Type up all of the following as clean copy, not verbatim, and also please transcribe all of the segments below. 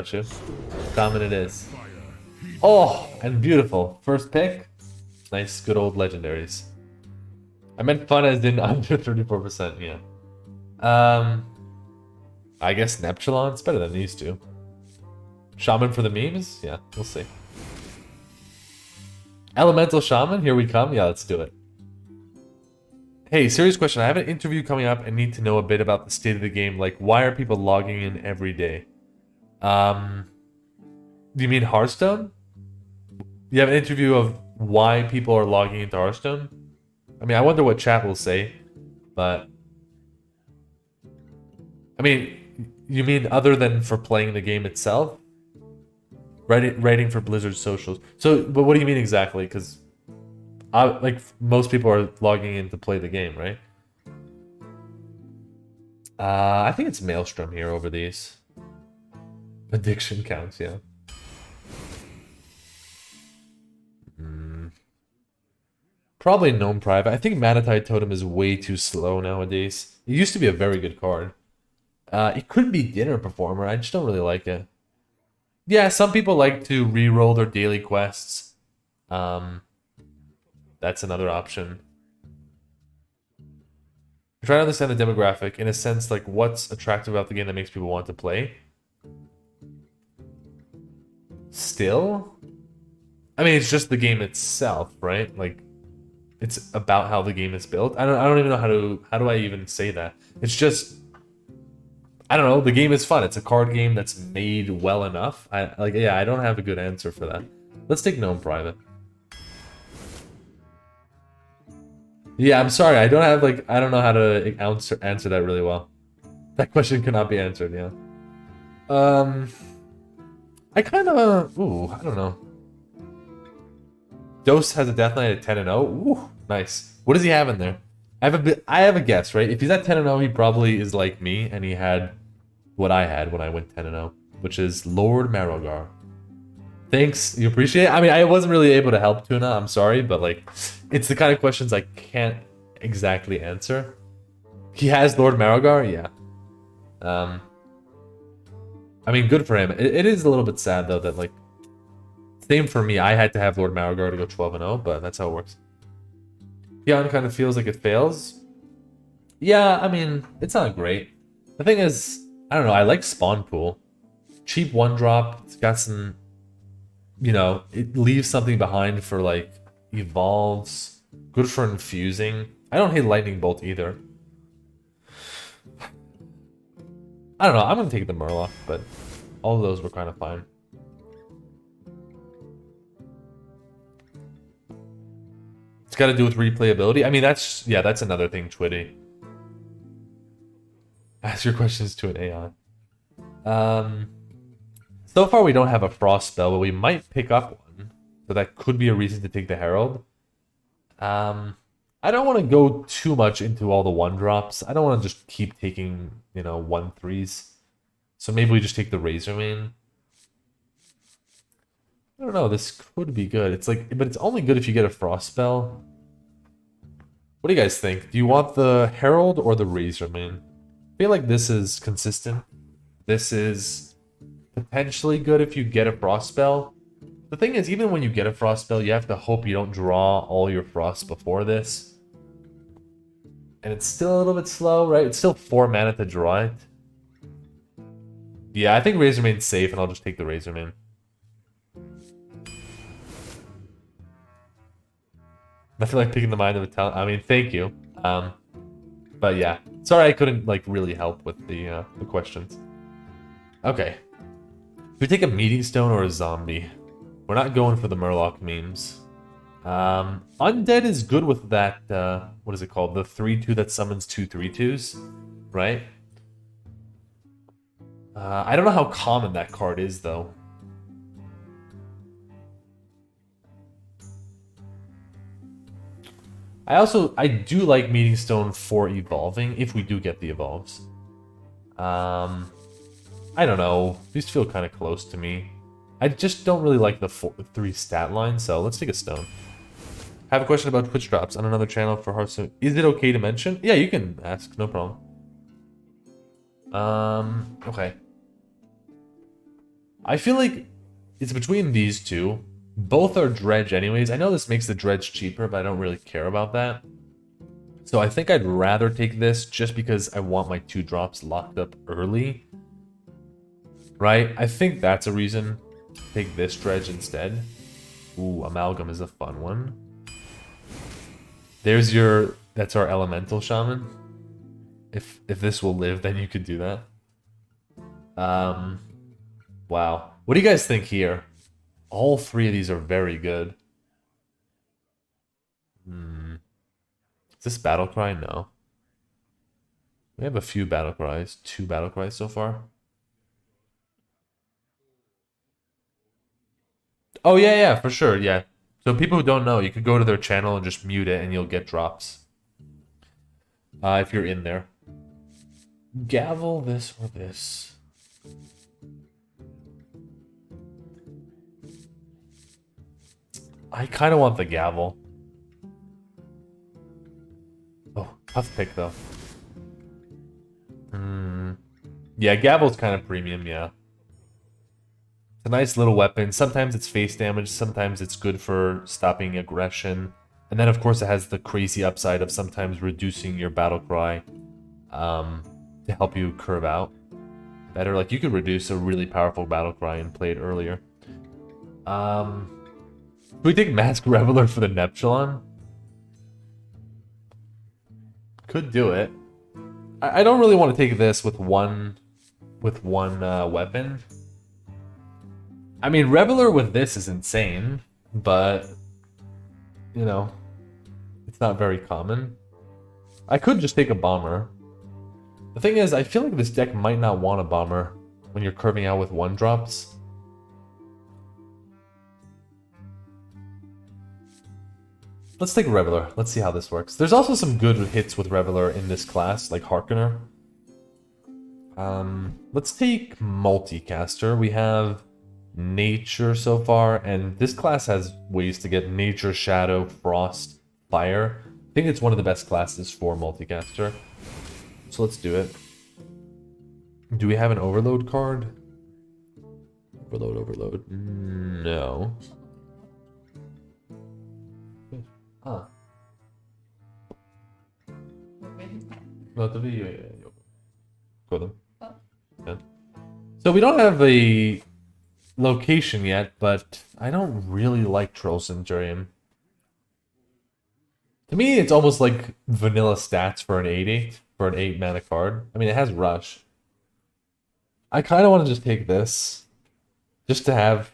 got you. Shaman it is. Oh, and beautiful. First pick. Nice, good old legendaries. I meant fun as in under 34%, yeah. I guess Neptulon. It's better than these two. Shaman for the memes? Yeah, we'll see. Elemental Shaman, here we come. Yeah, let's do it. Hey, serious question. I have an interview coming up and need to know a bit about the state of the game. Like, why are people logging in every day? Do you mean Hearthstone? You have an interview of why people are logging into Hearthstone? I mean, I wonder what chat will say, but... I mean, you mean other than for playing the game itself? Writing for Blizzard socials. So, but what do you mean exactly? Because, like, most people are logging in to play the game, right? I think it's Maelstrom here over these. Addiction counts, yeah. Probably Gnome Private. I think Manatide Totem is way too slow nowadays. It used to be a very good card. It could be Dinner Performer. I just don't really like it. Yeah, some people like to re-roll their daily quests. That's another option. I'm trying to understand the demographic in a sense, like what's attractive about the game that makes people want to play. Still, I mean, it's just the game itself, right? Like, it's about how the game is built. I don't even know how do I even say that. It's just, I don't know. The game is fun. It's a card game that's made well enough. I don't have a good answer for that. Let's take Gnome Private. Yeah, I'm sorry. I don't have I don't know how to answer that really well. That question cannot be answered. Yeah. I kind of I don't know. Dose has a Death Knight at 10 and 0. Ooh, nice. What does he have in there? I have a guess, right? If he's at 10 and 0, he probably is like me, and he had what I had when I went 10 and 0, which is Lord Marrogar. Thanks, you appreciate it? I mean, I wasn't really able to help Tuna, I'm sorry, but like, it's the kind of questions I can't exactly answer. He has Lord Marrogar? Yeah. I mean, good for him. It is a little bit sad, though, that like, same for me. I had to have Lord Marrogar to go 12 and 0, but that's how it works. Peon kind of feels like it fails. Yeah, I mean, it's not great. The thing is, I don't know, I like Spawn Pool. Cheap one drop, it's got some, you know, it leaves something behind for like evolves. Good for infusing. I don't hate Lightning Bolt either. I don't know, I'm gonna take the Murloc, but all of those were kind of fine. It's got to do with replayability. I mean, that's another thing, Twitty. Ask your questions to an AI. So far we don't have a Frost spell, but we might pick up one. So that could be a reason to take the Herald. I don't want to go too much into all the 1-drops. I don't want to just keep taking, you know, 1/3s. So maybe we just take the Razormane. I don't know, this could be good. It's like, but it's only good if you get a Frost spell. What do you guys think? Do you want the Herald or the Razormane? I feel like this is consistent. This is potentially good if you get a Frost spell. The thing is, even when you get a Frost spell, you have to hope you don't draw all your Frosts before this. And it's still a little bit slow, right? It's still 4 mana to draw it. Yeah, I think Razormane's safe, and I'll just take the Razormane. I feel like picking the mind of a talent. I mean, thank you. But yeah, sorry I couldn't like really help with the questions. Okay, if we take a Meeting Stone or a Zombie, we're not going for the Murloc memes. Undead is good with that. What is it called? The 3/2 that summons 2 3/2s, right? I don't know how common that card is though. I do like Meeting Stone for evolving, if we do get the evolves. I don't know. These feel kind of close to me. I just don't really like the 3 stat line, so let's take a stone. I have a question about Twitch drops on another channel for Hearthstone. Is it okay to mention? Yeah, you can ask, no problem. Okay. I feel like it's between these two. Both are dredge anyways. I know this makes the dredge cheaper, but I don't really care about that. So I think I'd rather take this just because I want my 2 drops locked up early. Right? I think that's a reason. Take this dredge instead. Ooh, amalgam is a fun one. There's your... That's our elemental shaman. If this will live, then you could do that. Wow. What do you guys think here? All 3 of these are very good. Is this battle cry? No. We have a few battle cries. 2 battle cries so far. Oh, yeah, for sure, yeah. So people who don't know, you could go to their channel and just mute it and you'll get drops. If you're in there. Gavel this or this. I kind of want the gavel. Oh, tough pick though. Yeah, gavel's kind of premium, yeah. It's a nice little weapon. Sometimes it's face damage, sometimes it's good for stopping aggression. And then of course it has the crazy upside of sometimes reducing your battle cry to help you curve out better. Like you could reduce a really powerful battle cry and play it earlier. Can we take Mask Reveler for the Neptulon? Could do it. I don't really want to take this with one weapon. I mean, Reveler with this is insane, but you know, it's not very common. I could just take a bomber. The thing is, I feel like this deck might not want a bomber when you're curving out with 1-drops. Let's take Reveler. Let's see how this works. There's also some good hits with Reveler in this class, like Harkener. Let's take Multicaster. We have Nature so far, and this class has ways to get Nature, Shadow, Frost, Fire. I think it's one of the best classes for Multicaster. So let's do it. Do we have an Overload card? Overload. No. Ah. No, the video. Go them. Yeah. So we don't have a location yet, but I don't really like Troll Centurion. To me, it's almost like vanilla stats for an 8/8, for an 8 mana card. I mean, it has Rush. I kind of want to just take this, just to have,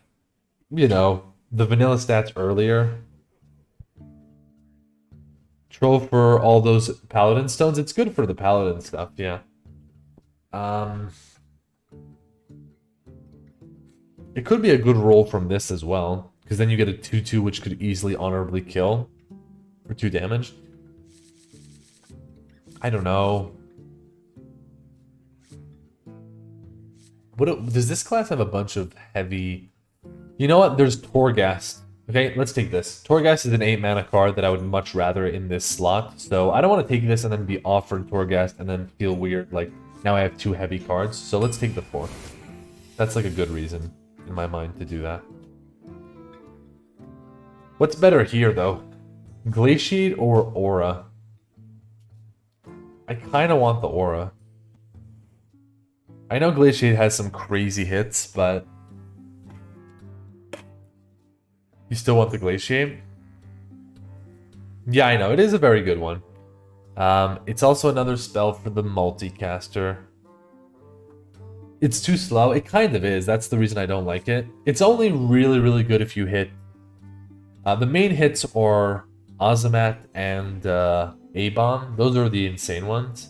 you know, the vanilla stats earlier. Troll for all those Paladin stones. It's good for the Paladin stuff, yeah. It could be a good roll from this as well, because then you get a 2/2 which could easily honorably kill for 2 damage. I don't know. Does this class have a bunch of heavy... You know what? There's Torghast. Okay, let's take this. Torghast is an 8 mana card that I would much rather in this slot. So I don't want to take this and then be offered Torghast and then feel weird, like now I have 2 heavy cards. So let's take the 4. That's like a good reason in my mind to do that. What's better here though? Glaciate or Aura? I kind of want the Aura. I know Glaciate has some crazy hits, but you still want the Glaciate? Yeah, I know. It is a very good one. It's also another spell for the Multicaster. It's too slow. It kind of is. That's the reason I don't like it. It's only really, really good if you hit... the main hits are Azamat and A-Bomb. Those are the insane ones.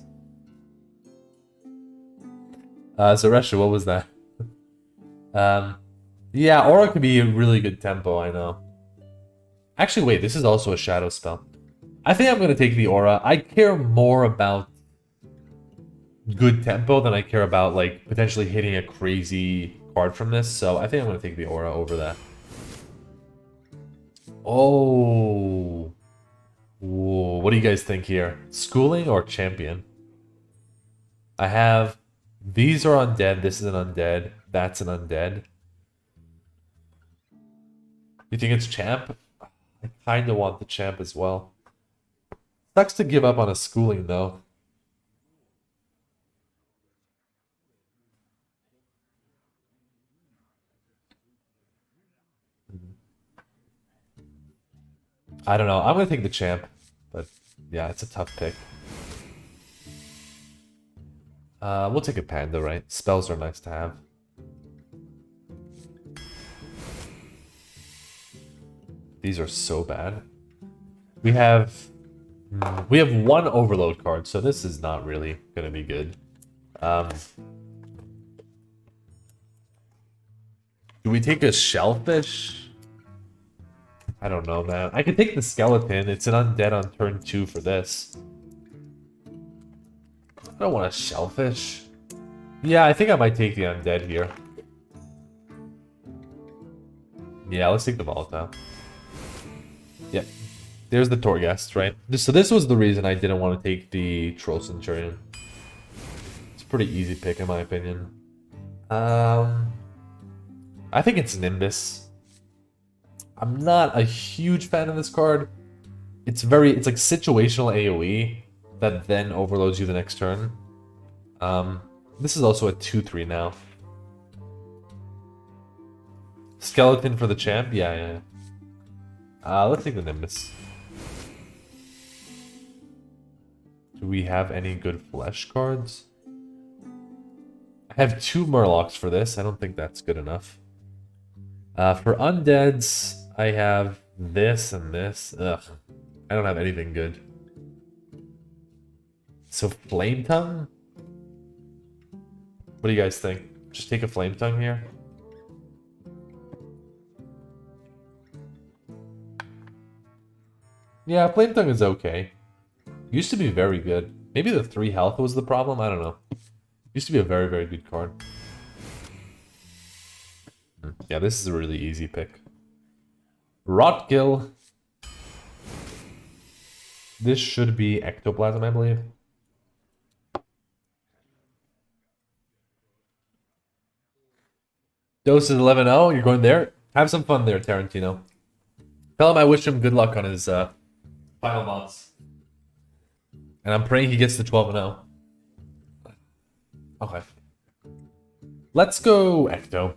Zaresha, what was that? Yeah, Aura could be a really good tempo, I know. Actually, wait, this is also a shadow spell. I think I'm going to take the Aura. I care more about good tempo than I care about, like, potentially hitting a crazy card from this. So I think I'm going to take the Aura over that. Oh. Whoa, what do you guys think here? Schooling or Champion? I have... These are undead. This is an undead. That's an undead. You think it's champ? I kind of want the champ as well. Sucks to give up on a schooling, though. I don't know. I'm going to take the champ. But yeah, it's a tough pick. We'll take a panda, right? Spells are nice to have. These are so bad. We have one overload card, so this is not really gonna be good. Do we take a shellfish? I don't know, man. I could take the skeleton. It's an undead on turn 2 for this. I don't want a shellfish. Yeah, I think I might take the undead here. Yeah, let's take the volatile. Yeah. There's the Torghast, right? So this was the reason I didn't want to take the Troll Centurion. It's a pretty easy pick in my opinion. I think it's Nimbus. I'm not a huge fan of this card. It's like situational AoE that then overloads you the next turn. This is also a 2/3 now. Skeleton for the champ? Yeah. Let's take the Nimbus. Do we have any good flesh cards? I have 2 Murlocs for this. I don't think that's good enough. For undeads, I have this and this. Ugh. I don't have anything good. So Flame Tongue? What do you guys think? Just take a Flame Tongue here? Yeah, Flame Tongue is okay. Used to be very good. Maybe the 3 health was the problem? I don't know. Used to be a very, very good card. Yeah, this is a really easy pick. Rotgill. This should be Ectoplasm, I believe. Dose is 11-0. You're going there? Have some fun there, Tarantino. Tell him I wish him good luck on his final months. And I'm praying he gets to 12-0. Okay. Let's go Ecto.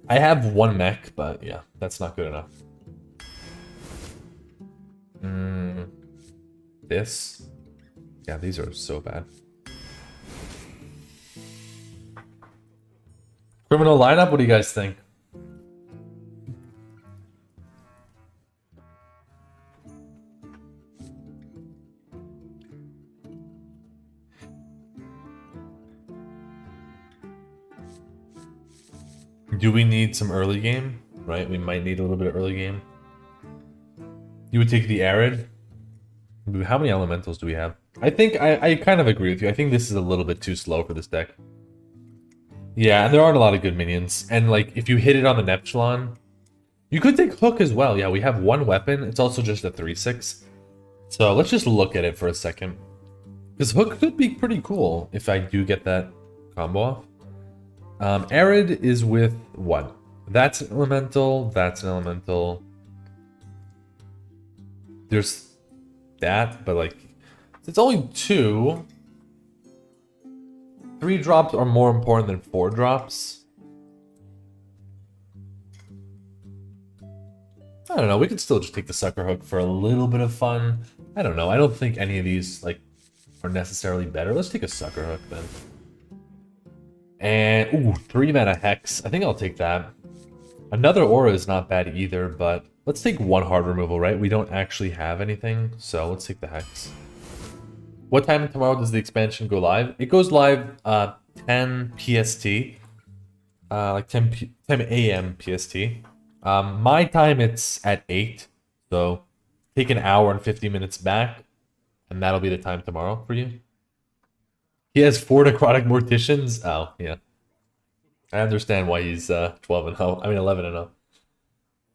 I have 1 mech, but yeah, that's not good enough. This? Yeah, these are so bad. Criminal lineup, what do you guys think? Do we need some early game? Right, we might need a little bit of early game. You would take the Arid? How many elementals do we have? I think I kind of agree with you. I think this is a little bit too slow for this deck. Yeah, and there aren't a lot of good minions. And like, if you hit it on the Neptulon, you could take Hook as well. Yeah, we have 1 weapon. It's also just a 3/6. So let's just look at it for a second. Because Hook could be pretty cool if I do get that combo off. Arid is with what? That's an elemental. That's an elemental. There's that, but like, it's only 2. 3 drops are more important than 4 drops. I don't know. We could still just take the Sucker Hook for a little bit of fun. I don't know. I don't think any of these like are necessarily better. Let's take a Sucker Hook then. And ooh, 3 mana Hex. I think I'll take that. Another Aura is not bad either, but let's take 1 hard removal, right? We don't actually have anything, so let's take the Hex. What time tomorrow does the expansion go live? It goes live 10 PST, like 10 a.m. PST. My time it's at 8, so take an hour and 50 minutes back, and that'll be the time tomorrow for you. He has 4 necrotic morticians. Oh yeah, I understand why he's 12-0. I mean 11-0.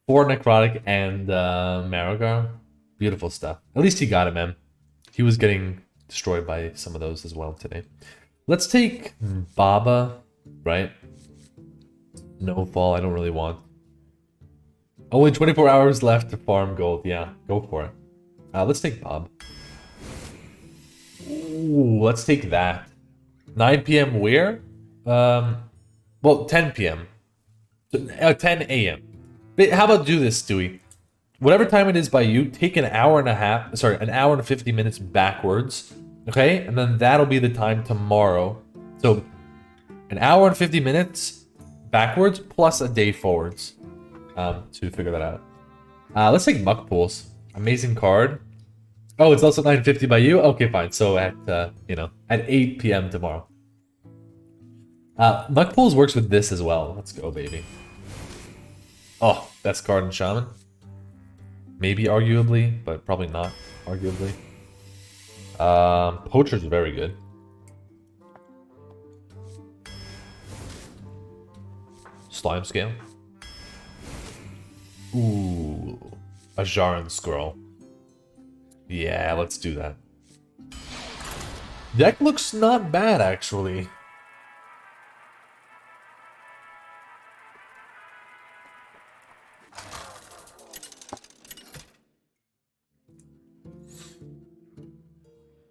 4 necrotic and Marigar. Beautiful stuff. At least he got him, man. He was getting destroyed by some of those as well today. Let's take Baba, right? No fall, I don't really want. Only 24 hours left to farm gold. Yeah, go for it. Let's take Bob. Ooh, let's take that. 9 p.m. where? Well, 10 p.m. 10 a.m. How about do this, Stewie? Whatever time it is by you, take an hour and a half, sorry, an hour and 50 minutes backwards, okay? And then that'll be the time tomorrow. So, an hour and 50 minutes backwards plus a day forwards to figure that out. Let's take Muck Pools. Amazing card. Oh, it's also 9:50 by you? Okay, fine. So at, at 8 p.m. tomorrow. Muck Pools works with this as well. Let's go, baby. Oh, best card in Shaman. Maybe arguably, but probably not arguably. Poacher's very good. Slime Scale. Ooh. A Jaran Scroll. Yeah, let's do that. Deck looks not bad, actually.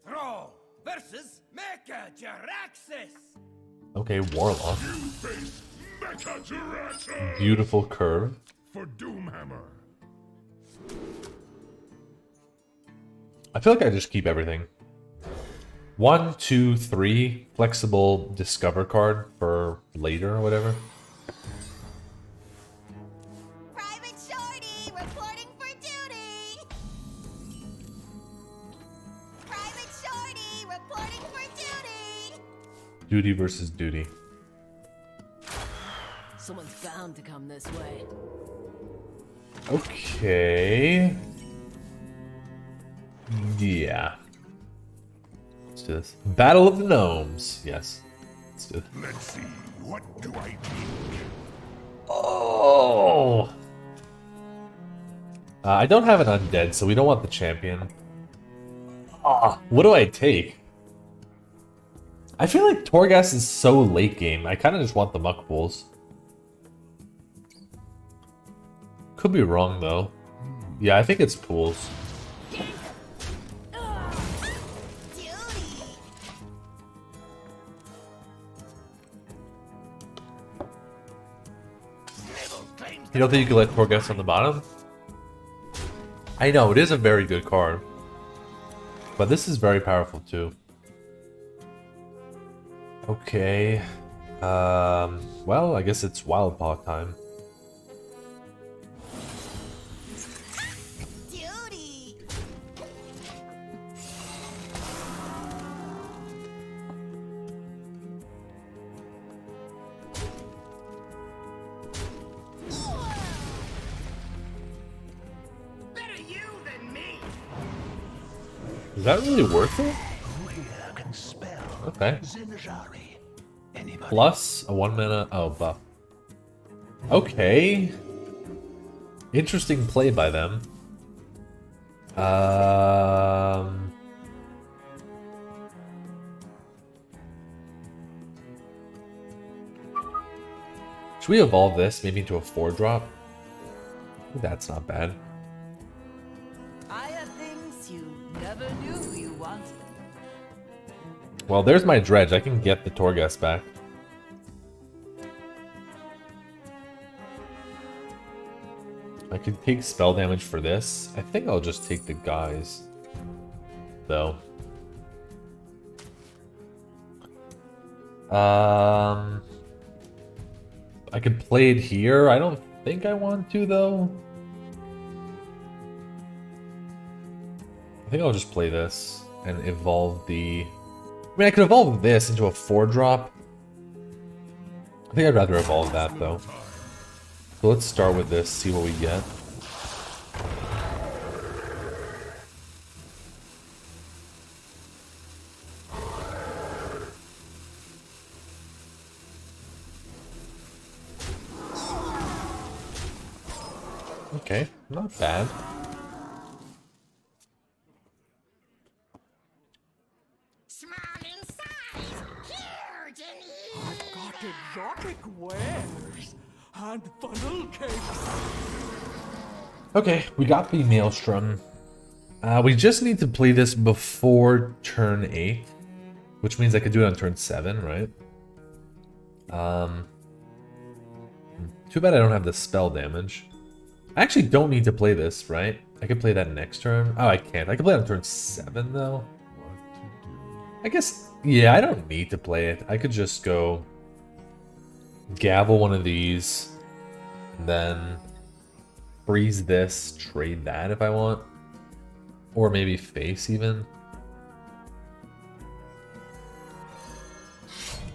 Throw versus Mecha Jaraxxus. Okay, Warlock. Beautiful curve. For Doomhammer. I feel like I just keep everything. 1, 2, 3 flexible discover card for later or whatever. Private Shorty reporting for duty. Private Shorty reporting for duty. Duty versus duty. Someone's bound to come this way. Okay. Yeah. Let's do this. Battle of the Gnomes. Yes. Let's do it. Let's see, what do I think? Oh! I don't have an undead, so we don't want the champion. What do I take? I feel like Torghast is so late game. I kind of just want the Muck Pools. Could be wrong, though. Yeah, I think it's Pools. You don't think you could let Torghast on the bottom? I know, it is a very good card. But this is very powerful, too. Okay. Well, I guess it's Wild Paw time. Duty. Better you than me. Is that really worth it? Who here can spell Okay. Zinjari? Anybody? Plus a 1 mana. Oh, buff. Okay. Interesting play by them. Should we evolve this maybe into a 4-drop? That's not bad. I have things you never knew you wanted. Well, there's my dredge. I can get the Torghast back. I could take spell damage for this. I think I'll just take the guys, though. I could play it here. I don't think I want to, though. I think I'll just play this and evolve the... I mean, I could evolve this into a 4-drop. I think I'd rather evolve that, though. So let's start with this, see what we get. Okay, not bad. Small in size, huge in I've got exotic wares and funnel cakes. Okay, we got the Maelstrom. We just need to play this before turn 8, which means I could do it on turn 7, right? Too bad I don't have the spell damage. I actually don't need to play this, right? I could play that next turn. Oh, I can't. I could play it on turn 7, though. I guess, yeah, I don't need to play it. I could just go gavel one of these, and then freeze this, trade that if I want. Or maybe face even.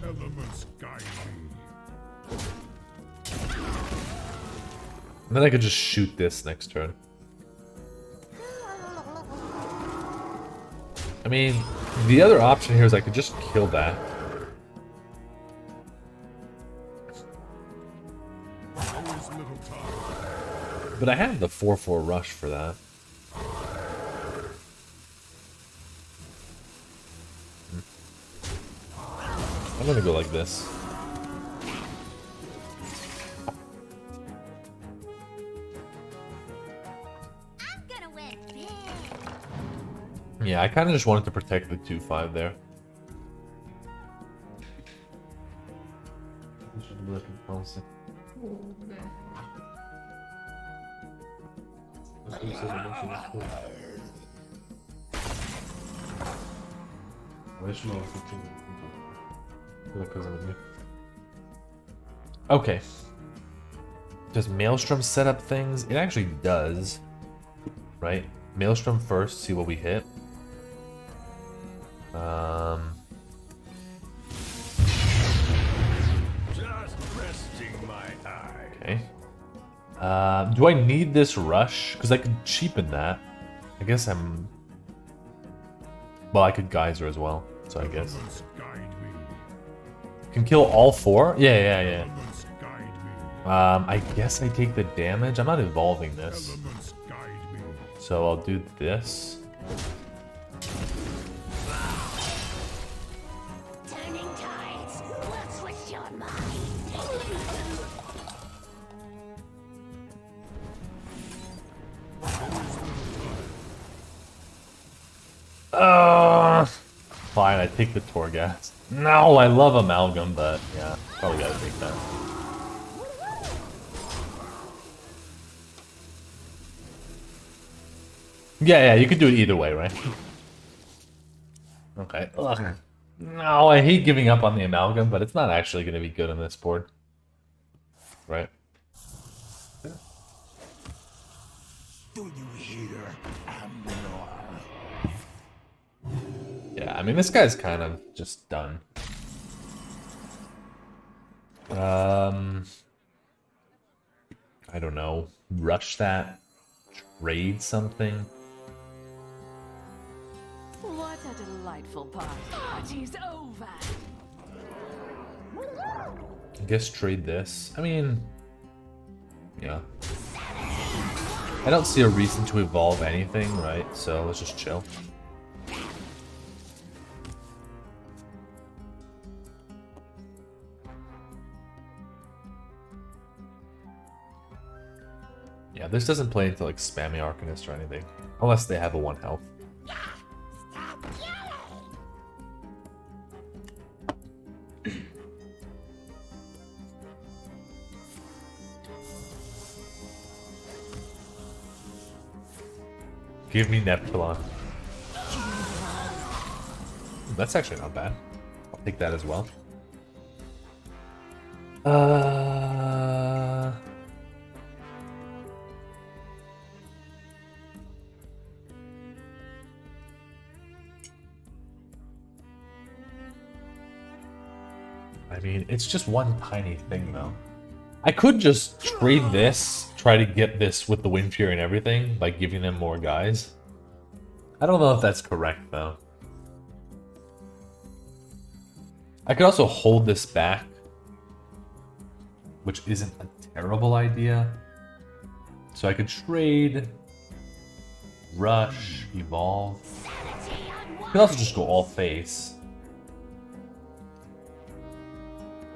Elements guide me. And then I could just shoot this next turn. I mean, the other option here is I could just kill that. Always little time. But I have the 4/4 rush for that. I'm gonna go like this. I'm gonna win big. Yeah, I kind of just wanted to protect the 2/5 there. Okay. Does Maelstrom set up things? It actually does. Right? Maelstrom first, see what we hit. Just resting my eye. Okay. Do I need this rush? Because I could cheapen that. I guess I'm... Well, I could geyser as well, so I guess. Elements guide me. Can kill all 4? Yeah. Elements guide me. I guess I take the damage. I'm not evolving this. Elements guide me. So I'll do this. Turning tides. We'll switch your mind. Fine, I take the Torghast. No, I love Amalgam, but yeah, probably gotta take that. Yeah, you could do it either way, right? Okay. Ugh. No, I hate giving up on the Amalgam, but it's not actually going to be good on this board. Right? Do you hear, Amnor? Yeah, I mean, this guy's kind of just done. I don't know. Rush that. Trade something. What a delightful party. Party's over. I guess trade this. I mean, yeah. I don't see a reason to evolve anything, right? So let's just chill. Yeah, this doesn't play into like spammy Arcanist or anything. Unless they have a 1 health. Stop yelling. Give me Neptulon. That's actually not bad. I'll take that as well. I mean, it's just one tiny thing, though. I could just trade this, try to get this with the Wind Fury and everything, by giving them more guys. I don't know if that's correct, though. I could also hold this back, which isn't a terrible idea. So I could trade, rush, evolve. I could also just go all face.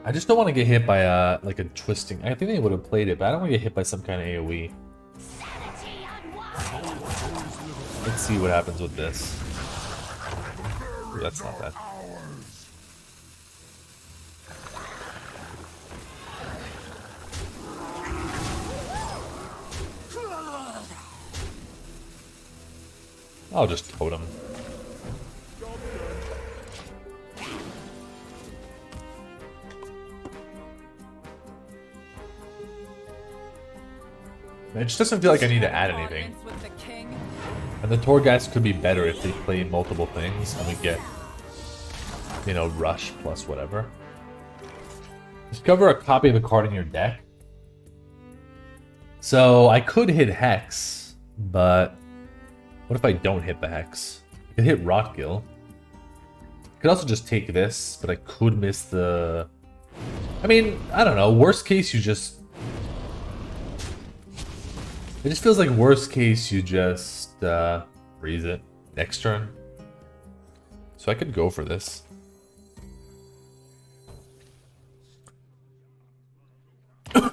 I just don't want to get hit by like a twisting. I think they would have played it, but I don't want to get hit by some kind of AoE. Let's see what happens with this. Ooh, that's not bad. I'll just totem. It just doesn't feel like I need to add anything. With the king. And the Torghast could be better if they play multiple things and we get, you know, rush plus whatever. Discover a copy of a card in your deck. So I could hit Hex, but what if I don't hit the Hex? I could hit Rotgill. I could also just take this, but I could miss the... I mean, I don't know. Worst case, you just... It just feels like worst case, you just freeze it next turn. So I could go for this. Please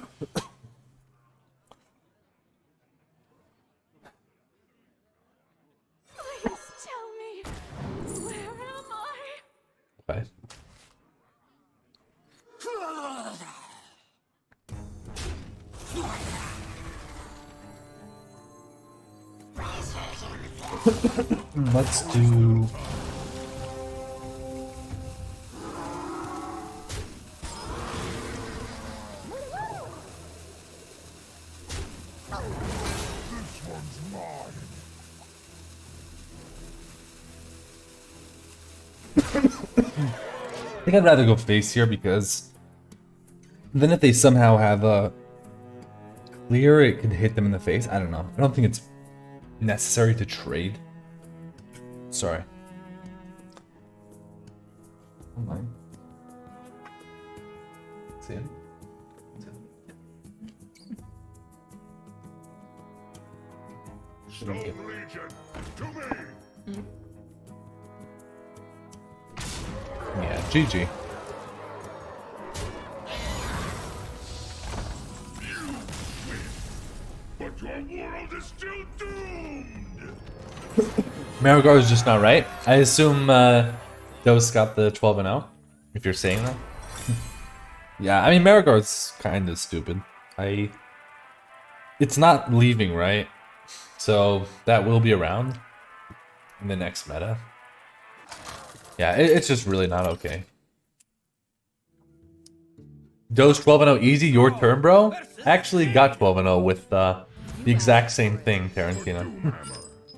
tell me, where am I? Okay. Let's do... This one's mine. I think I'd rather go face here because then if they somehow have a clear, it could hit them in the face. I don't know. I don't think it's necessary to trade. Sorry. Oh my. See him? Stone Legion, to me. Yeah, GG. But your world is still doomed. Marigar is just not right. I assume Dose got the 12-0, if you're saying that. Yeah, I mean, Marigar's kind of stupid. It's not leaving, right? So that will be around in the next meta. Yeah, it's just really not okay. Dose 12-0 easy, your turn, bro? I actually got 12-0 with the exact same thing, Tarantino.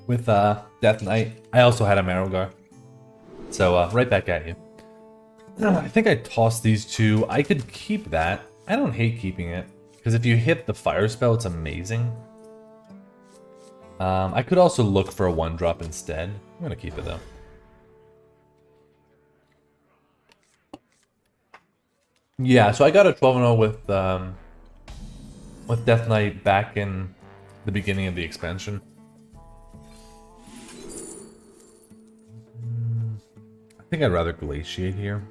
With Death Knight. I also had a Marigar. So, right back at you. I think I tossed these two. I could keep that. I don't hate keeping it. Because if you hit the fire spell, it's amazing. I could also look for a 1-drop instead. I'm going to keep it, though. Yeah, so I got a 12-0 with Death Knight back in the beginning of the expansion. I think I'd rather Glaciate here.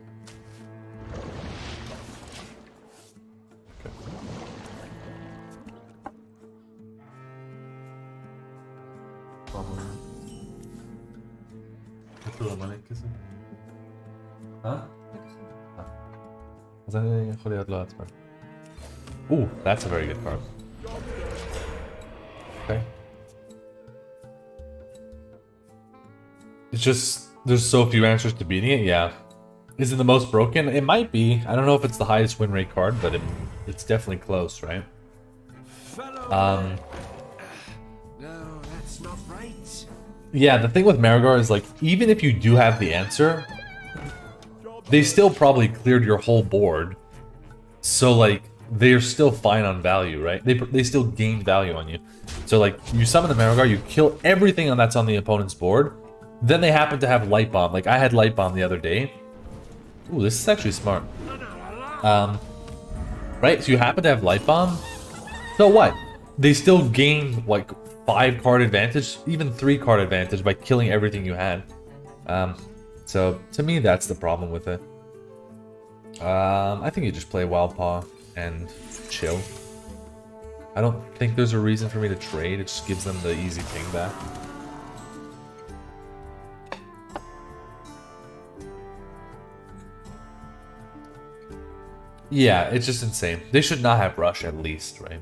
Ooh, that's a very good card. Okay. It's just, there's so few answers to beating it, yeah. Is it the most broken? It might be. I don't know if it's the highest win rate card, but it's definitely close, right? No, that's not right. Yeah, the thing with Marigar is, like, even if you do have the answer, they still probably cleared your whole board. So, like, they're still fine on value, right? They still gained value on you. So, like, you summon the Marigar, you kill everything that's on the opponent's board, then they happen to have Light Bomb. Like, I had Light Bomb the other day. Ooh, this is actually smart. Right? So you happen to have Light Bomb. So what? They still gain, like, 5-card advantage, even 3-card advantage by killing everything you had. So, to me, that's the problem with it. I think you just play Wild Paw and chill. I don't think there's a reason for me to trade. It just gives them the easy ping back. Yeah, it's just insane. They should not have rush at least, right?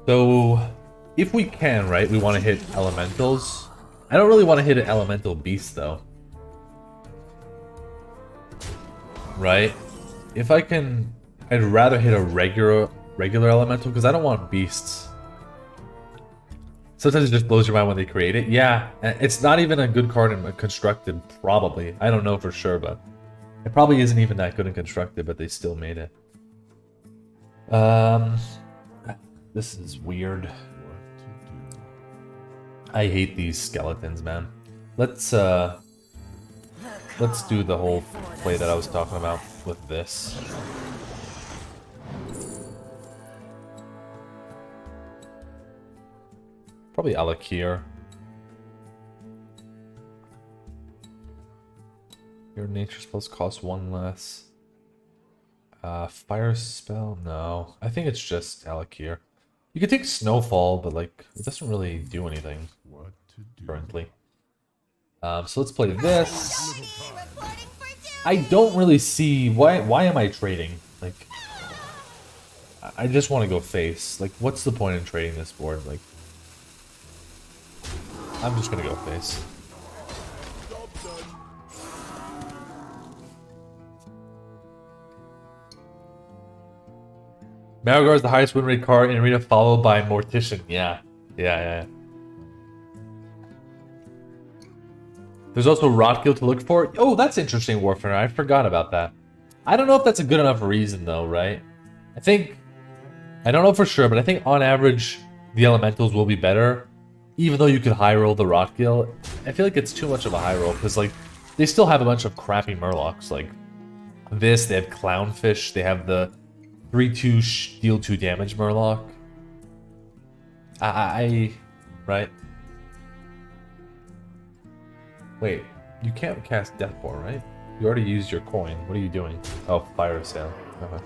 So, if we can, right, we want to hit elementals. I don't really want to hit an elemental beast, though. Right? If I can, I'd rather hit a regular elemental, because I don't want beasts. Sometimes it just blows your mind when they create it. Yeah, it's not even a good card in Constructed, probably. I don't know for sure, but it probably isn't even that good in Constructed, but they still made it. This is weird. I hate these skeletons, man. Let's do the whole play that I was talking about with this. Probably Alakir. Your nature spells cost 1 less. Fire spell? No. I think it's just Alakir. You could take Snowfall, but like it doesn't really do anything currently. So let's play this. I don't really see why am I trading? Like I just want to go face. Like what's the point in trading this board? Like I'm just gonna go face. Malgar is the highest win rate card in Arena, followed by Mortician. Yeah. There's also Rotgill to look for. Oh, that's interesting, Warfare. I forgot about that. I don't know if that's a good enough reason, though, right? I don't know for sure, but I think on average, the Elementals will be better. Even though you could high roll the Rotgill, I feel like it's too much of a high roll, because, like, they still have a bunch of crappy Murlocs. Like, this, they have Clownfish, they have the 3-2 deal 2 damage Murloc. Right? Wait, you can't cast Deathbore, right? You already used your coin. What are you doing? Oh, Fire Sale. Okay.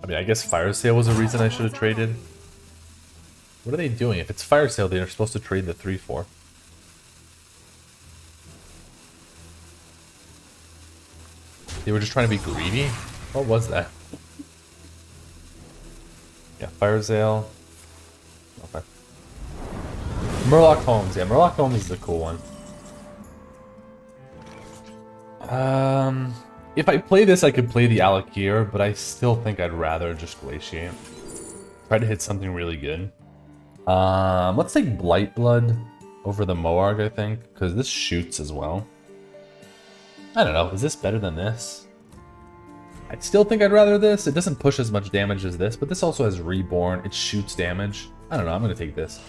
I mean, I guess Fire Sale was a reason I should have traded. What are they doing? If it's Fire Sale, they're supposed to trade the 3-4. They were just trying to be greedy? What was that? Yeah, Fire Sale. Okay. Murloc Holmes. Yeah, Murloc Holmes is the cool one. If I play this, I could play the Alakir, but I still think I'd rather just Glaciate. Try to hit something really good. Let's take Blightblood over the Moarg, I think, because this shoots as well. I don't know, is this better than this? I still think I'd rather this. It doesn't push as much damage as this, but this also has Reborn. It shoots damage. I don't know, I'm going to take this.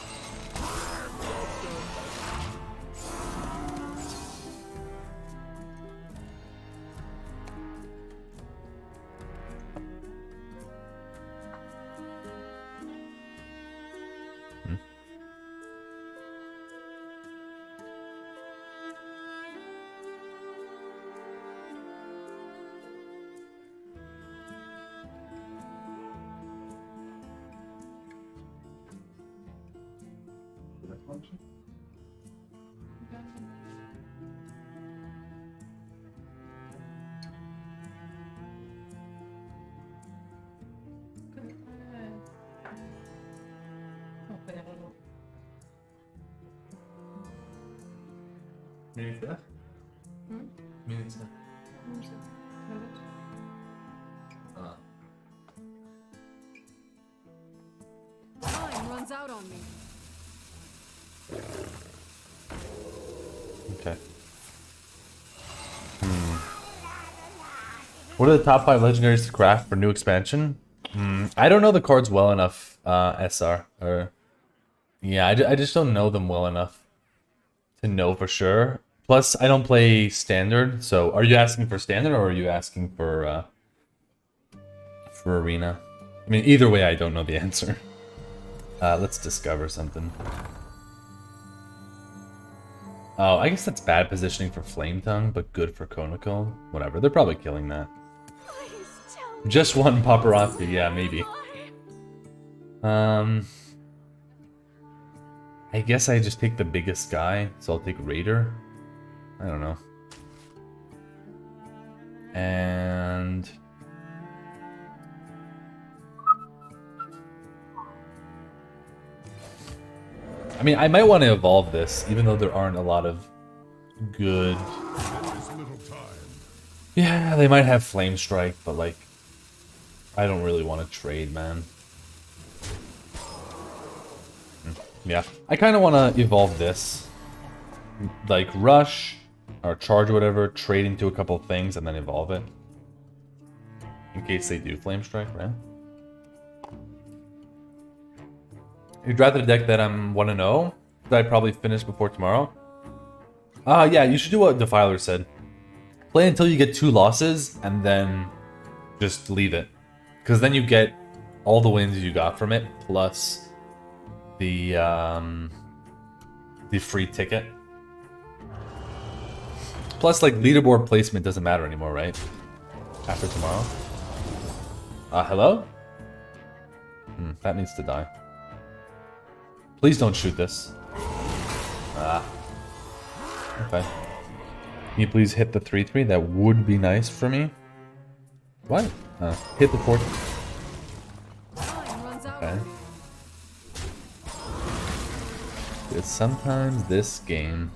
Time runs out on me. Okay. What are the top 5 legendaries to craft for new expansion? I don't know the cards well enough, SR. Yeah, I just don't know them well enough to know for sure. Plus, I don't play Standard, so are you asking for Standard or are you asking for Arena? I mean, either way, I don't know the answer. Let's discover something. Oh, I guess that's bad positioning for Flame Tongue, but good for Conical. Whatever, they're probably killing that. Please tell me Just one paparazzi, yeah, maybe. why. I guess I just take the biggest guy, so I'll take Raider. I don't know. And... I mean, I might want to evolve this, even though there aren't a lot of good... Yeah, they might have Flame Strike, but like... I don't really want to trade, man. Yeah, I kind of want to evolve this. Like, rush, or charge or whatever, trade into a couple things, and then evolve it. In case they do Flame Strike, right? You'd rather the deck that I'm 1-0? That I probably finish before tomorrow? Yeah, you should do what Defiler said. Play until you get 2 losses, and then just leave it. Because then you get all the wins you got from it, plus the free ticket. Plus, like, leaderboard placement doesn't matter anymore, right? After tomorrow. Hello? That needs to die. Please don't shoot this. Okay. Can you please hit the 3-3? That would be nice for me. What? Hit the 4. Okay. It's sometimes this game.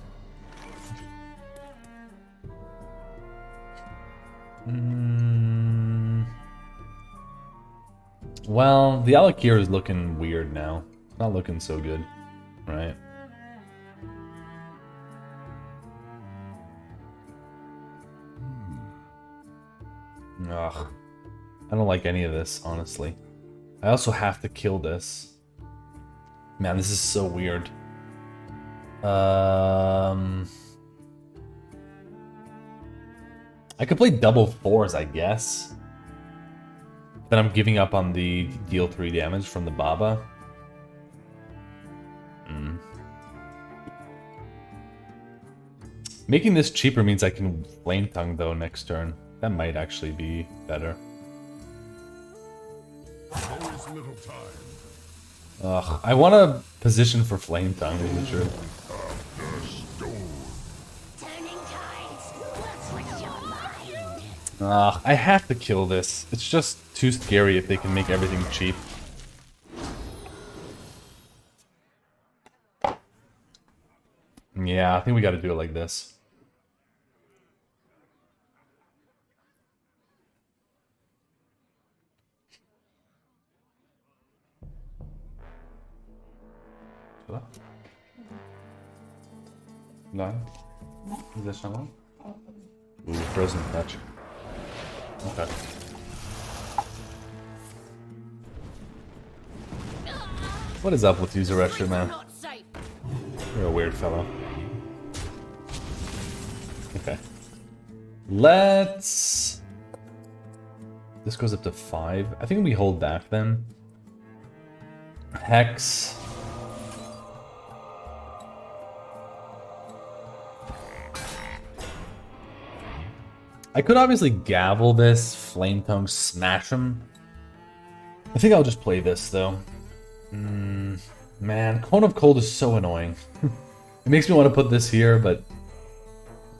Well, the Alakir is looking weird now. It's not looking so good, right? Ugh. I don't like any of this, honestly. I also have to kill this. Man, this is so weird. I could play double 4s, I guess. Then I'm giving up on the deal 3 damage from the Baba. Making this cheaper means I can Flame Tongue though next turn. That might actually be better. Ugh, I want to position for Flame Tongue, is the truth. Turning tides will switch your mind. Ugh, I have to kill this. It's just too scary if they can make everything cheap. Yeah, I think we got to do it like this. No? Is this someone? Ooh, frozen touch. Okay. What is up with you, Zaresha, man? Not safe. You're a weird fellow. Okay. Let's... This goes up to 5. I think we hold back then. Hex. I could obviously gavel this, Flame Tongue, smash him. I think I'll just play this though. Man, Cone of Cold is so annoying. It makes me want to put this here, but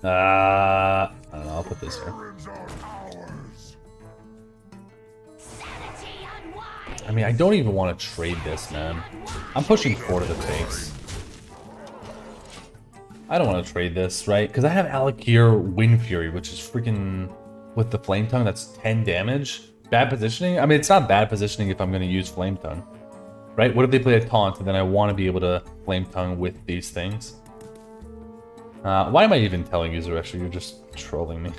I don't know, I'll put this here. I mean, I don't even want to trade this, man. I'm pushing 4 to the face. I don't want to trade this, right? Because I have Alakir Wind Fury, which is freaking... With the Flame Tongue, that's 10 damage. Bad positioning? I mean, it's not bad positioning if I'm going to use Flame Tongue. Right? What if they play a taunt, and then I want to be able to Flame Tongue with these things? Why am I even telling you, Zaresha? You're just trolling me.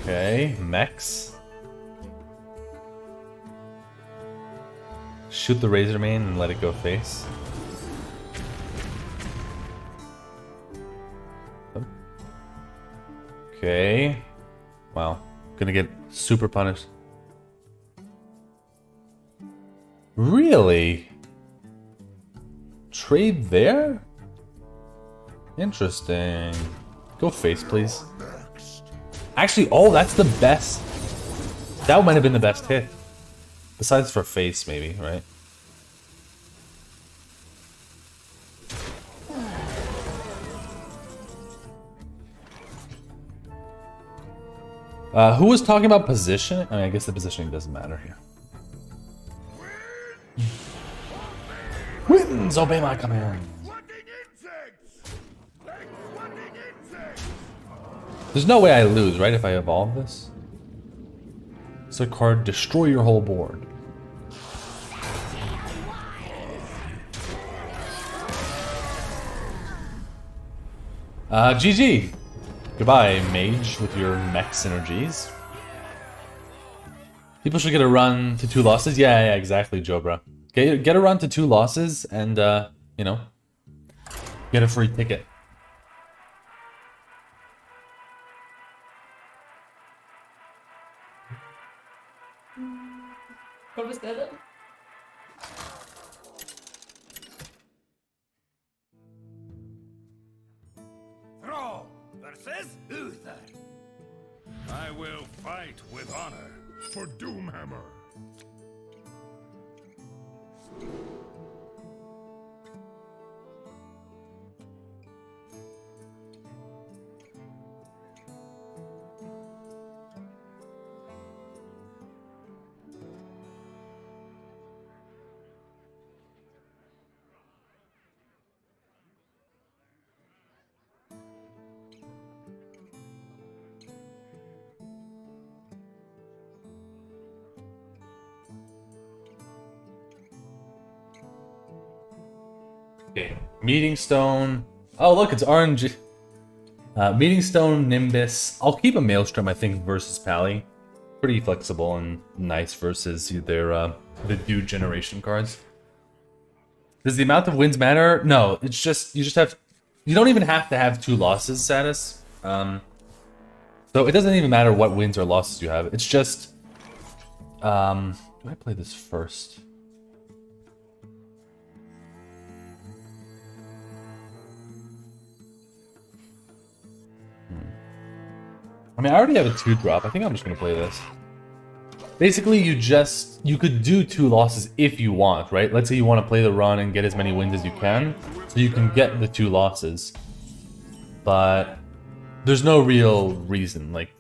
Okay, mechs. Shoot the Razor Mane and let it go face. Okay. Wow. Gonna get super punished. Really? trade there? Interesting. Go face, please. Actually, oh, that's the best. That might have been the best hit. Besides for face, maybe, right? Who was talking about position? I mean, I guess the positioning doesn't matter here. Winds, obey my command. There's no way I lose, right, if I evolve this? It's a card, destroy your whole board. GG. Goodbye, mage, with your mech synergies. People should get a run to 2 losses. Yeah, exactly, Jobra. Get a run to 2 losses and, you know, get a free ticket. What was that? Throw versus Uther. I will fight with honor for Doomhammer. Okay, Meeting Stone. Oh, look, it's RNG. Meeting Stone, Nimbus. I'll keep a Maelstrom, I think, versus Pally. Pretty flexible and nice versus their the Dude Generation cards. Does the amount of wins matter? No, it's just you just have. You don't even have to have 2 losses status. So it doesn't even matter what wins or losses you have. It's just. Do I play this first? I mean, I already have a 2-drop. I think I'm just gonna play this. Basically, you could do 2 losses if you want, right? Let's say you want to play the run and get as many wins as you can, so you can get the 2 losses. But there's no real reason. Like,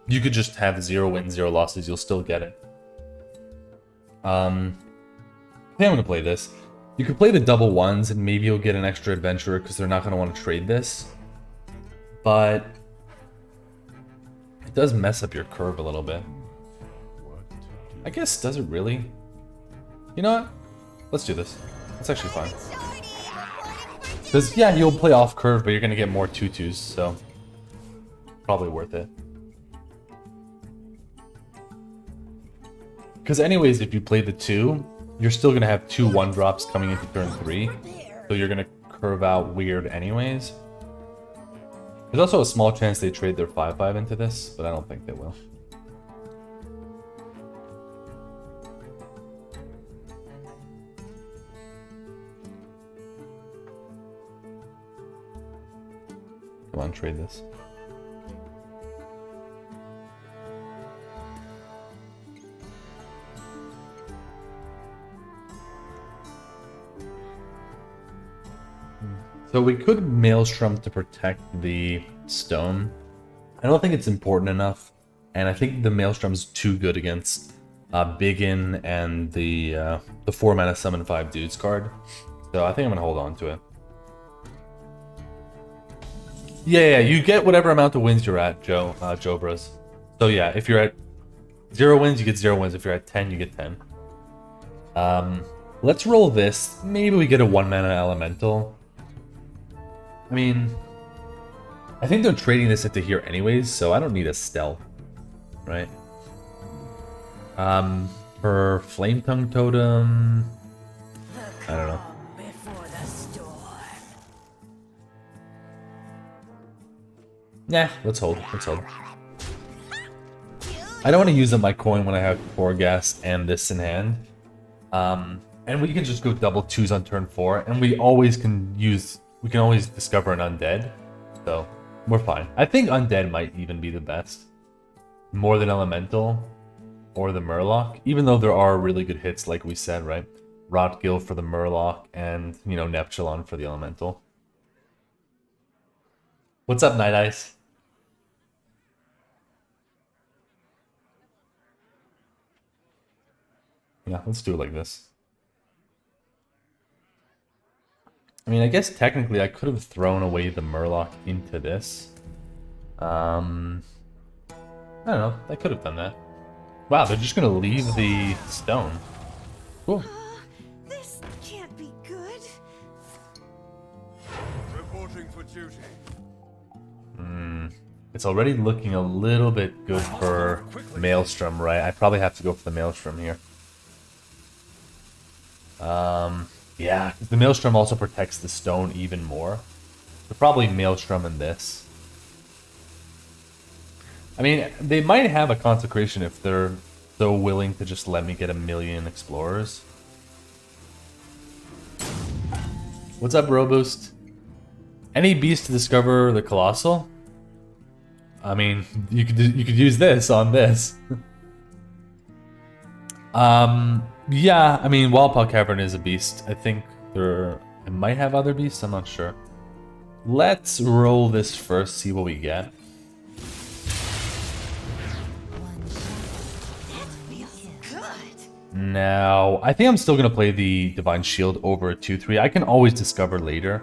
you could just have 0 wins, 0 losses. You'll still get it. I think I'm gonna play this. You could play the double ones, and maybe you'll get an extra adventurer because they're not gonna want to trade this. But it does mess up your curve a little bit. I guess, does it really? You know what? Let's do this. That's actually fine. Because, yeah, you'll play off curve, but you're going to get more 2/2s, so probably worth it. Because anyways, if you play the 2, you're still going to have 2 1-drops coming into turn 3. So you're going to curve out weird anyways. There's also a small chance they trade their 5/5 into this, but I don't think they will. Come on, trade this. So we could Maelstrom to protect the stone. I don't think it's important enough, and I think the Maelstrom's too good against Biggin and the 4-mana Summon 5 Dudes card. So I think I'm gonna hold on to it. Yeah, you get whatever amount of wins you're at, Jobras. So yeah, if you're at 0 wins, you get 0 wins. If you're at 10, you get 10. Let's roll this. Maybe we get a 1-mana Elemental. I mean, I think they're trading this into here anyways, so I don't need a Stealth, right? For Flame Tongue Totem, I don't know. Nah, let's hold. Let's hold. I don't want to use up my coin when I have Torghast and this in hand. And we can just go double 2s on turn 4, and we always can use, we can always discover an undead. So, we're fine. I think undead might even be the best. More than elemental or the murloc, even though there are really good hits like we said, right? Rotgill for the murloc and, you know, Neptulon for the elemental. What's up, Night Ice? Yeah, let's do it like this. I mean, I guess technically I could have thrown away the murloc into this. I don't know. I could have done that. Wow, they're just gonna leave the stone. Cool. This can't be good. Reporting for duty. It's already looking a little bit good for Maelstrom, right? I probably have to go for the Maelstrom here. Yeah, the Maelstrom also protects the stone even more. So probably Maelstrom in this. I mean, they might have a consecration if they're so willing to just let me get 1,000,000 explorers. What's up, Roboost? Any beast to discover the Colossal? I mean, you could use this on this. Yeah, I mean, Wildpaw Cavern is a beast. I think I might have other beasts, I'm not sure. Let's roll this first, see what we get. Now, I think I'm still going to play the Divine Shield over a 2-3. I can always discover later.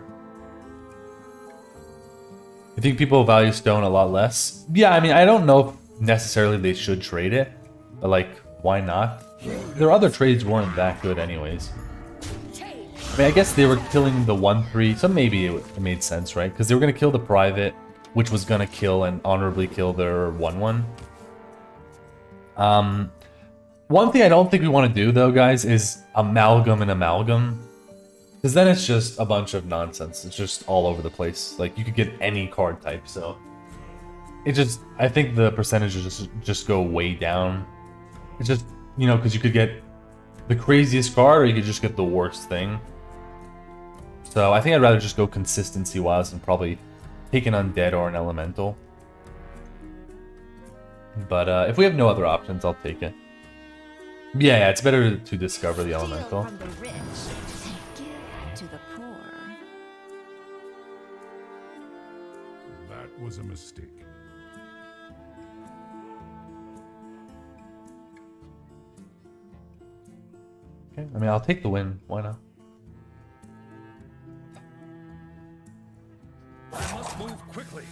I think people value stone a lot less. Yeah, I mean, I don't know if necessarily they should trade it, but like, why not? Their other trades weren't that good anyways. I mean, I guess they were killing the 1-3, so maybe it made sense, right? Because they were going to kill the private, which was going to kill and honorably kill their 1-1. One thing I don't think we want to do, though, guys, is amalgam and amalgam. Because then it's just a bunch of nonsense. It's just all over the place. Like, you could get any card type, so... It just... I think the percentages just go way down. It's just, you know, because you could get the craziest card, or you could just get the worst thing. So, I think I'd rather just go consistency-wise and probably take an undead or an elemental. But, if we have no other options, I'll take it. Yeah, it's better to discover the elemental. From the rich and give to the poor. That was a mistake. Okay, I mean, I'll take the win. Why not? I must move quickly.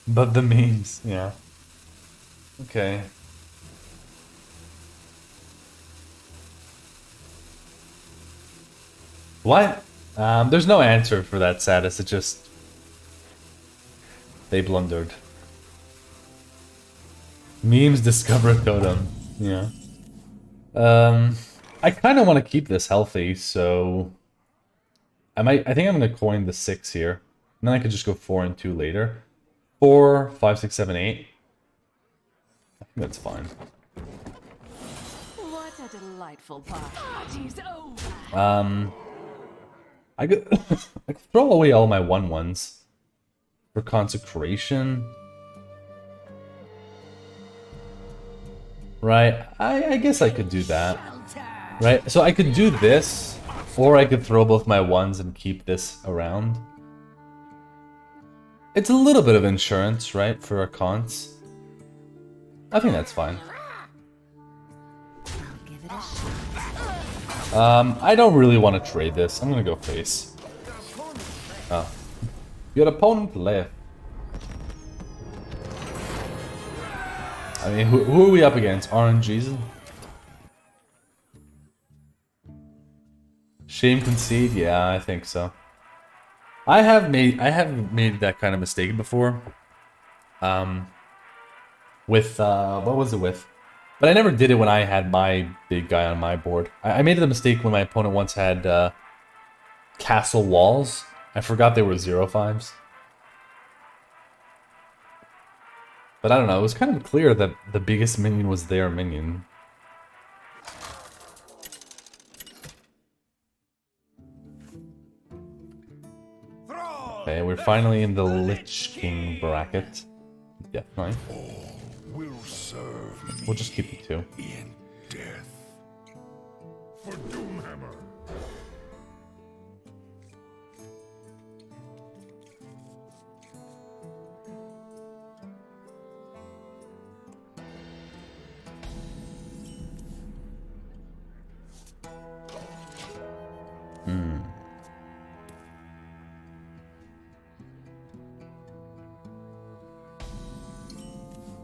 But the memes, yeah. Okay. What? There's no answer for that, Sadis. It just... They blundered. Memes discover a totem. Yeah. I kind of want to keep this healthy, so... I think I'm going to coin the 6 here. And then I could just go 4 and 2 later. 4, 5, 6, 7, 8. I think that's fine. What a delightful party. Party's over. I could throw away all my 1-1s for consecration. Right, I guess I could do that. Right, so I could do this, or I could throw both my 1s and keep this around. It's a little bit of insurance, right, for a cons. I think that's fine. I'll give it a shot. I don't really want to trade this. I'm gonna go face. Oh. Your opponent left. I mean, who are we up against? RNGs? Shame concede? Yeah, I think so. I have made that kind of mistake before. With what was it with? But I never did it when I had my big guy on my board. I made the mistake when my opponent once had castle walls. I forgot they were 0/5s. But I don't know, it was kind of clear that the biggest minion was their minion. Okay, we're finally in the Lich King bracket. Definitely. Will serve We'll just keep the 2. in death. For Doomhammer.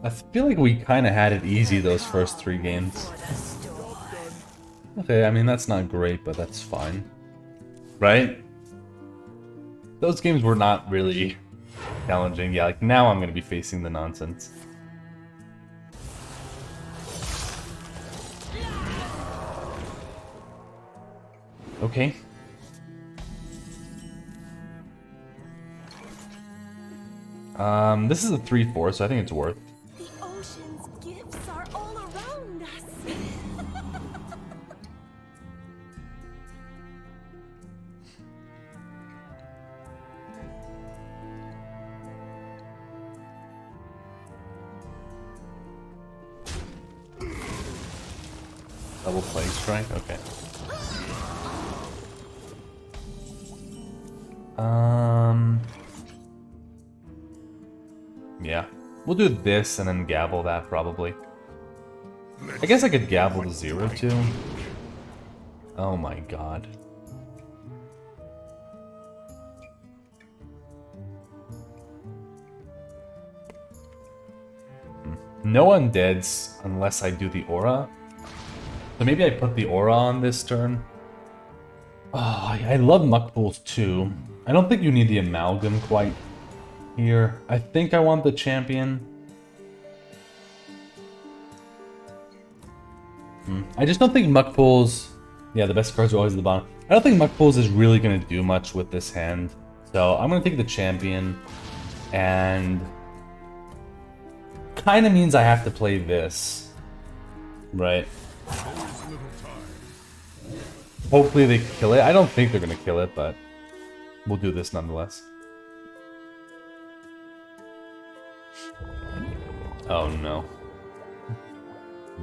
I feel like we kind of had it easy those first 3 games. Okay, I mean, that's not great, but that's fine. Right? Those games were not really challenging. Yeah, like now I'm going to be facing the nonsense. Okay. This is a 3/4, so I think it's worth. The ocean's gifts are all around us. Double plague strike? Okay. Yeah. We'll do this and then gavel that probably. I guess I could gavel the 0 too. Oh my god. No undeads unless I do the aura. So maybe I put the aura on this turn. Oh, I love muck pools too. I don't think you need the amalgam quite here. I think I want the champion. I just don't think muck pools. Yeah, the best cards are always at the bottom. I don't think muck pools is really going to do much with this hand. So I'm going to take the champion. And kind of means I have to play this. Right. Hopefully they kill it. I don't think they're going to kill it, but we'll do this nonetheless. Oh no.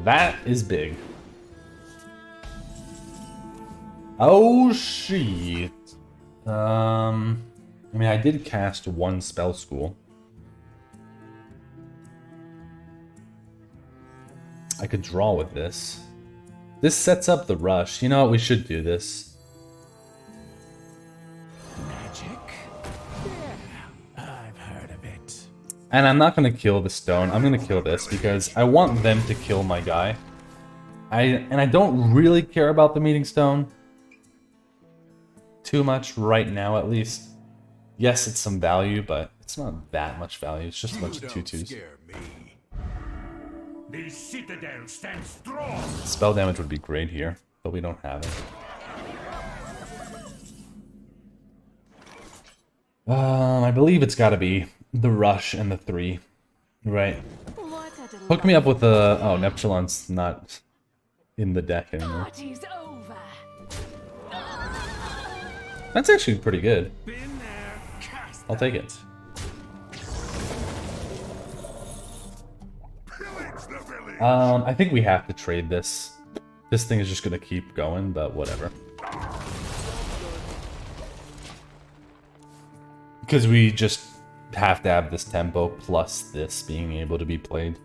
That is big. Oh shit. I mean, I did cast 1 spell school. I could draw with this. This sets up the rush. You know what? We should do this. Magic? Yeah, I've heard of it. And I'm not going to kill the stone. I'm going to kill this because I want them to kill my guy. And I don't really care about the meeting stone too much right now, at least. Yes, it's some value, but it's not that much value. It's just a bunch of 2/2s. The citadel stands strong. Spell damage would be great here, but we don't have it. I believe it's got to be the rush and the 3, right? Hook me up with the... Oh, Neptulon's not in the deck anymore. Party's over. That's actually pretty good. Been there, cast I'll take it. pillage the village. I think we have to trade this. This thing is just gonna keep going, but whatever. Because we just have to have this tempo plus this being able to be played.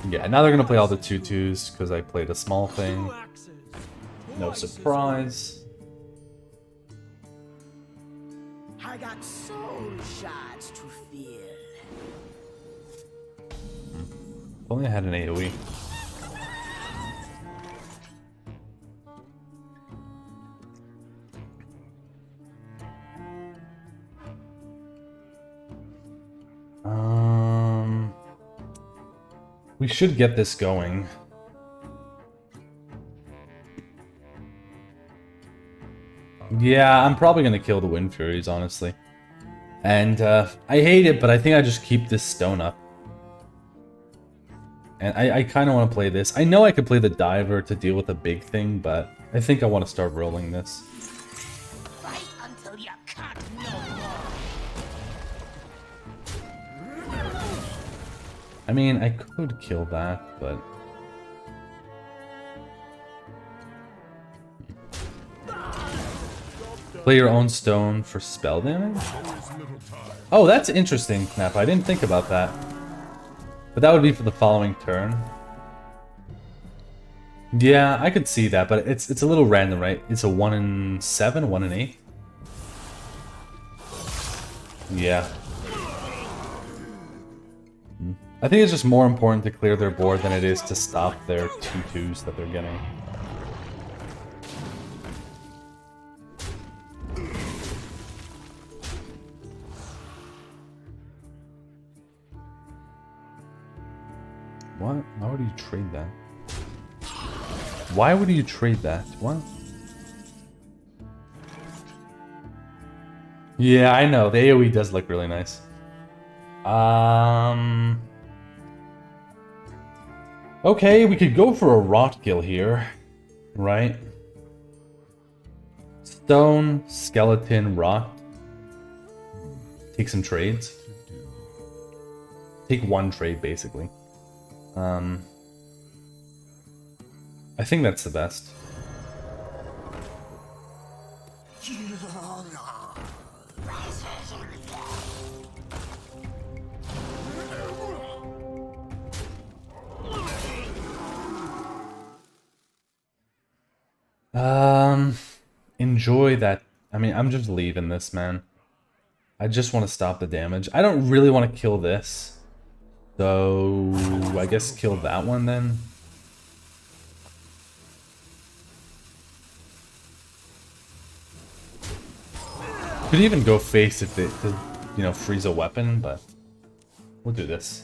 Yeah, now they're gonna play all the 2/2s because I played a small thing. No surprise. I got soul shards to fill. If only I had an AoE. We should get this going. Yeah, I'm probably gonna kill the Wind Furies, honestly. And I hate it, but I think I just keep this stone up. And I kind of want to play this. I know I could play the diver to deal with a big thing, but I think I want to start rolling this. Fight until you can't no more. I mean, I could kill that, but... Play your own stone for spell damage? Oh, that's interesting, Knap. I didn't think about that. But that would be for the following turn. Yeah, I could see that, but it's a little random, right? It's a 1 in 7, 1 in 8. Yeah. I think it's just more important to clear their board than it is to stop their 2/2s that they're getting. What? Why would you trade that? Why would you trade that? What? Yeah, I know. The AoE does look really nice. Okay, we could go for a Rotgill here. Right? Stone, skeleton, rot. Take some trades. Take one trade, basically. I think that's the best. Enjoy that. I mean, I'm just leaving this, man. I just want to stop the damage. I don't really want to kill this. So, I guess kill that one then. Could even go face if it could, you know, freeze a weapon, but we'll do this.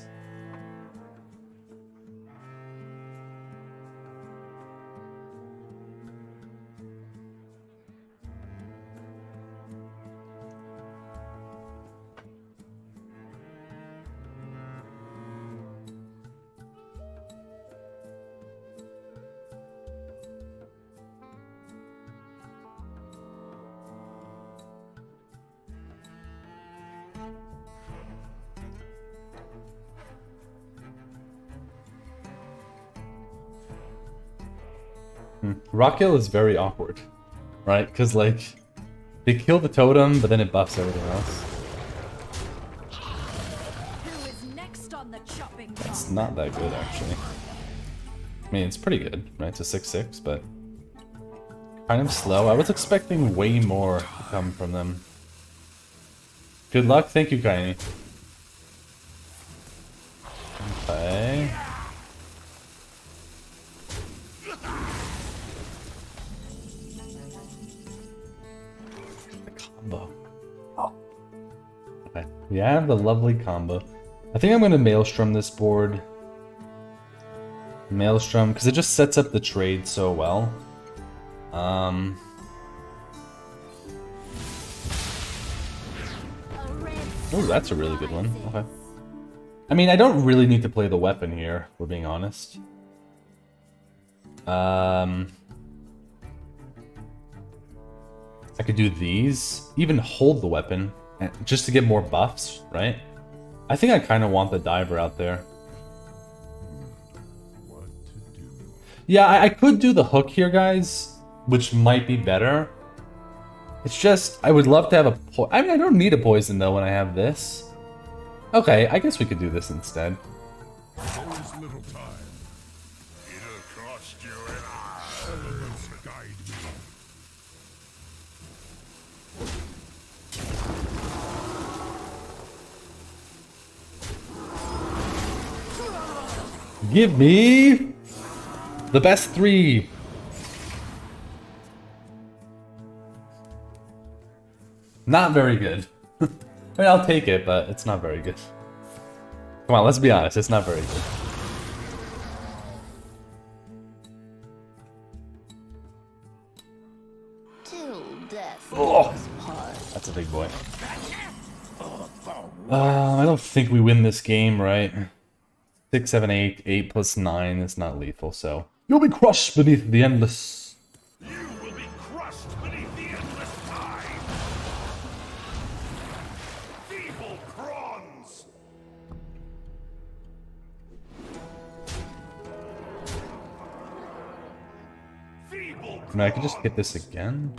Rotgill is very awkward, right? Because, like, they kill the totem, but then it buffs everything else. Who is next on the chopping block? It's not that good, actually. I mean, it's pretty good, right? It's a 6/6, but kind of slow. I was expecting way more to come from them. Good luck. Thank you, Kaini. Okay. Combo. Oh. Okay. We have the lovely combo. I think I'm going to Maelstrom this board. Maelstrom, because it just sets up the trade so well. Oh, that's a really good one. Okay. I mean, I don't really need to play the weapon here, if we're being honest. I could do these, even hold the weapon, just to get more buffs, right? I think I kind of want the diver out there. Yeah, I could do the hook here, guys, which might be better. It's just, I would love to have a I mean, I don't need a poison, though, when I have this. Okay, I guess we could do this instead. Always little time. It'll cost you an elements to guide me. Give me the best 3. Not very good. I mean, I'll take it, but it's not very good. Come on, let's be honest, it's not very good. Till death. Oh, that's a big boy. I don't think we win this game, right? 6, 7, 8. 8 plus 9 is not lethal, so you'll be crushed beneath the endless. You will be crushed beneath the endless tide. Feeble prawns. Feeble. I mean, I could just hit this again.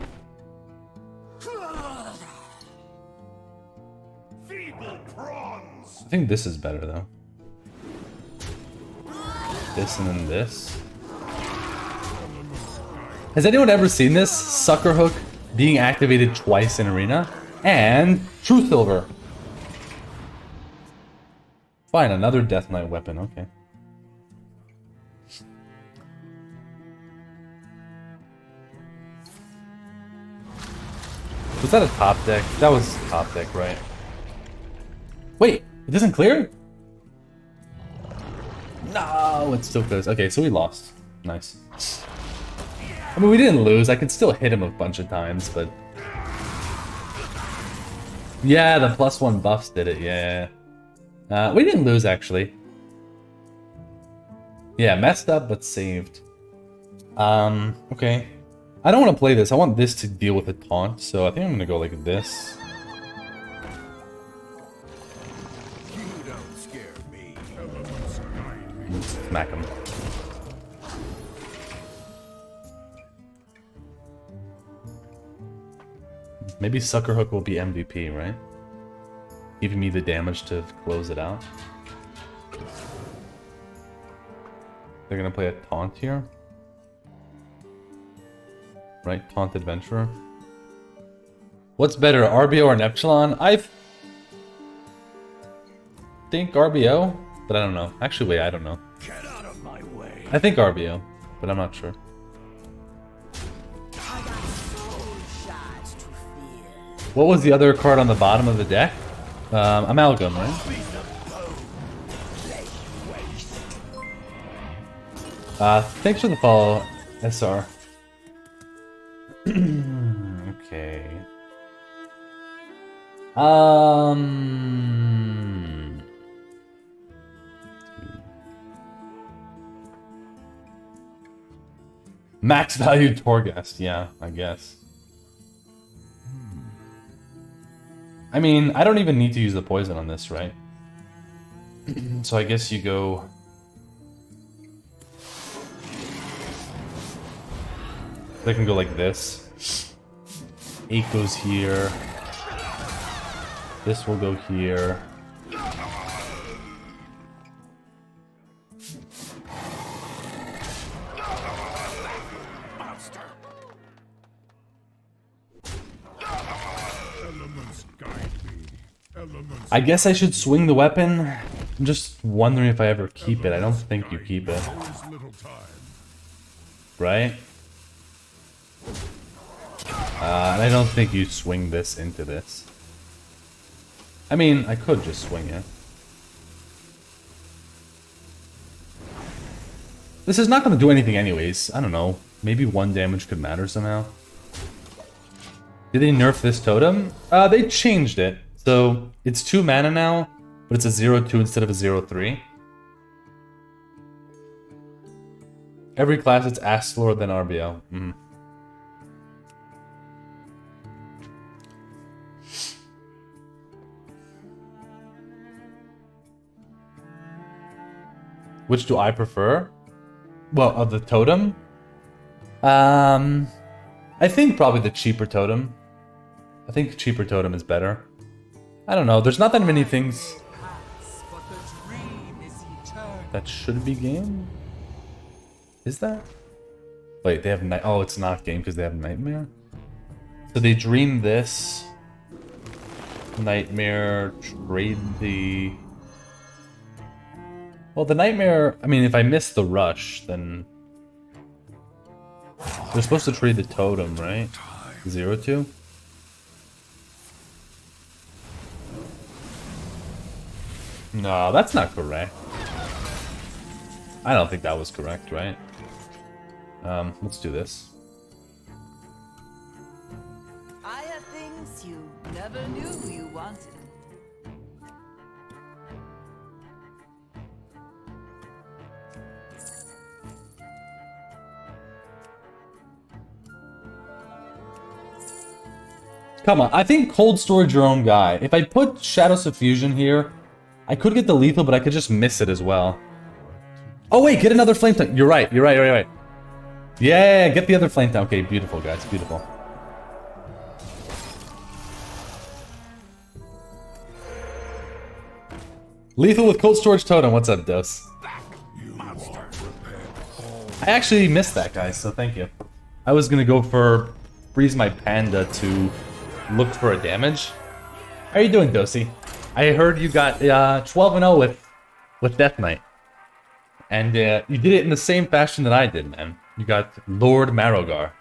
Feeble prawns. I think this is better though. This and then this. Has anyone ever seen this? Sucker Hook being activated twice in Arena. And True Silver. Fine, another Death Knight weapon, okay. Was that a top deck? That was top deck, right? Wait, it doesn't clear? No, it still clears. Okay, so we lost. Nice. I mean, we didn't lose. I could still hit him a bunch of times, but... Yeah, the +1 buffs did it, yeah. We didn't lose, actually. Yeah, messed up, but saved. Okay. I don't want to play this. I want this to deal with a taunt, so I think I'm going to go like this. You don't scare me. Smack him. Maybe Sucker Hook will be MVP, right? Giving me the damage to close it out. They're gonna play a taunt here. Right, Taunt Adventurer. What's better, RBO or Neptulon? I think RBO, but I don't know. Actually, wait, I don't know. Get out of my way. I think RBO, but I'm not sure. I got soul shards to feel. What was the other card on the bottom of the deck? Amalgam, right? Thanks for the follow, SR. Okay. Max value Torghast, yeah, I guess. I mean, I don't even need to use the poison on this, right? So I guess you go... They can go like this. 8 goes here. This will go here. Elements guide me. Elements. I guess I should swing the weapon. I'm just wondering if I ever keep it. I don't think you keep it. There is little time. Right? And I don't think you swing this into this. I mean, I could just swing it. This is not going to do anything anyways. I don't know. Maybe 1 damage could matter somehow. Did they nerf this totem? They changed it. So, it's 2 mana now, but it's a 0-2 instead of a 0-3. Every class it's Astlord then RBO. Which do I prefer? Well, of the totem? I think probably the cheaper totem. I think cheaper totem is better. I don't know, there's not that many things But the dream is eternal. that should be game. Is that? Wait, they have night. Oh, it's not game because they have nightmare. So they dream this. Nightmare, trade the... Well, the nightmare, I mean, if I miss the rush, then... They're supposed to trade the totem, right? 0-2? No, that's not correct. I don't think that was correct, right? Let's do this. I have things you never knew you wanted. Come on, I think cold storage your own guy. If I put Shadow Suffusion here, I could get the lethal, but I could just miss it as well. Oh wait, get another flame tongue. You're right, you're right, you're right. Yeah, get the other flame tongue. Okay, beautiful, guys, beautiful. Lethal with cold storage totem. What's up, Dose? I actually missed that, guys, so thank you. I was gonna go for freeze my panda to look for a damage. How are you doing, Dosey? I heard you got 12-0 with Death Knight. And you did it in the same fashion that I did, man. You got Lord Marrowgar.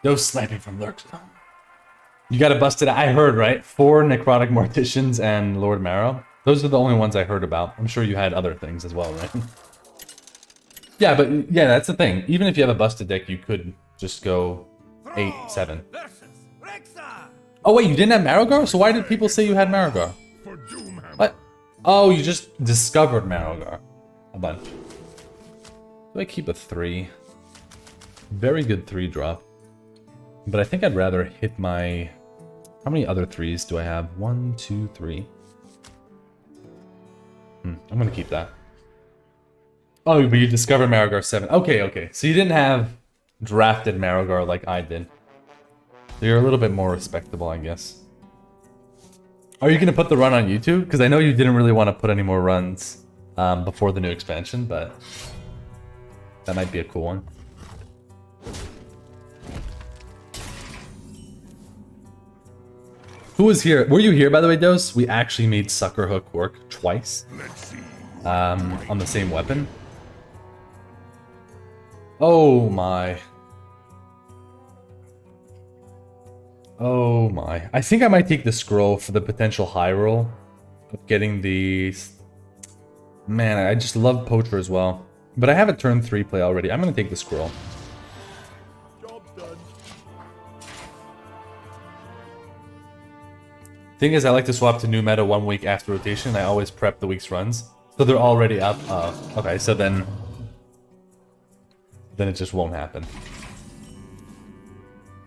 Dose sniping from Lurk. You got it busted. I heard, right? 4 Necrotic Morticians and Lord Marrow. Those are the only ones I heard about. I'm sure you had other things as well, right? Yeah, but yeah, that's the thing. Even if you have a busted deck, you could just go 8-7. Oh wait, you didn't have Marrowgar? So why did people say you had Marrowgar? What? Oh, you just discovered Marrowgar. A bunch. Do I keep a 3? Very good 3-drop. But I think I'd rather hit my... How many other 3s do I have? 1, 2, 3. I'm gonna keep that. Oh, but you discovered Marrowgar 7. Okay, okay. So you didn't have drafted Marrowgar like I did. So you're a little bit more respectable, I guess. Are you gonna put the run on YouTube? Because I know you didn't really want to put any more runs before the new expansion, but that might be a cool one. Who was here? Were you here, by the way, Dose? We actually made Sucker Hook work twice on the same weapon. Oh my. Oh my. I think I might take the scroll for the potential high roll of getting the... Man, I just love Poacher as well. But I have a turn 3 play already. I'm going to take the scroll. Thing is, I like to swap to new meta 1 week after rotation. I always prep the week's runs. So they're already up. Okay, so then it just won't happen.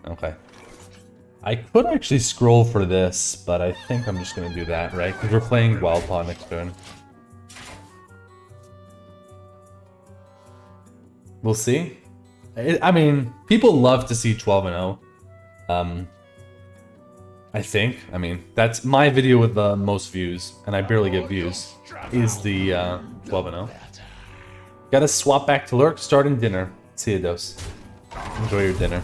Okay. I could actually scroll for this, but I think I'm just going to do that, right? Because we're playing Wildpaw next turn. We'll see. I mean, people love to see 12-0. I think. I mean, that's my video with the most views, and I barely get views, is the 12-0. Gotta swap back to Lurk, starting dinner. See you, Dose. Enjoy your dinner.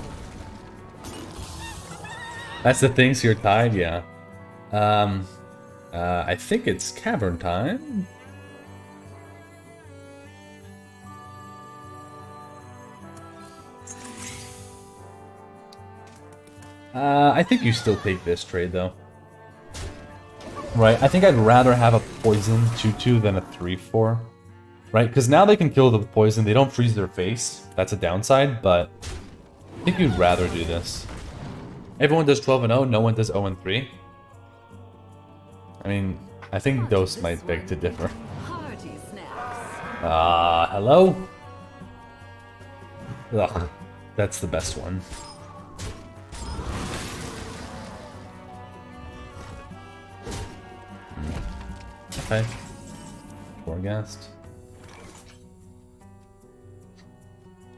That's the thing, so you're tied? Yeah. I think it's Cavern time. I think you still take this trade, though. Right, I think I'd rather have a poison 2-2 than a 3-4. Right, because now they can kill them with poison. They don't freeze their face. That's a downside, but I think you'd rather do this. Everyone does 12-0, no one does 0-3. I mean, I think Dose might beg to differ. Hello? Ugh, that's the best one. Okay. Torghast.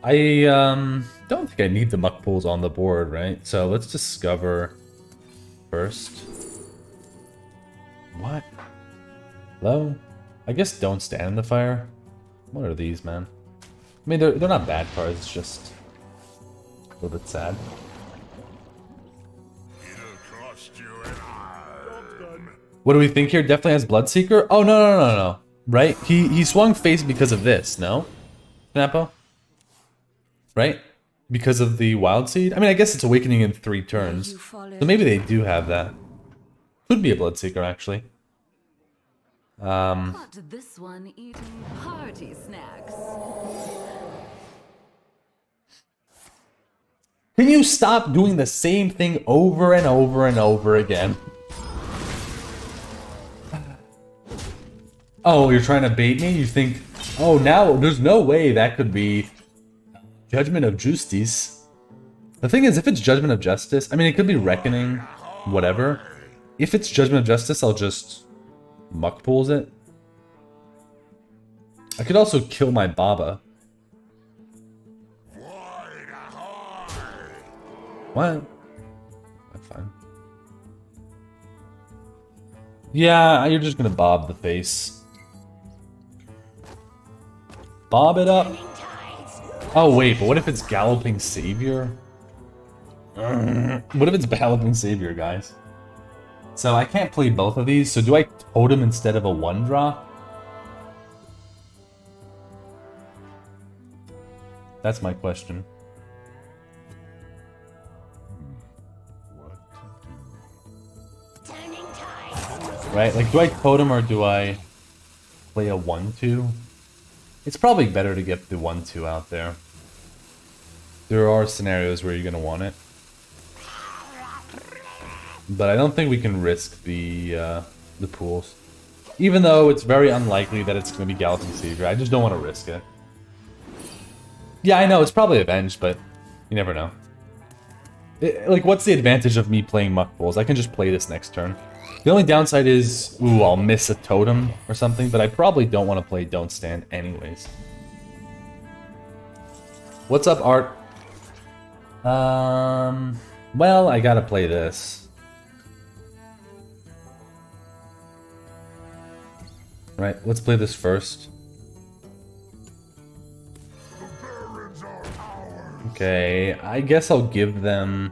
I don't think I need the muck pools on the board, right? So let's discover first. What? Hello? I guess don't stand in the fire. What are these, man? I mean, they're not bad cards, it's just a little bit sad. What do we think here? Definitely has Bloodseeker? Oh, no. Right? He swung face because of this, no? Snappo? Right? Because of the Wild Seed? I mean, I guess it's Awakening in 3 turns. So maybe they do have that. Could be a Bloodseeker, actually. But this one eating party snacks. Can you stop doing the same thing over and over and over again? Oh, you're trying to bait me? You think, oh, now there's no way that could be Judgment of Justice. The thing is, if it's Judgment of Justice, I mean, it could be Reckoning, whatever. If it's Judgment of Justice, I'll just Muck Pools it. I could also kill my Baba. What? That's fine. Yeah, you're just gonna bob the face. Bob it up. Oh wait, but what if it's Galloping Savior? What if it's Galloping Savior, guys? So I can't play both of these, so do I totem instead of a 1-drop? That's my question. Right? Like, do I totem or do I play a 1-2? It's probably better to get the 1-2 out there. There are scenarios where you're going to want it. But I don't think we can risk the pools. Even though it's very unlikely that it's going to be Galloping Savior. I just don't want to risk it. Yeah, I know, it's probably Avenged, but you never know. Like, what's the advantage of me playing Muck Pools? I can just play this next turn. The only downside is, ooh, I'll miss a totem or something, but I probably don't want to play Don't Stand anyways. What's up, Art? Well, I gotta play this. Right, let's play this first. Okay, I guess I'll give them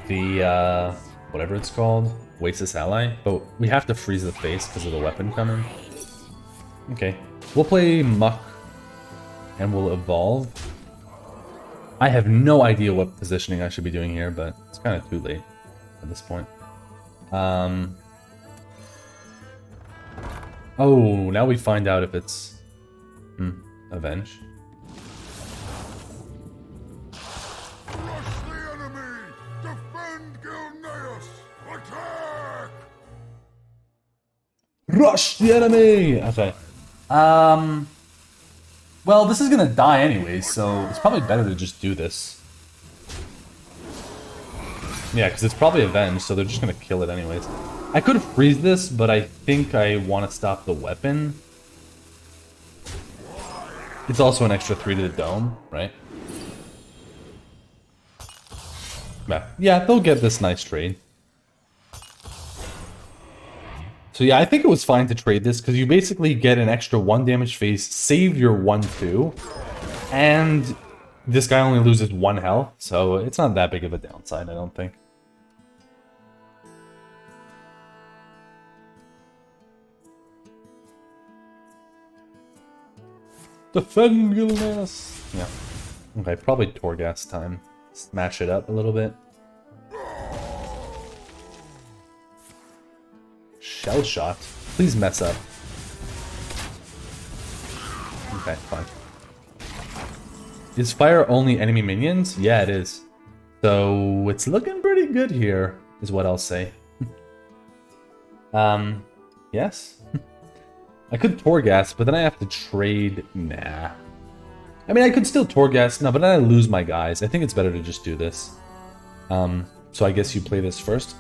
the, whatever it's called, Oasis Ally, but we have to freeze the face because of the weapon coming. Okay, we'll play Muck, and we'll evolve. I have no idea what positioning I should be doing here, but it's kind of too late at this point. Oh, now we find out if it's Avenge. Rush the enemy! Okay. Well, this is gonna die anyway, so it's probably better to just do this. Yeah, because it's probably Avenged, so they're just gonna kill it anyways. I could freeze this, but I think I want to stop the weapon. It's also an extra 3 to the dome, right? Yeah, they'll get this nice trade. So yeah, I think it was fine to trade this, because you basically get an extra 1 damage phase, save your 1-2, and this guy only loses 1 health, so it's not that big of a downside, I don't think. Defend Gilneas! Yeah. Okay, probably Torghast time. Smash it up a little bit. Shell shot. Please mess up. Okay, fine. Is fire only enemy minions? Yeah, it is. So it's looking pretty good here, is what I'll say. Yes. I could Torghast, but then I have to trade. Nah. I mean, I could still Torghast, no, but then I lose my guys. I think it's better to just do this. So I guess you play this first.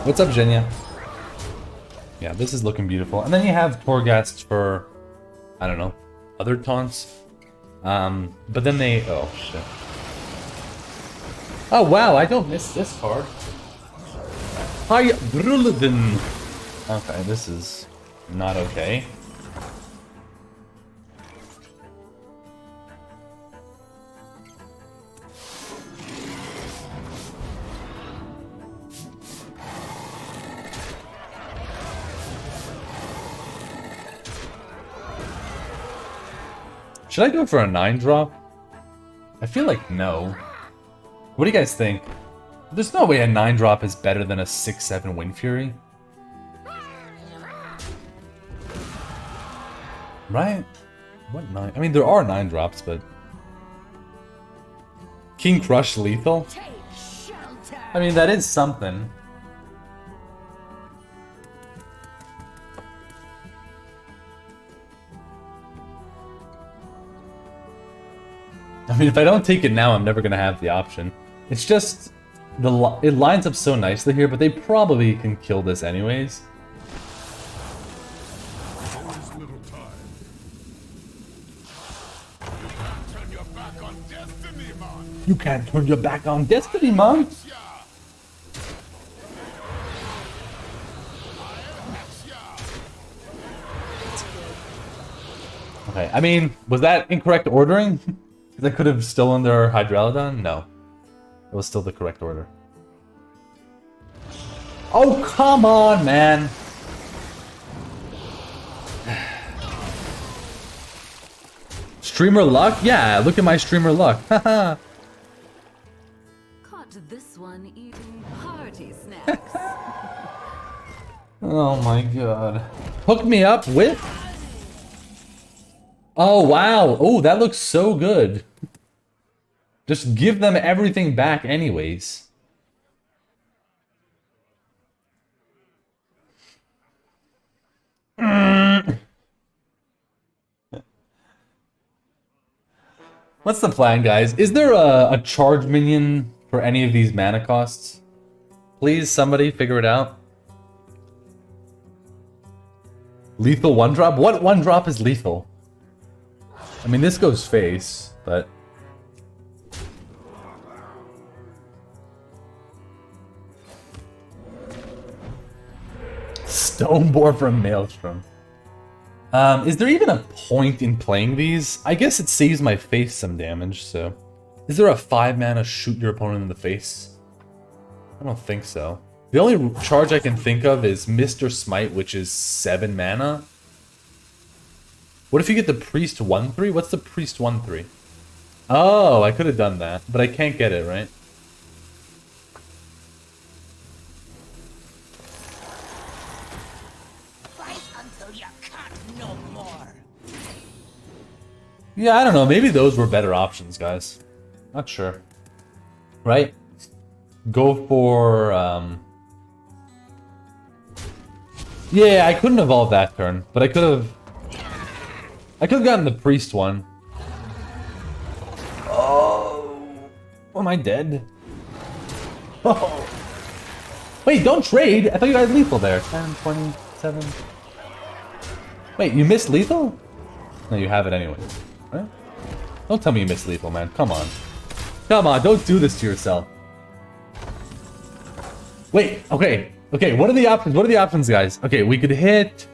What's up, Jenya? Yeah, this is looking beautiful. And then you have Torghast for, I don't know, other taunts. But then they... Oh, shit. Oh, wow, I don't miss this card. Hi, Drulladin. Okay, this is not okay. Should I go for a 9-drop? I feel like no. What do you guys think? There's no way a 9-drop is better than a 6-7 Wind Fury. Right? What 9? I mean, there are 9-drops, but... King Crush lethal? I mean, that is something. I mean, if I don't take it now, I'm never gonna have the option. It's just it lines up so nicely here, but they probably can kill this anyways. There is little time. Turn your back on destiny, man. You can't turn your back on destiny, man. Yeah. Okay, I mean, was that incorrect ordering? Because I could have stolen their Hydralodon? No. It was still the correct order. Oh, come on, man! Streamer luck? Yeah, look at my streamer luck. Haha. Caught this one eating party snacks. Oh my god. Hook me up with... Oh, wow. Oh, that looks so good. Just give them everything back anyways. What's the plan, guys? Is there a charge minion for any of these mana costs? Please, somebody figure it out. Lethal 1-drop? What 1-drop is lethal? I mean, this goes face, but... Stonebore from Maelstrom. Is there even a point in playing these? I guess it saves my face some damage, so... Is there a 5-mana shoot your opponent in the face? I don't think so. The only charge I can think of is Mr. Smite, which is 7 mana. What if you get the Priest 1/3? What's the Priest 1/3? Oh, I could have done that, but I can't get it, right? Fight until you can't no more. Yeah, I don't know. Maybe those were better options, guys. Not sure. Right? Go for, Yeah, I couldn't evolve that turn, but I could have gotten the Priest one. Oh, am I dead? Oh. Wait, don't trade. I thought you had lethal there. 10, 27. Wait, you missed lethal? No, you have it anyway. Right? Don't tell me you missed lethal, man. Come on. Come on, don't do this to yourself. Wait, okay. Okay, what are the options? What are the options, guys? Okay, we could hit...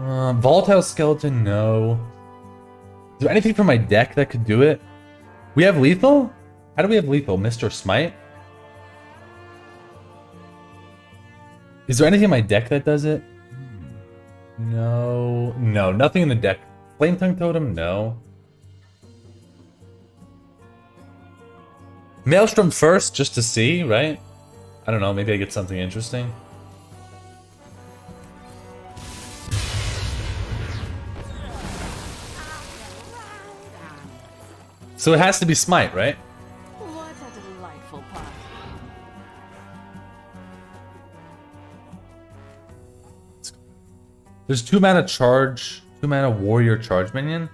Volatile Skeleton, no. Is there anything from my deck that could do it? We have lethal? How do we have lethal? Mr. Smite? Is there anything in my deck that does it? No. No, nothing in the deck. Flame Tongue Totem? No. Maelstrom first, just to see, right? I don't know, maybe I get something interesting. So it has to be Smite, right? What a delightful party. There's 2 mana charge, 2 mana warrior charge minion.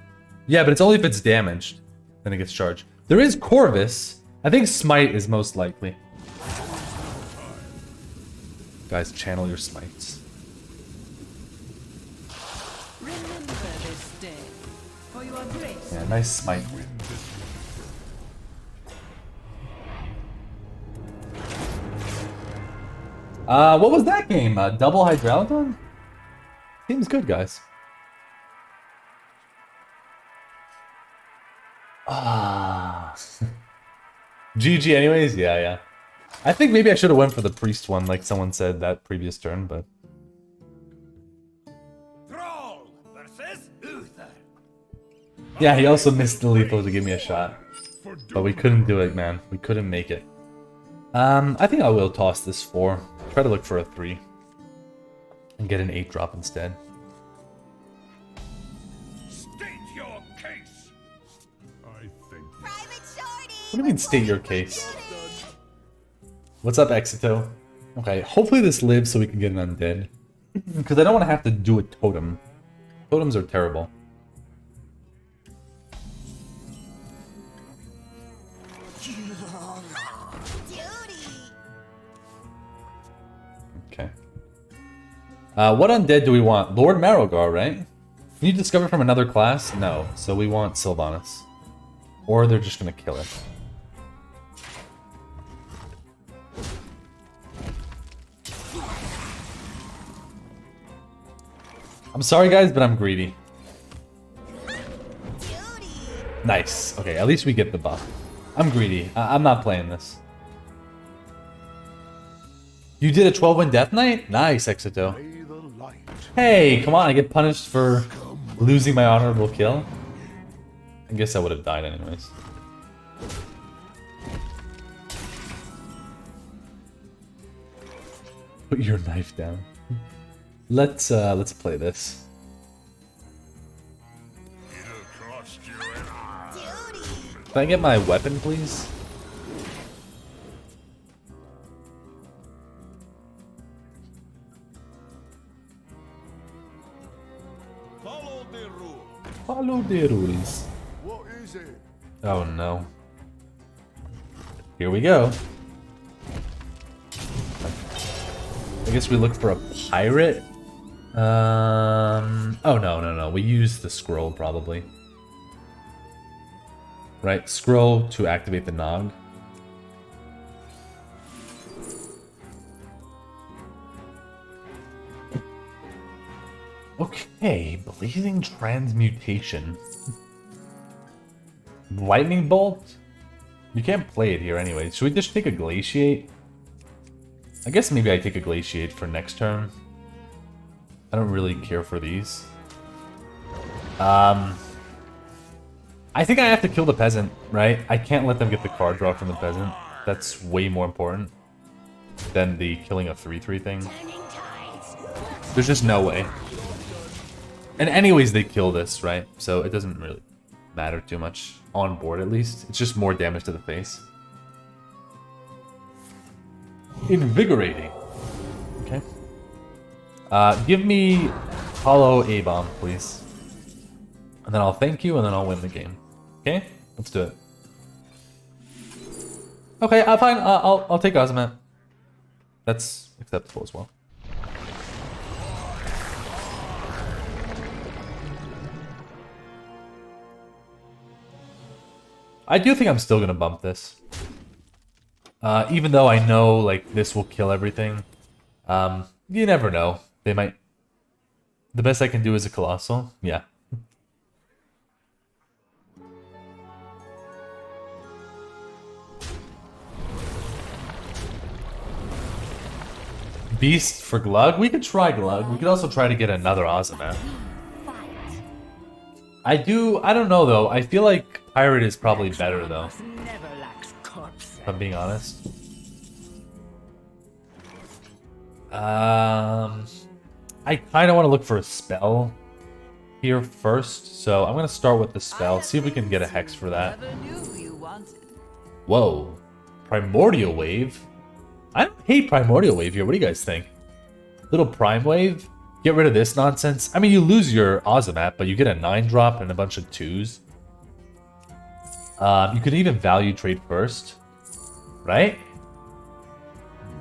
Yeah, but it's only if it's damaged, then it gets charged. There is Corvus. I think Smite is most likely. Guys, channel your smites. Remember this day, for your grace. Yeah, nice smite. What was that game? Double Hydralodon? Seems good, guys. Ah. GG anyways? Yeah, yeah. I think maybe I should have went for the priest one, like someone said that previous turn, but... Thrall versus Uther. Yeah, he also missed the lethal to give me a shot. But we couldn't do it, man. We couldn't make it. I think I will toss this 4. Try to look for a 3. And get an 8-drop instead. State your case. I think. Private Shorty. What do you mean state your case? What's up, Exito? Okay, hopefully this lives so we can get an undead. Because I don't want to have to do a totem. Totems are terrible. Okay. What undead do we want? Lord Marrogar, right? Can you discover from another class? No. So we want Sylvanas. Or they're just gonna kill it. I'm sorry guys, but I'm greedy. Nice. Okay, at least we get the buff. I'm greedy. I'm not playing this. You did a 12-win Death Knight? Nice, Exito. May the light. Hey, come on, I get punished for losing my honorable kill? I guess I would have died anyways. Put your knife down. Let's play this. It'll cost you an eye. Can I get my weapon, please? Follow the rule. Follow the rules. What is it? Oh no. Here we go. I guess we look for a pirate. Oh no. We use the scroll probably. Right, scroll to activate the Nog. Okay, blazing transmutation. Lightning bolt? You can't play it here anyway. Should we just take a glaciate? I guess maybe I take a glaciate for next turn. I don't really care for these. I think I have to kill the peasant, right? I can't let them get the card draw from the peasant. That's way more important than the killing a 3/3 thing. There's just no way. And anyways, they kill this, right? So it doesn't really matter too much. On board, at least. It's just more damage to the face. Invigorating. Okay. Give me Hollow A-Bomb, please. And then I'll thank you, and then I'll win the game. Okay? Let's do it. Okay, fine. I'll take Azamat. That's acceptable as well. I do think I'm still gonna bump this. Even though I know, like, this will kill everything. You never know. They might... The best I can do is a Colossal. Yeah. Beast for Glug? We could try Glug. We could also try to get another Azamat. I don't know though. I feel like Pirate is probably better though. Never lacks corpse. If I'm being honest. I kind of want to look for a spell here first, so I'm going to start with the spell, see if we can get a Hex for that. Never knew you wanted. Whoa. Primordial Wave? I don't hate Primordial Wave here. What do you guys think? Little Prime Wave? Get rid of this nonsense. I mean, you lose your Azamat, but you get a 9-drop and a bunch of 2s. You could even value trade first, right?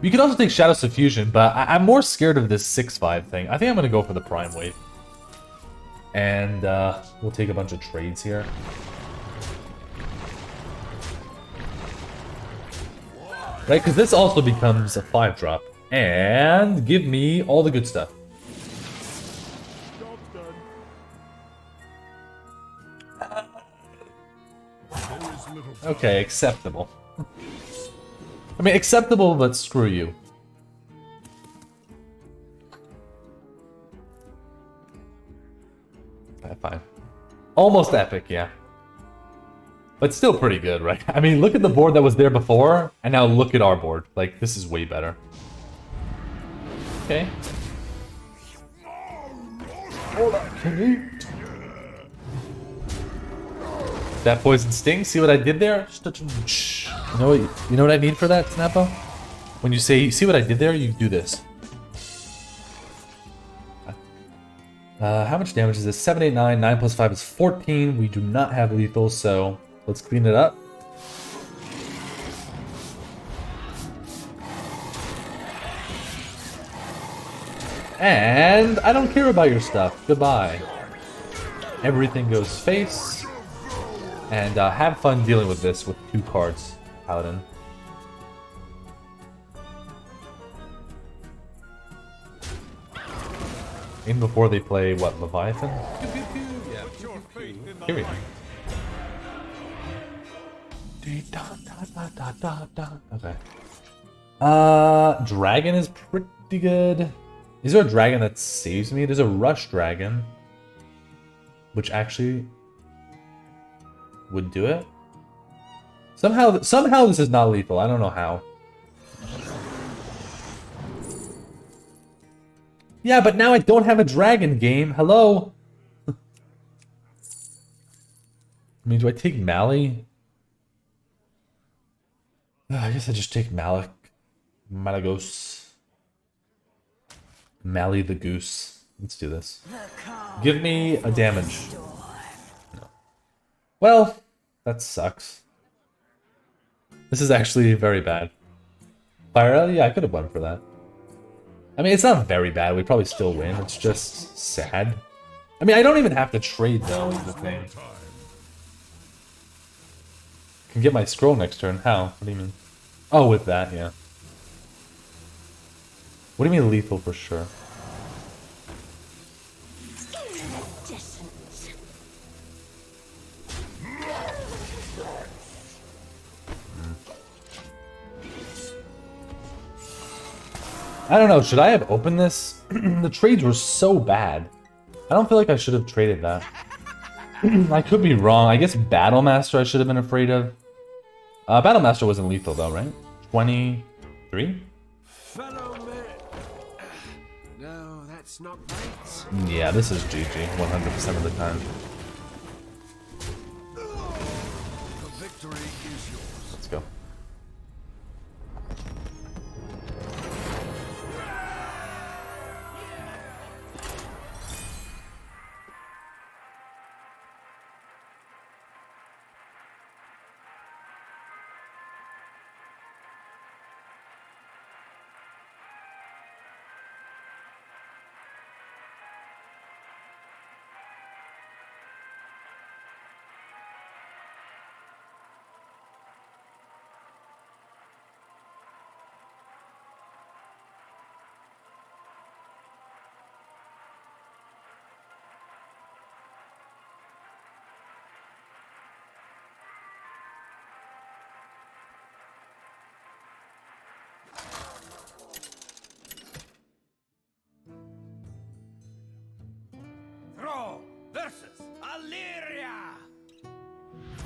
You could also take Shadow Suffusion, but I'm more scared of this 6/5 thing. I think I'm going to go for the Prime Wave. And we'll take a bunch of trades here. Right, because this also becomes a 5-drop. And give me all the good stuff. Okay, acceptable. I mean, acceptable, but screw you. Fine. Almost epic, yeah. But still pretty good, right? I mean, look at the board that was there before, and now look at our board. Like, this is way better. Okay. Hold on, can you? That poison sting. See what I did there? You know what I need for that, Snappo? When you say, see what I did there, you do this. How much damage is this? 7, 8, 9. 9 plus 5 is 14. We do not have lethal, so let's clean it up. And I don't care about your stuff. Goodbye. Everything goes face. And have fun dealing with this with 2 cards, Paladin. Even before they play, what, Leviathan? Here we go. Okay. Dragon is pretty good. Is there a dragon that saves me? There's a rush dragon. Which actually would do it. Somehow this is not lethal. I don't know how. Yeah, but now I don't have a dragon game. Hello? I mean, do I take Mali? I guess I just take Malagos. Mali the Goose. Let's do this. Give me a damage. No. Well, that sucks. This is actually very bad. Fire, yeah, I could have won for that. I mean, it's not very bad. We'd probably still win. It's just sad. I mean, I don't even have to trade, though, is the thing. Can get my scroll next turn. How? What do you mean? Oh, with that, yeah. What do you mean lethal for sure? I don't know, should I have opened this? The trades were so bad. I don't feel like I should have traded that. I could be wrong. I guess Battlemaster I should have been afraid of. Battlemaster wasn't lethal though, right? 23? Fellow man. No, that's not right. Yeah, this is GG 100% of the time. The victory is yours. Let's go. Throw versus Illyria.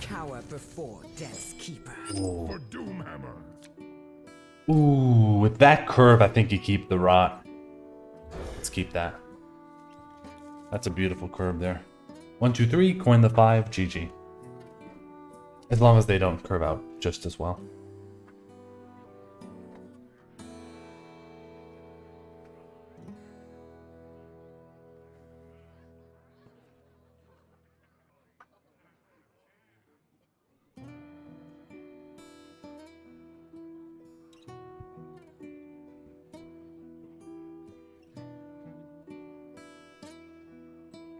Cower before Death's Keeper. For Doomhammer. Ooh, with that curve, I think you keep the rot. Let's keep that. That's a beautiful curve there. 1, 2, 3, coin the 5, GG. As long as they don't curve out just as well.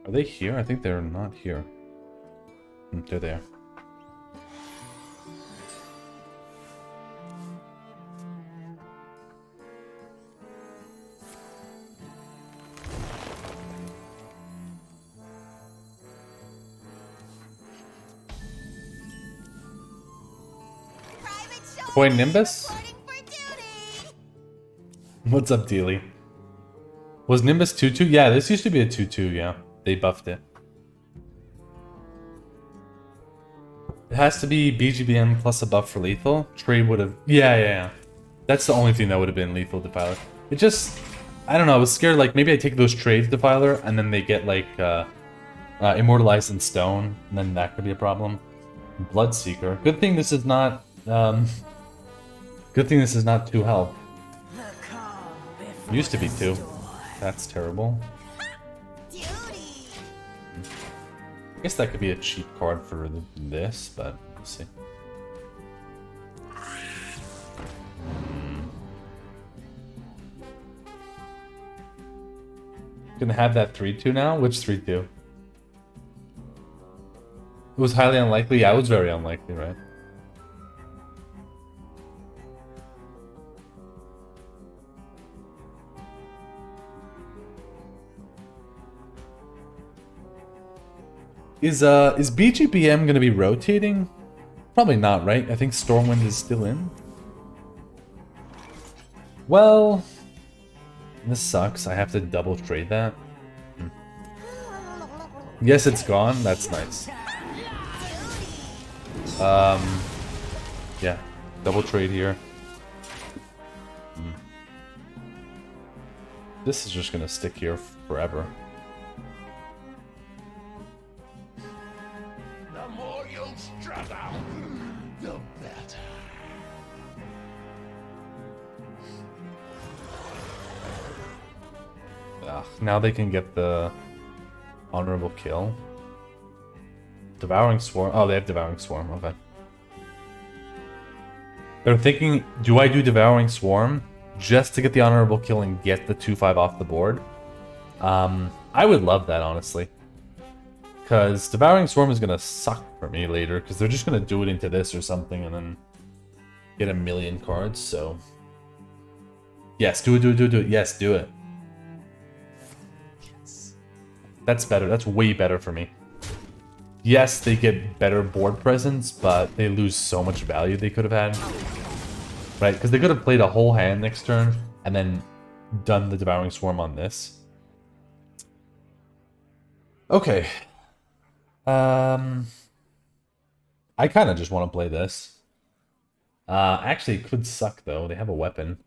Are they here? I think they're not here. They're there. Boy Nimbus? What's up, Dealey? Was Nimbus 2-2? Yeah, this used to be a 2-2, yeah. They buffed it. It has to be BGBM plus a buff for lethal. Trade would have... Yeah. That's the only thing that would have been lethal Defiler. It just... I don't know, I was scared, like, maybe I take those trades Defiler, and then they get, like, immortalized in stone, and then that could be a problem. Bloodseeker. Good thing this is not... Good thing this is not 2 health. Used to be 2. That's terrible. I guess that could be a cheap card for this, but we'll see. Gonna have that 3-2 now? Which 3-2? It was highly unlikely? Yeah, it was very unlikely, right? Is BGBM gonna be rotating? Probably not, right? I think Stormwind is still in. Well, this sucks. I have to double trade that. Yes, it's gone. That's nice. Yeah, double trade here. This is just gonna stick here forever. The more you'll struggle, the better. Ugh, now they can get the honorable kill. Devouring Swarm. Oh, they have Devouring Swarm. Okay. They're thinking, do I do Devouring Swarm just to get the honorable kill and get the 2-5 off the board? I would love that, honestly. Because Devouring Swarm is going to suck for me later, because they're just going to do it into this or something and then get a million cards, so... Yes, do it. Yes, do it. Yes. That's better. That's way better for me. Yes, they get better board presence, but they lose so much value they could have had. Right? Because they could have played a whole hand next turn and then done the Devouring Swarm on this. Okay. I kind of just want to play this. Actually, it could suck, though. They have a weapon.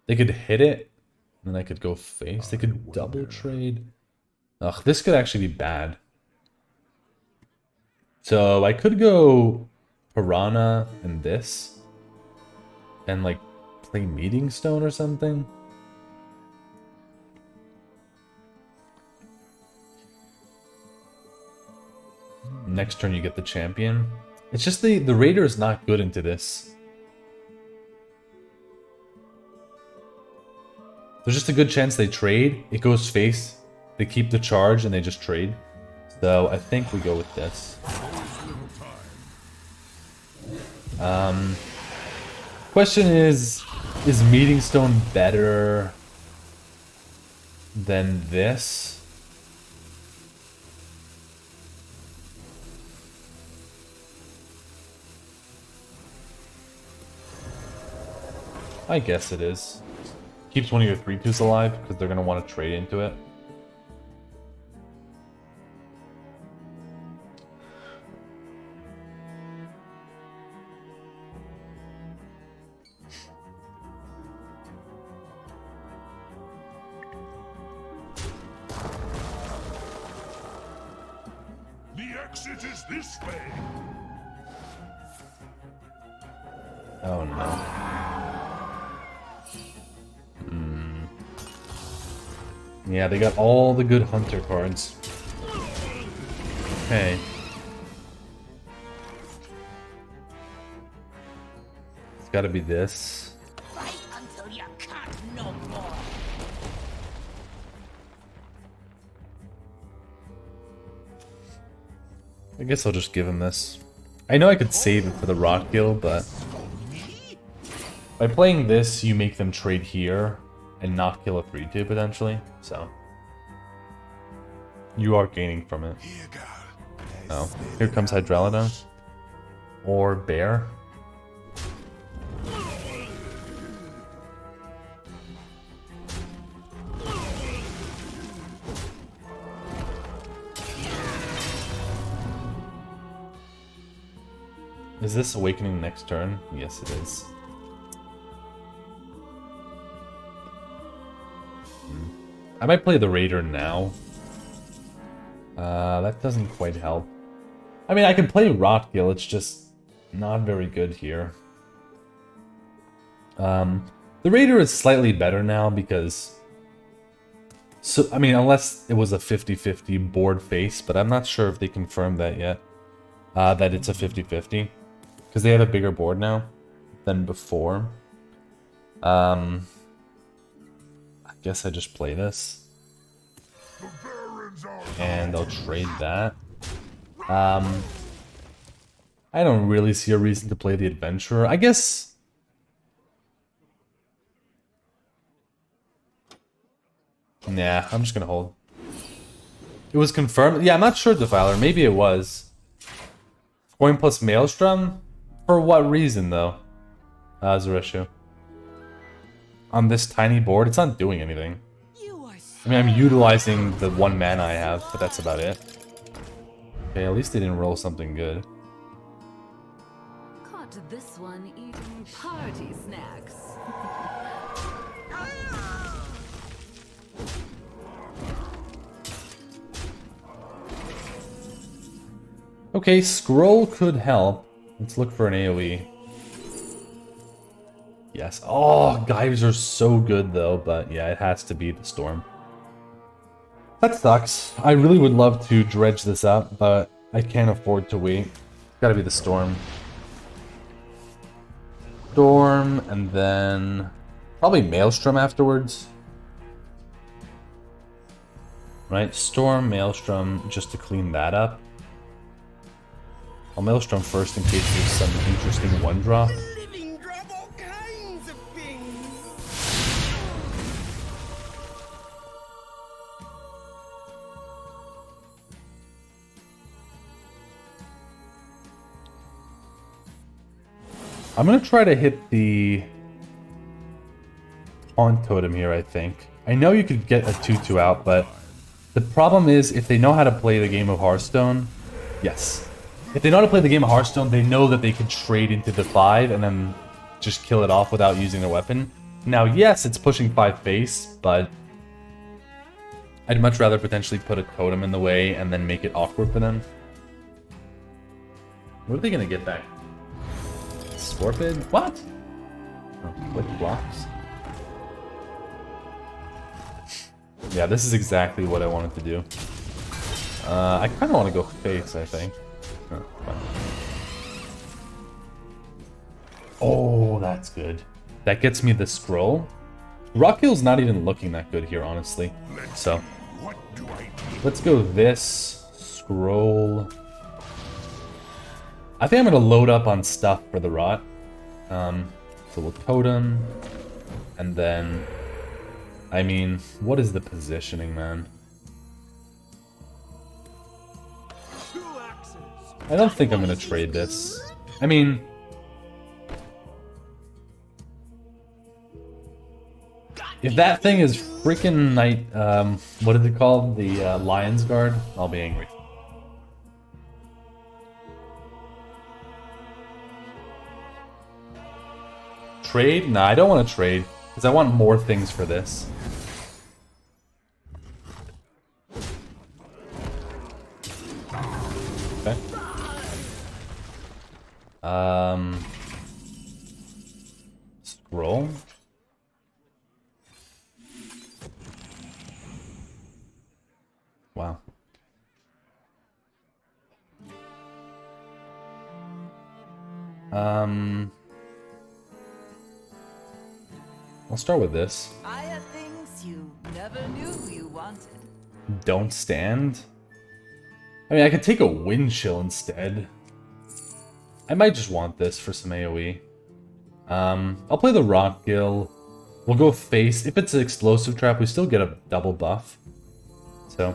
They could hit it, and then I could go face. They could double trade. Ugh, this could actually be bad. So I could go Piranha and this. And, like, play Meeting Stone or something. Next turn you get the champion. It's just the Raider is not good into this. There's just a good chance they trade. It goes face. They keep the charge and they just trade. So I think we go with this. Question is Meeting Stone better than this? I guess it is. Keeps one of your 3-2s alive because they're going to want to trade into it. The exit is this way. Oh no. Yeah, they got all the good hunter cards. Okay. It's gotta be this. Fight until you can't no more. I guess I'll just give him this. I know I could save it for the Rotgill, but... by playing this, you make them trade here and not kill a 3-2 potentially, so... you are gaining from it. Oh, here comes Hydralodon. Or Bear. Is this Awakening next turn? Yes, it is. I might play the Raider now. That doesn't quite help. I mean, I can play Rotgill, it's just not very good here. The Raider is slightly better now because... so, I mean, unless it was a 50-50 board face, but I'm not sure if they confirmed that yet. That it's a 50-50. Because they have a bigger board now than before. I guess I just play this. and I'll trade that. I don't really see a reason to play the Adventurer. I guess... Nah, I'm just gonna hold. It was confirmed? Yeah, I'm not sure, Defiler. Maybe it was. Coin plus Maelstrom? For what reason, though? Zerishu. On this tiny board, it's not doing anything. I mean, I'm utilizing the 1 mana I have, but that's about it. Okay, at least they didn't roll something good. Caught this one eating party snacks. Okay, scroll could help. Let's look for an AoE. Yes. Oh, Gyves are so good though, but yeah, it has to be the Storm. That sucks. I really would love to dredge this up, but I can't afford to wait. It's gotta be the Storm. Storm, and then probably Maelstrom afterwards. Right, Storm, Maelstrom, just to clean that up. I'll Maelstrom first in case there's some interesting one drop. Living drop all kinds of things. I'm gonna try to hit the Taunt Totem here, I think. I know you could get a 2-2 out, but the problem is if they know how to play the game of Hearthstone, yes. If they know how to play the game of Hearthstone, they know that they can trade into the 5 and then just kill it off without using their weapon. Now, yes, it's pushing 5 face, but I'd much rather potentially put a totem in the way and then make it awkward for them. What are they gonna get back? Scorpid? What? Oh, quick blocks. Yeah, this is exactly what I wanted to do. I kind of want to go face, I think. Oh, that's good. That gets me the scroll. Rotgill's not even looking that good here, honestly. So, let's go this. Scroll. I think I'm going to load up on stuff for the rot. So we'll totem. And then... I mean, what is the positioning, man? I don't think I'm gonna trade this. I mean... If that thing is freaking night... what is it called? The Lion's Guard? I'll be angry. Trade? Nah, I don't want to trade. Because I want more things for this. Okay. Scroll. Wow. I'll start with this. I have things you never knew you wanted. Don't stand? I mean, I could take a wind chill instead. I might just want this for some AoE. I'll play the Rotgill. We'll go face. If it's an explosive trap, we still get a double buff. So.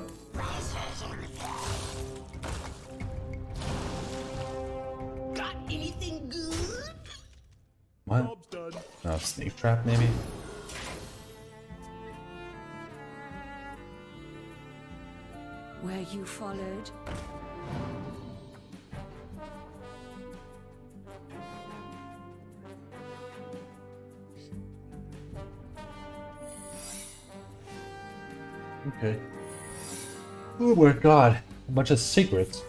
Got anything good? What? Oh, snake trap maybe? Where you followed? Okay. Oh my god. A bunch of secrets.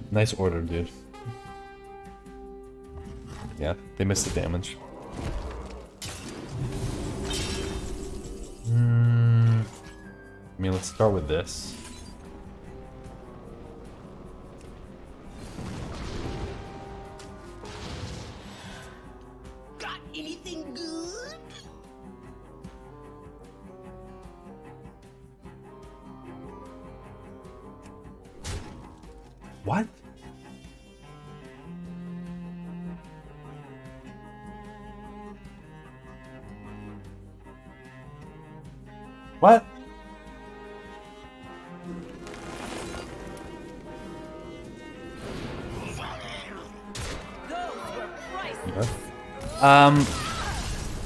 Nice order, dude. Yeah, they missed the damage. I mean, let's start with this. Got anything good? What? What?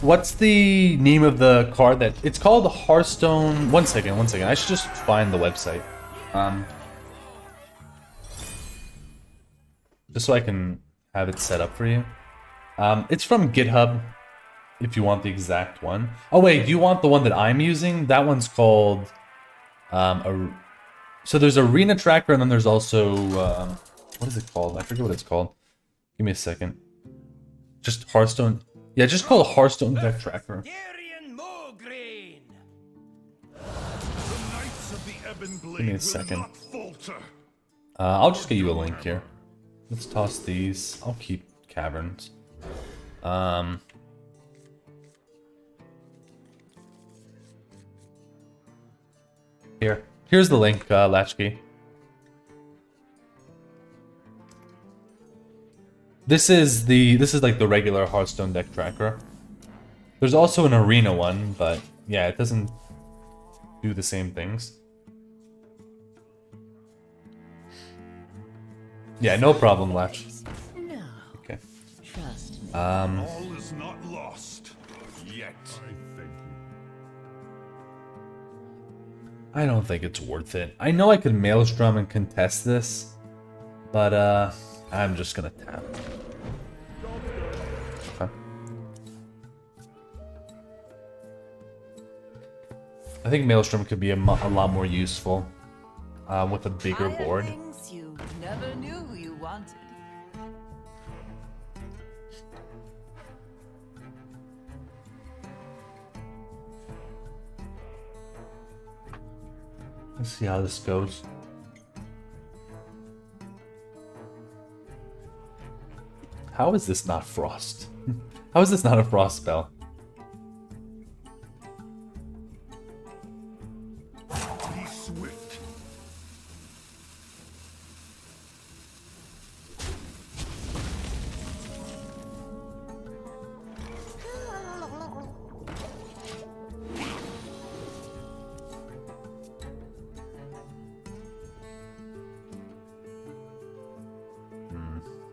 What's the name of the card that it's called? Hearthstone. One second. I should just find the website. Just so I can have it set up for you. It's from GitHub. If you want the exact one. Oh wait, do you want the one that I'm using? That one's called. So there's Arena Tracker, and then there's also what is it called? I forget what it's called. Give me a second. Just Hearthstone. Yeah, just call it Hearthstone Deck Tracker. Give me a second. I'll just get you a link here. Let's toss these. I'll keep caverns. Here's the link, Latchkey. This is like the regular Hearthstone deck tracker. There's also an arena one, but yeah, it doesn't do the same things. Yeah, no problem, Latch. No. Okay. Trust me. All is not lost yet. I don't think it's worth it. I know I could Maelstrom and contest this, but I'm just gonna tap. Okay. I think Maelstrom could be a lot more useful with a bigger board. Things you never knew you wanted. Let's see how this goes. How is this not Frost? How is this not a Frost spell? Be swift.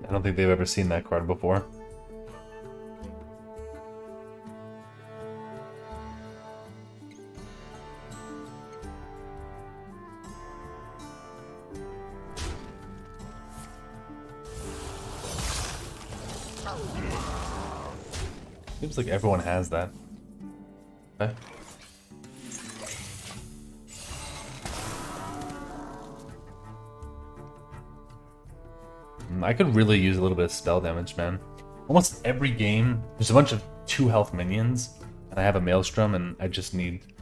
I don't think they've ever seen that card before. Seems like everyone has that. Okay. I could really use a little bit of spell damage, man. Almost every game, there's a bunch of 2 health minions, and I have a Maelstrom, and I just need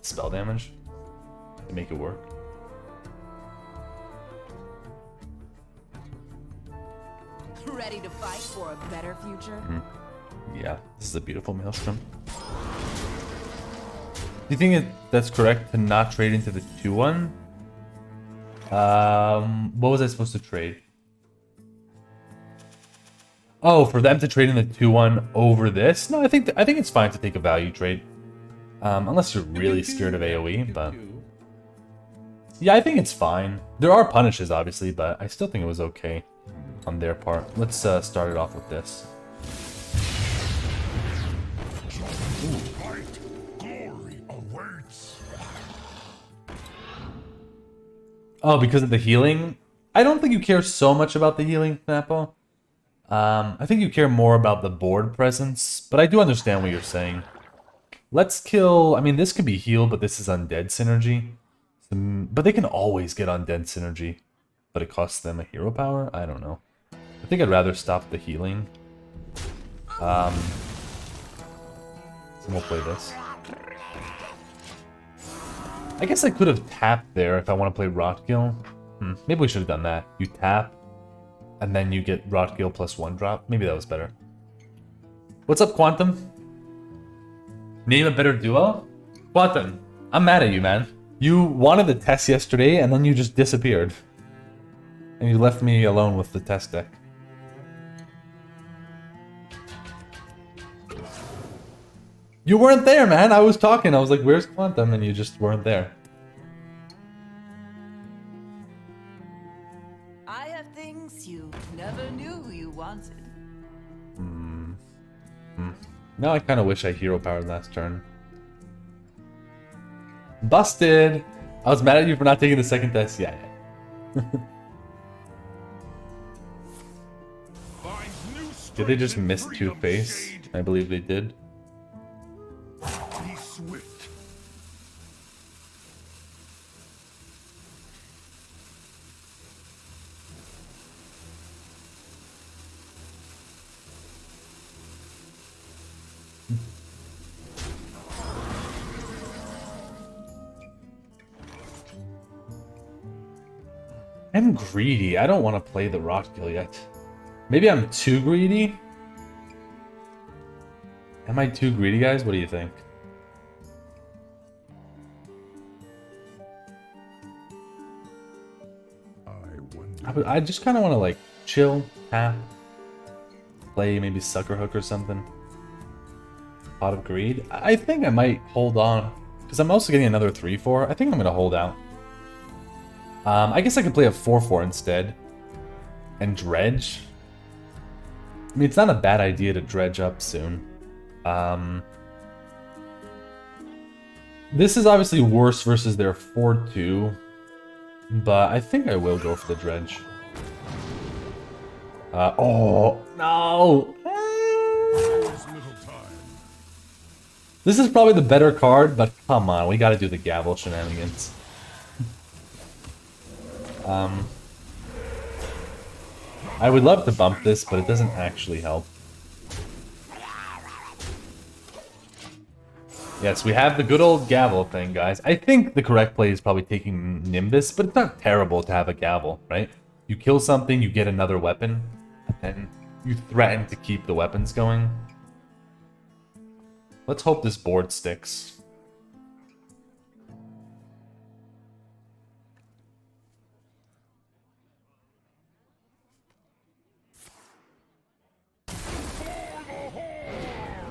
spell damage to make it work. Ready to fight for a better future? Yeah, this is a beautiful Maelstrom. Do you think that's correct to not trade into the 2-1? What was I supposed to trade? Oh, for them to trade in the 2-1 over this? No, I think it's fine to take a value trade. Unless you're really scared of AoE, but... Yeah, I think it's fine. There are punishes, obviously, but I still think it was okay on their part. Let's start it off with this. Fight. Glory awaits. Oh, because of the healing? I don't think you care so much about the healing, Napo. I think you care more about the board presence, but I do understand what you're saying. Let's kill... I mean, this could be healed, but this is undead synergy. But they can always get undead synergy. But it costs them a hero power? I don't know. I think I'd rather stop the healing. So we'll play this. I guess I could have tapped there if I want to play Rotgill. Maybe we should have done that. You tap, and then you get Rotgill plus 1 drop. Maybe that was better. What's up, Quantum? Name a better duo? Quantum, I'm mad at you, man. You wanted the test yesterday, and then you just disappeared. And you left me alone with the test deck. You weren't there, man. I was talking. I was like, where's Quantum? And you just weren't there. I have things you never knew you wanted. Now I kind of wish I hero powered last turn. Busted! I was mad at you for not taking the second test. Yeah. Did they just miss Two-Face? I believe they did. Be swift. I'm greedy. I don't want to play the Rotgill yet. Maybe I'm too greedy? Am I too greedy, guys? What do you think? I just kind of want to, like, chill, tap, play maybe Sucker Hook or something. Pot of Greed. I think I might hold on, because I'm also getting another 3-4. I think I'm going to hold out. I guess I could play a 4-4 instead. And dredge. I mean, it's not a bad idea to dredge up soon. This is obviously worse versus their 4-2. But I think I will go for the dredge. Oh, no! This is probably the better card, but come on, we gotta do the gavel shenanigans. I would love to bump this, but it doesn't actually help. Yes, we have the good old gavel thing, guys. I think the correct play is probably taking Nimbus, but it's not terrible to have a gavel, right? You kill something, you get another weapon, and you threaten to keep the weapons going. Let's hope this board sticks.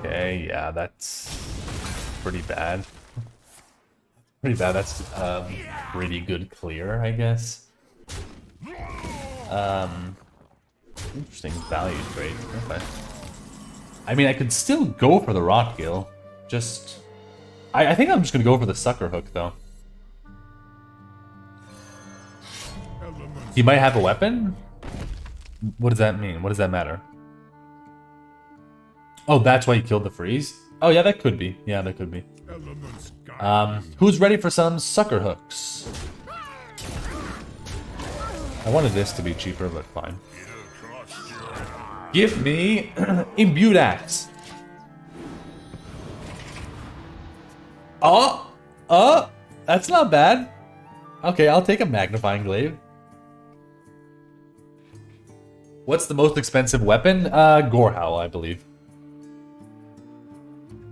Okay, yeah, that's pretty bad. Pretty bad. That's pretty good clear, I guess. Interesting value trade. Okay. I mean, I could still go for the Rotgill. Just, I think I'm just gonna go for the Sucker Hook though. He might have a weapon. What does that mean? What does that matter? Oh, that's why he killed the freeze? Oh, yeah, that could be. Yeah, that could be. Who's ready for some Sucker Hooks? I wanted this to be cheaper, but fine. Give me Imbued Axe. Oh, that's not bad. Okay, I'll take a Magnifying Glaive. What's the most expensive weapon? Gorehowl, I believe.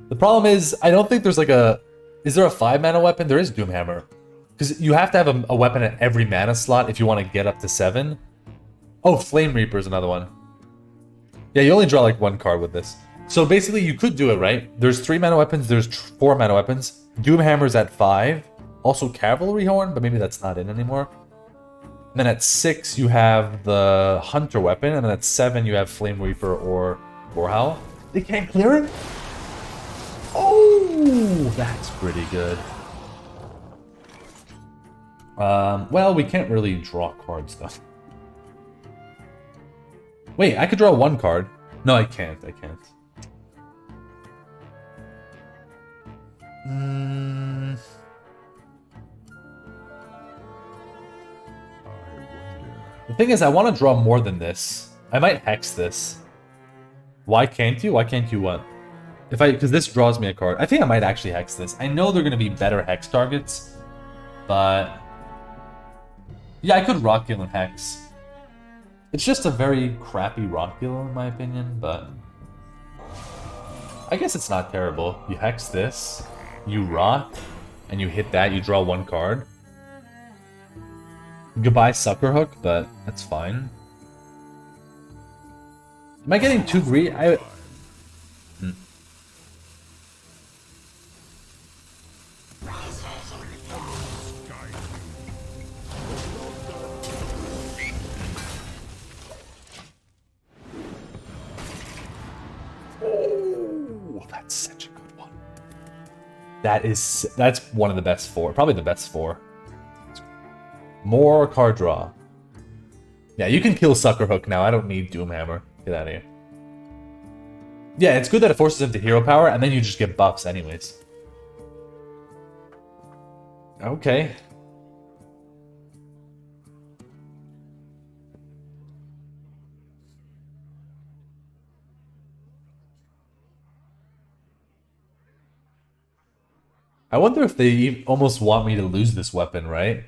The problem is, I don't think there's like a... Is there a 5-mana weapon? There is Doomhammer. Because you have to have a weapon at every mana slot if you want to get up to 7. Oh, Flame Reaper is another one. Yeah, you only draw like 1 card with this. So basically, you could do it, right? There's 3-mana weapons, there's 4-mana weapons. Doomhammer's at 5. Also Cavalry Horn, but maybe that's not in anymore. And then at 6, you have the Hunter weapon. And then at 7, you have Flame Reaper or Gorehowl. They can't clear it? Oh, that's pretty good. Well, we can't really draw cards, though. Wait, I could draw 1 card. No, I can't. I can't. The thing is, I want to draw more than this. I might hex this. Why can't you? Why can't you what? Because this draws me a card. I think I might actually hex this. I know they're going to be better hex targets, but yeah, I could Rotgill and hex. It's just a very crappy Rotgill in my opinion, but I guess it's not terrible. You hex this, you rot, and you hit that, you draw 1 card. Goodbye Sucker Hook, but that's fine. Am I getting too greedy? Oh, that's such a good one. That's one of the best four. Probably the best four. More card draw. Yeah, you can kill Sucker Hook now. I don't need Doomhammer. Get out of here. Yeah, it's good that it forces him to hero power, and then you just get buffs anyways. Okay. I wonder if they almost want me to lose this weapon, right?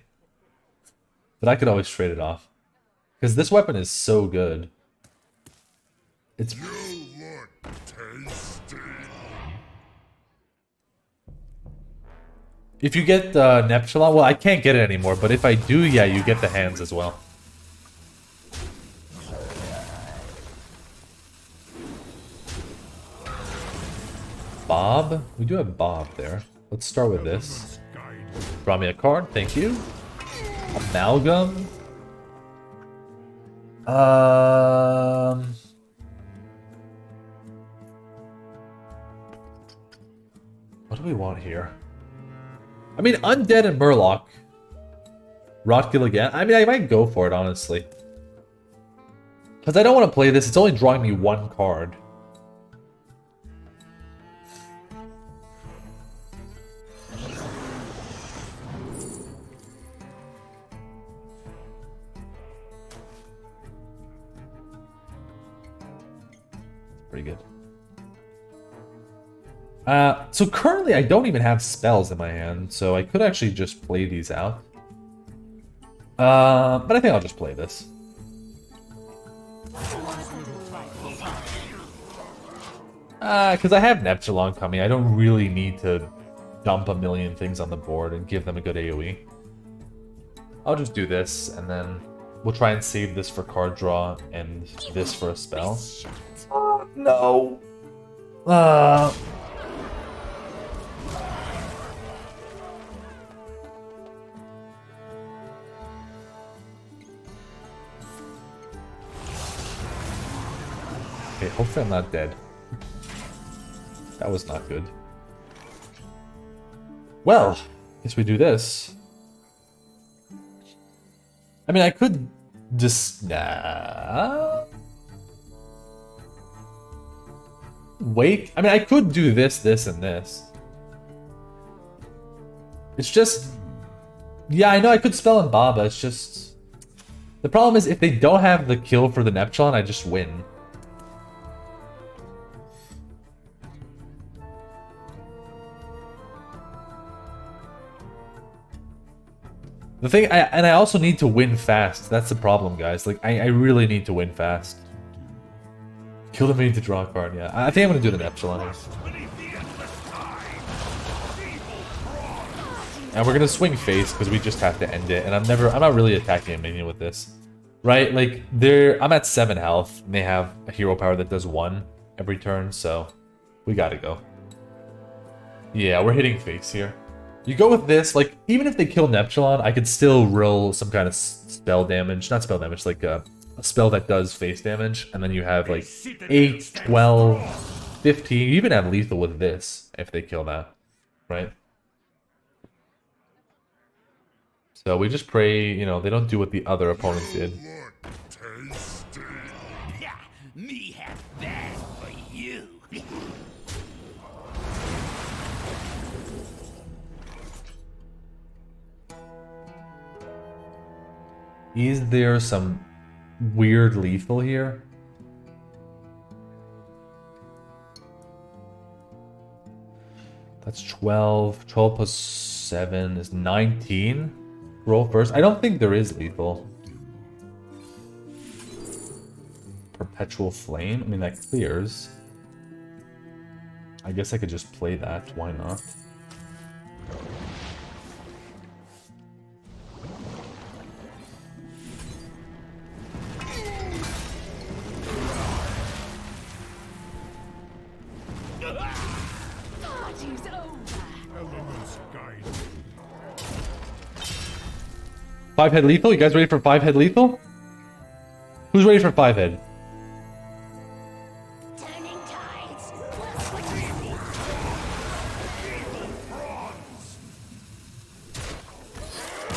But I could always trade it off. Because this weapon is so good. It's... You look tasty. If you get Neptulon, well, I can't get it anymore, but if I do, yeah, you get the hands as well. Bob? We do have Bob there. Let's start with this. Draw me a card, thank you. Amalgam. What do we want here? I mean, Undead and Murloc. Rotgill again. I mean, I might go for it, honestly. Because I don't want to play this. It's only drawing me one card. Pretty good. So currently I don't even have spells in my hand, so I could actually just play these out. But I think I'll just play this. Because I have Neptulon coming, I don't really need to dump a million things on the board and give them a good AoE. I'll just do this, and then we'll try and save this for card draw and this for a spell. Oh, no. Okay, hopefully I'm not dead. That was not good. Well, guess we do this. I mean, I could just... Wait. I mean, I could do this, this, and this. It's just... Yeah, I know I could spell in Baba, it's just... The problem is, if they don't have the kill for the Neptulon, I just win. The thing, I also need to win fast. That's the problem, guys. Like, I really need to win fast. Kill the meaning to draw a card, yeah. I think I'm gonna do the Neptulon here. And we're gonna swing face, because we just have to end it. And I'm not really attacking a minion with this. Right? Like, I'm at 7 health, and they have a hero power that does 1 every turn, so we gotta go. Yeah, we're hitting face here. You go with this, like, even if they kill Neptulon, I could still roll some kind of spell damage. Not spell damage, like a spell that does face damage. And then you have, like, 8, 12, 15. You even have lethal with this, if they kill that. Right? So we just pray, you know, they don't do what the other opponent did. Look tasty. Yeah, me have that for you. Is there some weird lethal here? That's 12. 12 plus 7 is 19. Roll first. I don't think there is lethal. Perpetual Flame? I mean, that clears. I guess I could just play that. Why not? 5-head lethal? You guys ready for 5-head lethal? Who's ready for 5-head? Turning tides will switch.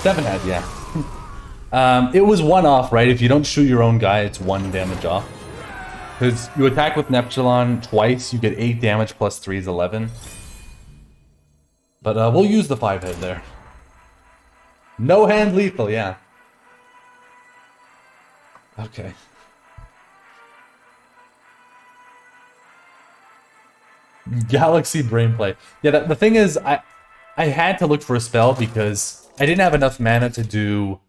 7-head, yeah. It was one off, right? If you don't shoot your own guy, it's 1 damage off. Because you attack with Neptulon twice, you get 8 damage plus 3 is 11. But we'll use the 5-head there. No hand lethal, yeah. Okay. Galaxy Brainplay. Yeah, the thing is, I had to look for a spell because I didn't have enough mana to do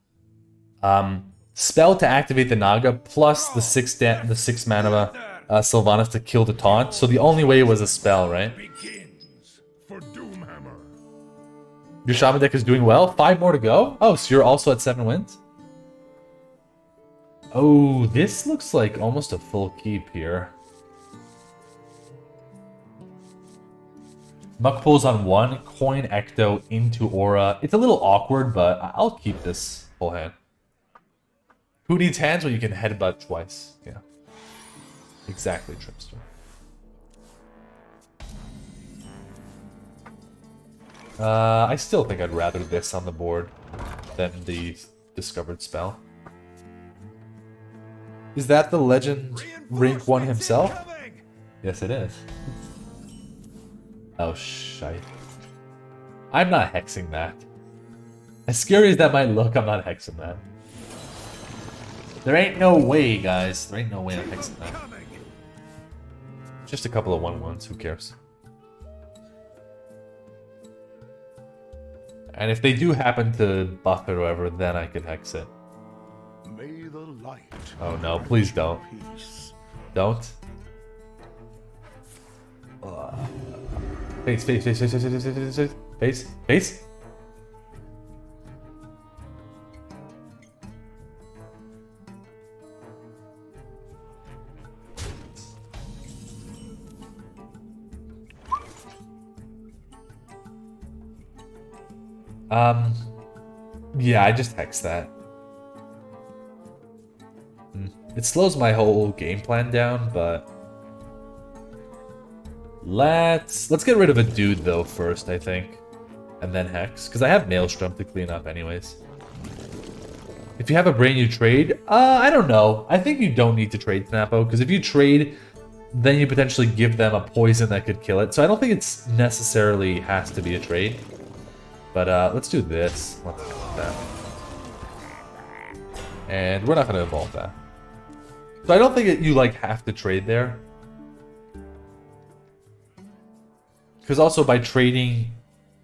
spell to activate the Naga plus the 6 mana Sylvanas to kill the taunt. So the only way was a spell, right? Begins for Doomhammer. Your Shaman deck is doing well. 5 more to go. Oh, so you're also at 7 wins. Oh, this looks like almost a full keep here. Muck pulls on 1, coin Ecto into Aura. It's a little awkward, but I'll keep this full hand. Who needs hands when you can headbutt twice? Yeah. Exactly, Tripster. I still think I'd rather this on the board than the discovered spell. Is that the legend Rink 1 himself? Yes, it is. Oh, shite. I'm not hexing that. As scary as that might look, I'm not hexing that. There ain't no way, guys. There ain't no way I'm hexing that. Just a couple of 1/1s, who cares? And if they do happen to buff it or whatever, then I could hex it. May the light. Oh no, please don't. Peace. Don't. Face, face, face, face, face, face, face, face, face, face. Yeah, I just hex that. It slows my whole game plan down, but let's get rid of a dude though first, I think, and then hex, because I have Maelstrom to clean up anyways. If you have a brain you trade, I don't know. I think you don't need to trade Snappo, because if you trade, then you potentially give them a poison that could kill it. So I don't think it's necessarily has to be a trade. But let's do this. Let's do that. And we're not going to evolve that. So I don't think you like have to trade there. Because also by trading,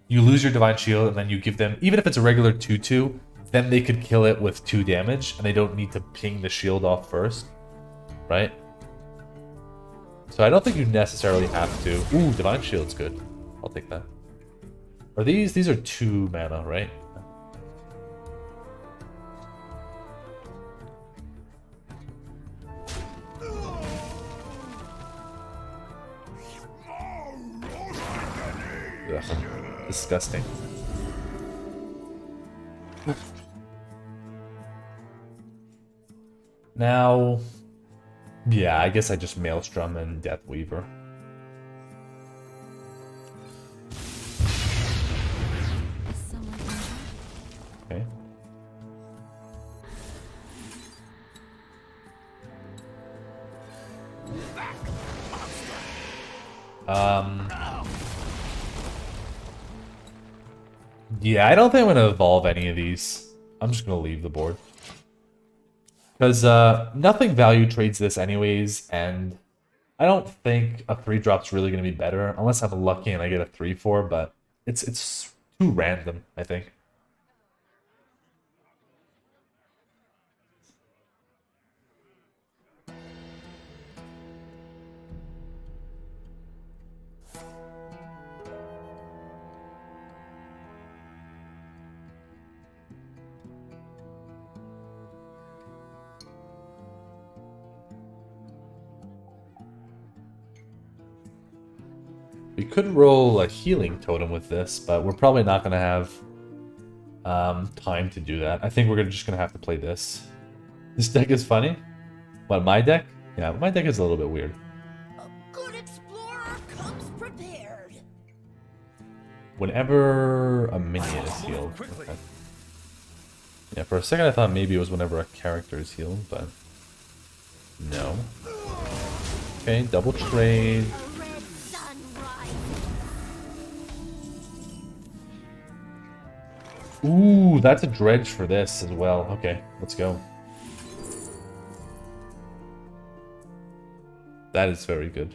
you lose your Divine Shield and then you give them, even if it's a regular 2/2, then they could kill it with 2 damage and they don't need to ping the shield off first. Right? So I don't think you necessarily have to. Ooh, Divine Shield's good. I'll take that. Are these are 2 mana, right? Ugh, disgusting. Now, yeah, I guess I just Maelstrom and Deathweaver. Okay. Yeah, I don't think I'm going to evolve any of these. I'm just going to leave the board. Because nothing value trades this anyways, and I don't think a 3-drop's really going to be better, unless I'm lucky and I get a 3/4, but it's too random, I think. We could roll a healing totem with this, but we're probably not going to have time to do that. I think we're just gonna have to play this. This deck is funny, but my deck, yeah, my deck is a little bit weird. A good explorer comes prepared. Whenever a minion is healed. Okay. Yeah, for a second I thought maybe it was whenever a character is healed, but no. Okay, double trade. A red sun rises. Ooh, that's a dredge for this as well. Okay, let's go. That is very good.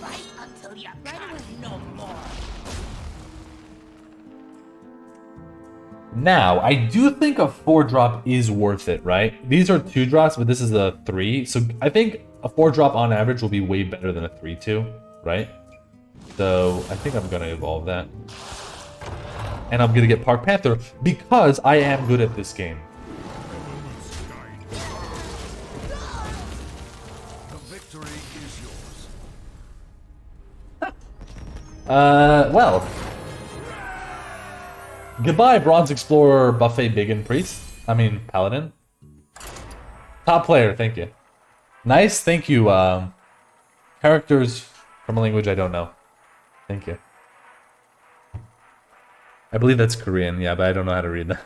Fight until you can't no more. Now, I do think a 4-drop is worth it, right? These are 2 drops, but this is a 3. So I think a 4-drop on average will be way better than a 3-2, right? So I think I'm going to evolve that. And I'm going to get Park Panther because I am good at this game. The victory is yours. Well. Goodbye, Bronze Explorer, Buffet Biggin Priest. I mean, Paladin. Top player, thank you. Nice, thank you. Characters from a language I don't know. Thank you. I believe that's Korean, yeah, but I don't know how to read that.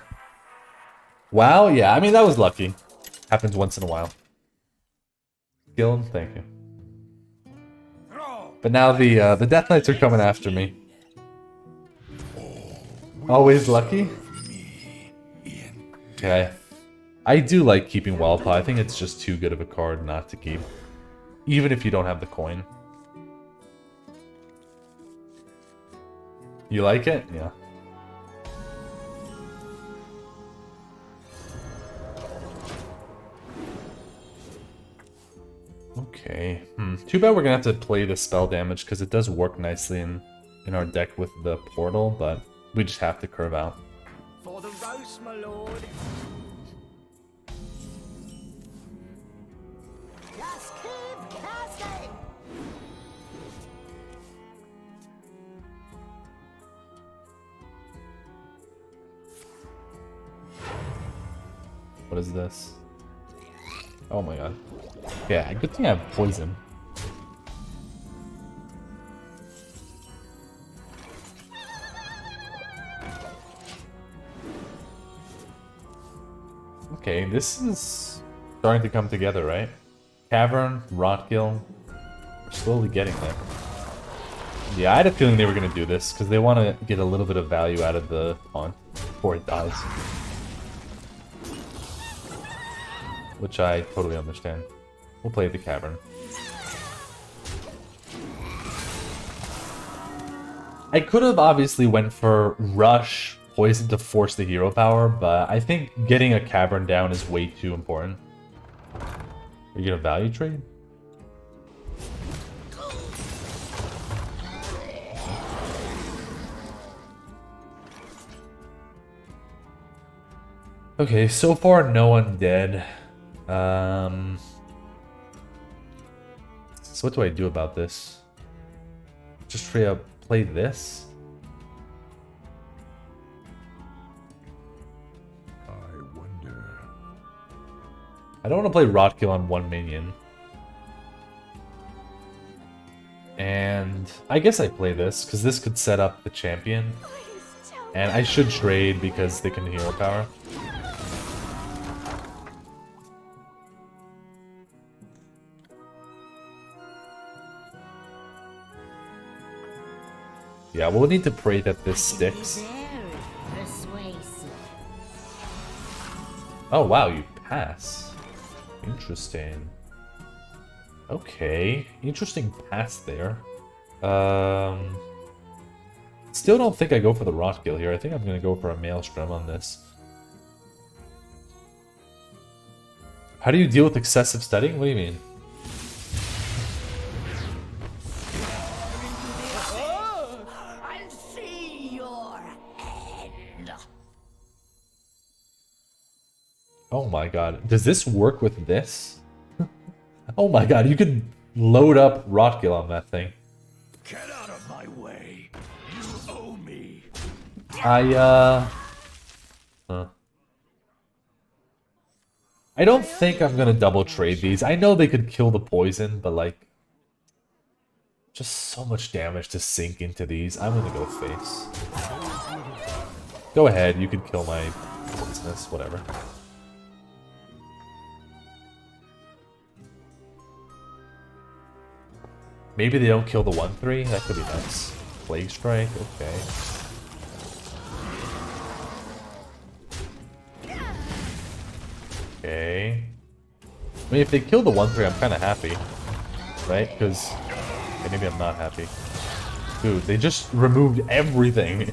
Wow, yeah, I mean, that was lucky. Happens once in a while. Skill, thank you. But now the Death Knights are coming after me. Always lucky? Okay. I do like keeping Wildpaw. I think it's just too good of a card not to keep. Even if you don't have the coin. You like it? Yeah. Okay. Too bad we're gonna have to play the spell damage because it does work nicely in our deck with the portal, but we just have to curve out. For the roast, my lord. Just keep casting. What is this? Oh my god. Yeah, good thing I have poison. Okay, this is starting to come together, right? Cavern, Rotgill. We're slowly getting there. Yeah, I had a feeling they were going to do this, because they want to get a little bit of value out of the taunt before it dies. Which I totally understand. We'll play the Cavern. I could have obviously went for Rush, Poison to force the hero power, but I think getting a Cavern down is way too important. Are you gonna value trade? Okay, so far no one dead. So what do I do about this? Just play this? I wonder. I don't want to play Rotkill on one minion. And I guess I play this, because this could set up the champion. And I should trade because they can hero power. Yeah, we'll need to pray that this sticks. Very persuasive. Oh wow, you pass. Interesting. Okay, interesting pass there. Still don't think I go for the Rotgill here. I think I'm gonna go for a Maelstrom on this. How do you deal with excessive studying? What do you mean? I'll see your end. Oh my god. Does this work with this? Oh my god, you could load up Rotgill on that thing. Get out of my I don't think I'm gonna double trade these. I know they could kill the poison, but like, just so much damage to sink into these. I'm gonna go face. Go ahead, you could kill my poisonous, whatever. Maybe they don't kill the 1/3. That could be nice. Plague Strike, okay. Okay. I mean, if they kill the 1/3, I'm kind of happy. Right? Because... Okay, maybe I'm not happy. Dude, they just removed everything.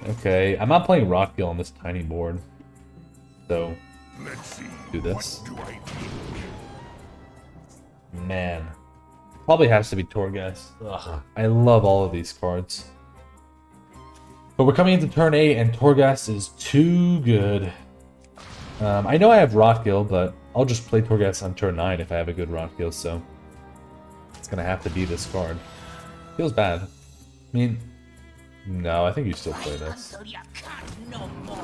Okay, I'm not playing Rotgill on this tiny board. So, Let's see. do this. What do I think? Man. Probably has to be Torghast. Ugh, I love all of these cards. But we're coming into turn 8 and Torghast is too good. I know I have Rotgill, but I'll just play Torghast on turn 9 if I have a good Rotgill, so... It's gonna have to be this card. Feels bad. I mean... No, I think you still play this. Until you can't no more.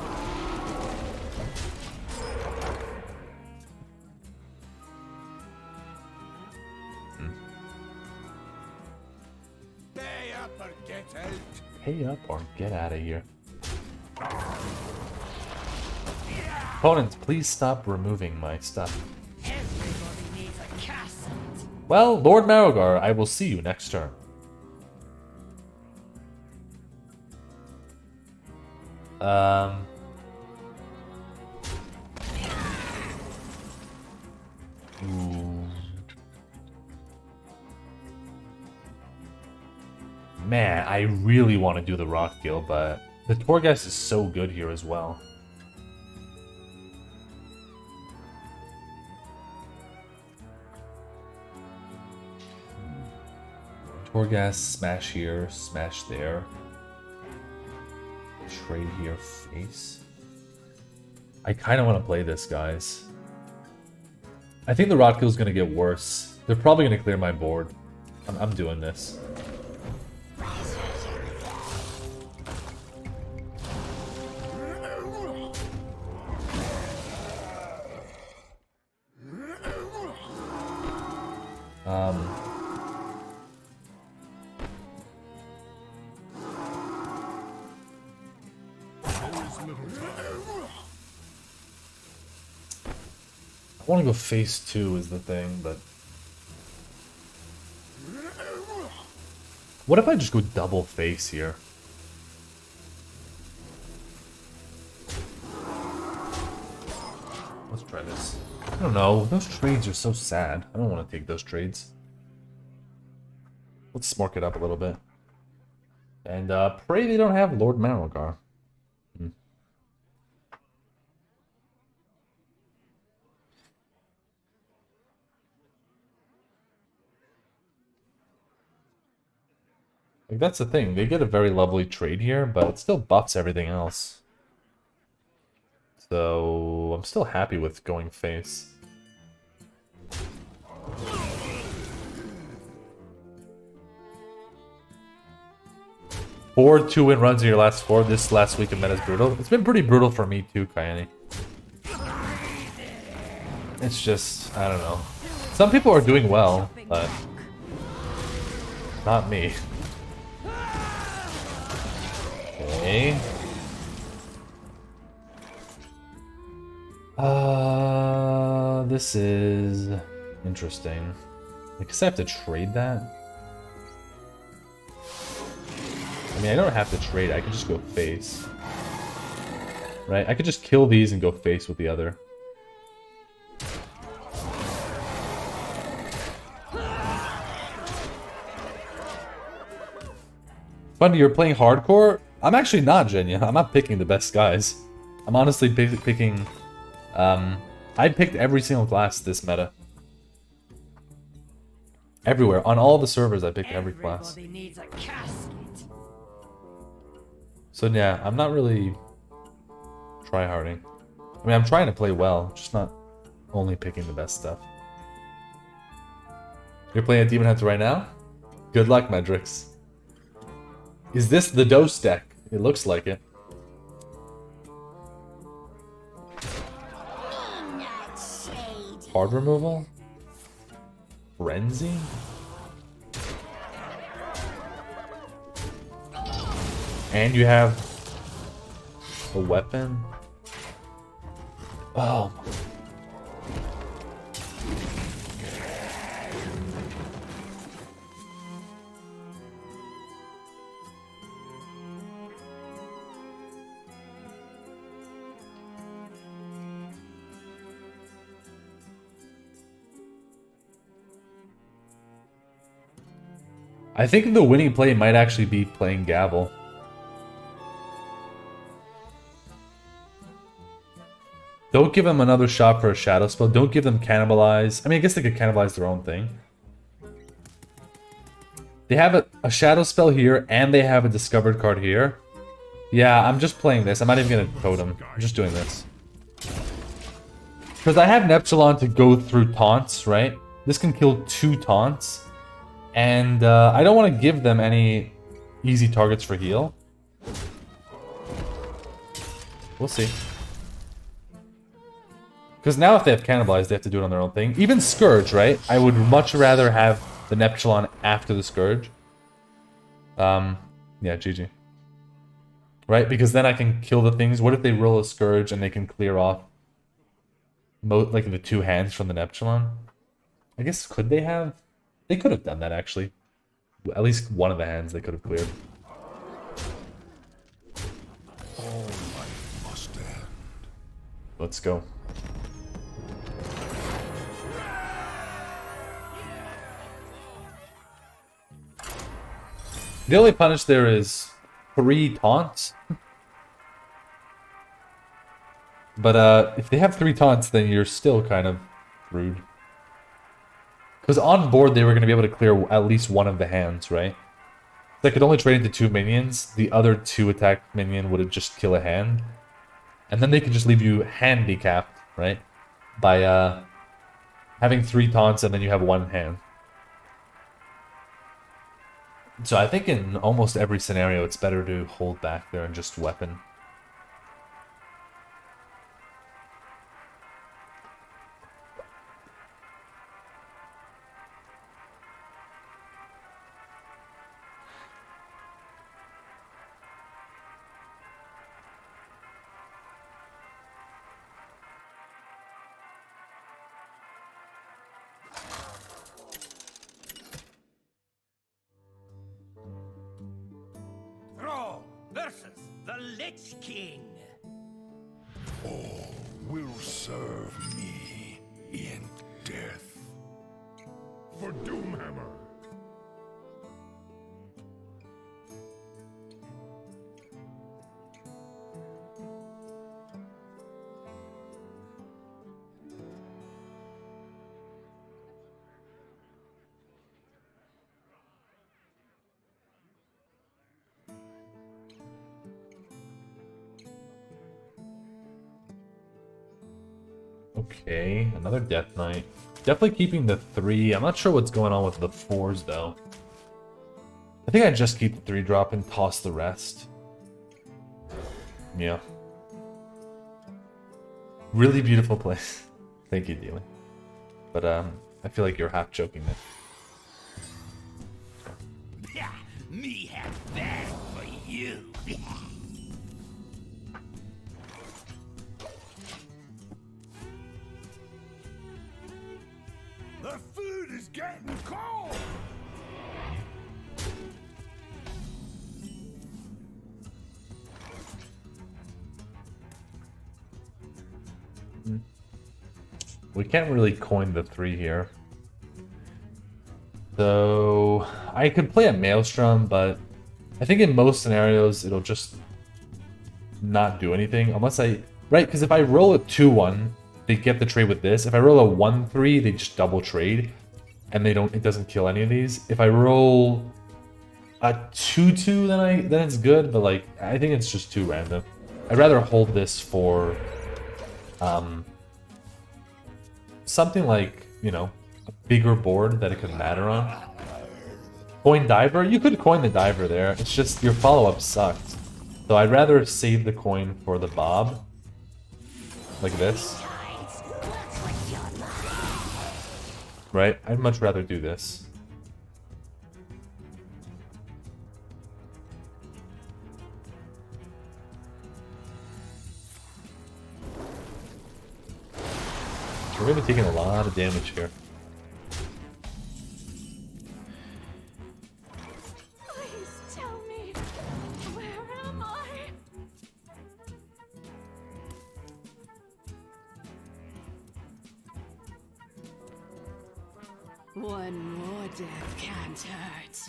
Pay up or get out. Pay up or get out of here. Opponents, please stop removing my stuff. Everybody needs a castle. Well, Lord Marogar, I will see you next turn. Ooh. Man, I really want to do the Rotgill, but the Torghast is so good here as well. Torghast, smash here, smash there. Trade here, face. I kind of want to play this, guys. I think the Rotgill is going to get worse. They're probably going to clear my board. I'm doing this. I want to go face 2 is the thing, but... What if I just go double face here? Let's try this. I don't know, those trades are so sad. I don't want to take those trades. Let's smork it up a little bit. And pray they don't have Lord Marogar. Like, that's the thing. They get a very lovely trade here, but it still buffs everything else. So, I'm still happy with going face. Four 2-win runs in your last 4 this last week of Meta's brutal. It's been pretty brutal for me too, Kayane. It's just, I don't know. Some people are doing well, but not me. Okay. This is interesting. I guess I have to trade that. I mean, I don't have to trade. I can just go face. Right? I could just kill these and go face with the other. Funny, you're playing hardcore? I'm actually not, Jenya. I'm not picking the best guys. I'm honestly picking... I picked every single class this meta. Everywhere. On all the servers, I picked every class. Everybody needs a casket. So yeah, I'm not really tryharding. I mean, I'm trying to play well, just not only picking the best stuff. You're playing a Demon Hunter right now? Good luck, Medrix. Is this the dose deck? It looks like it. Hard removal? Frenzy? And you have a weapon? Oh. I think the winning play might actually be playing Gavel. Don't give them another shot for a shadow spell. Don't give them cannibalize. I mean, I guess they could cannibalize their own thing. They have a shadow spell here, and they have a discovered card here. Yeah, I'm just playing this. I'm not even going to totem. I'm just doing this. Because I have Neptulon to go through taunts, right? This can kill 2 taunts. And I don't want to give them any easy targets for heal. We'll see. Because now if they have cannibalized, they have to do it on their own thing. Even Scourge, right? I would much rather have the Neptulon after the Scourge. Yeah, GG. Right? Because then I can kill the things. What if they roll a Scourge and they can clear off like the 2 hands from the Neptulon? I guess could they have? They could have done that, actually. At least one of the hands they could have cleared. All life must end. Let's go. The only punish there is 3 taunts. But if they have 3 taunts, then you're still kind of rude. Because on board, they were going to be able to clear at least one of the hands, right? They could only trade into 2 minions. The other 2 attack minion would just kill a hand. And then they could just leave you handicapped, right? By having 3 taunts and then you have 1 hand. So I think in almost every scenario, it's better to hold back there and just weapon. Versus the Lich King. All will serve me in death. For Doomhammer. Okay, another Death Knight. Definitely keeping the 3. I'm not sure what's going on with the 4s, though. I think I just keep the 3-drop and toss the rest. Yeah. Really beautiful place. Thank you, Dealing. But, I feel like you're half choking me. Me have that for you. The food is getting cold! We can't really coin the 3 here. So I could play a Maelstrom, but I think in most scenarios it'll just not do anything unless I... Right, because if I roll a 2-1, they get the trade with this. If I roll a 1-3, they just double trade, and it doesn't kill any of these. If I roll a 2-2, then it's good, but like I think it's just too random. I'd rather hold this for something like, you know, a bigger board that it could matter on. Coin diver? You could coin the diver there. It's just your follow-up sucked. So I'd rather save the coin for the bob. Like this. Right? I'd much rather do this. We're gonna be taking a lot of damage here. Please tell me, where am I? One more death can't hurt.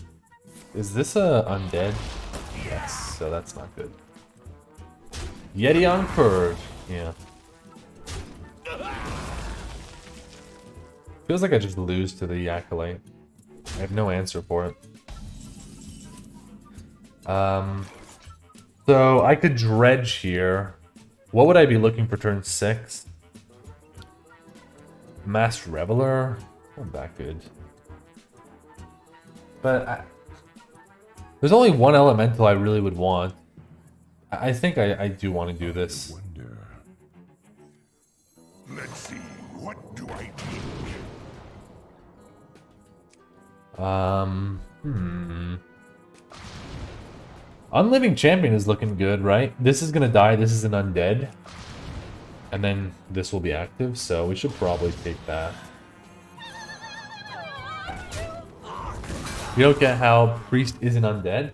Is this a undead? Yes, so that's not good. Yeti on Purge. Yeah. Feels like I just lose to the Acolyte. I have no answer for it. So I could dredge here. What would I be looking for turn 6? Mass Reveler? Not that good. But there's only one elemental I really would want. I think I do want to do this. Wonder. Let's see, what do I think? Unliving Champion is looking good, right? This is gonna die, this is an undead. And then this will be active, so we should probably take that. You don't get how Priest isn't undead?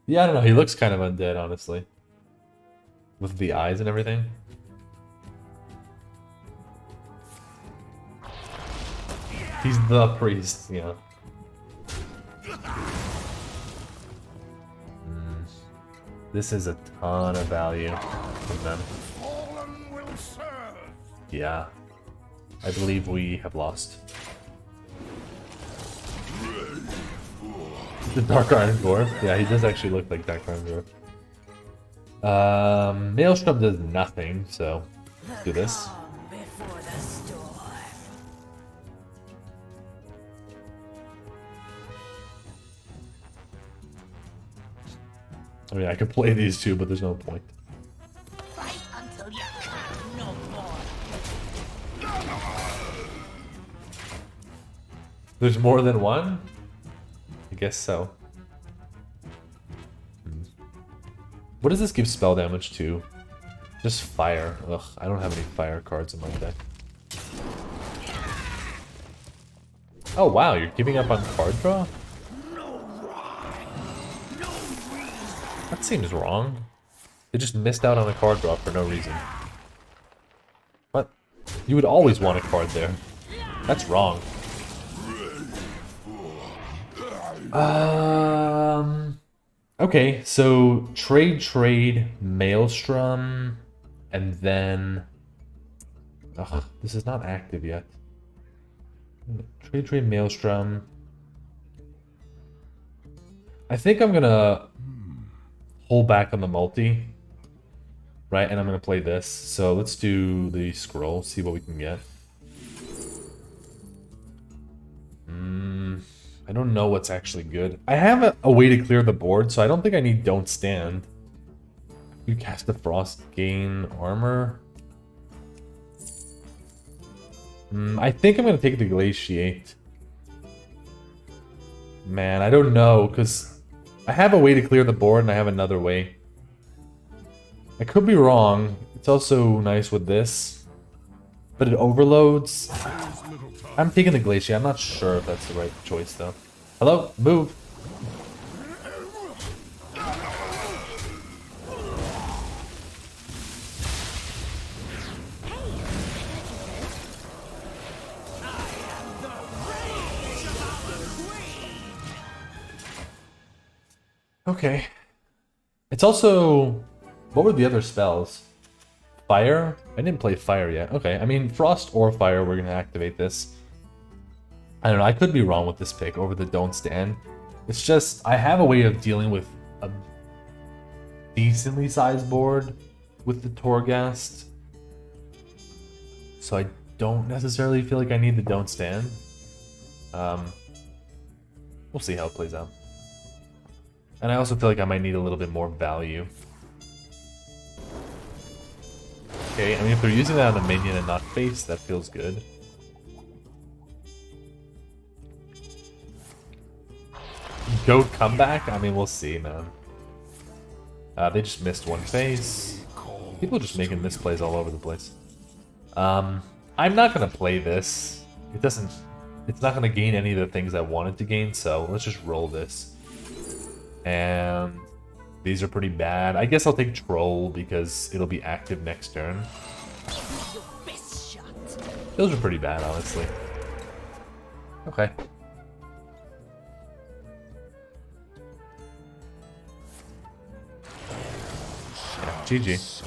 Yeah, I don't know, he looks kind of undead, honestly. With the eyes and everything. He's the priest, yeah. This is a ton of value from them. Fallen will serve. Yeah. I believe we have lost. The Dark Iron Dwarf? Yeah, he does actually look like Dark Iron Dwarf. Maelstrom does nothing, so let's do this. Calm before the storm. I mean, I could play these two, but there's no point. Fight until you can no more. There's more than one? I guess so. What does this give spell damage to? Just fire. Ugh, I don't have any fire cards in my deck. Oh wow, you're giving up on card draw? That seems wrong. They just missed out on a card draw for no reason. What? You would always want a card there. That's wrong. Okay, so trade, Maelstrom, and then... Ugh, this is not active yet. Trade, Maelstrom. I think I'm gonna hold back on the multi, right? And I'm gonna play this. So let's do the scroll, see what we can get. I don't know what's actually good. I have a way to clear the board, so I don't think I need Don't Stand. You cast the Frost, gain armor. I think I'm gonna take the Glaciate. Man, I don't know, because I have a way to clear the board and I have another way. I could be wrong. It's also nice with this, but it overloads. I'm taking the Glacier. I'm not sure if that's the right choice, though. Hello? Move. Okay. It's also... What were the other spells? Fire? I didn't play fire yet. Okay, I mean, frost or fire, we're going to activate this. I don't know, I could be wrong with this pick over the Don't Stand. It's just, I have a way of dealing with a decently sized board with the Torghast. So I don't necessarily feel like I need the Don't Stand. We'll see how it plays out. And I also feel like I might need a little bit more value. Okay, I mean, if they're using that on a minion and not face, that feels good. Goat comeback? I mean, we'll see, man. They just missed one face. People are just making misplays all over the place. I'm not gonna play this. It's not gonna gain any of the things I wanted to gain, so let's just roll this. And these are pretty bad. I guess I'll take Troll because it'll be active next turn. Those are pretty bad, honestly. Okay. Yeah, GG.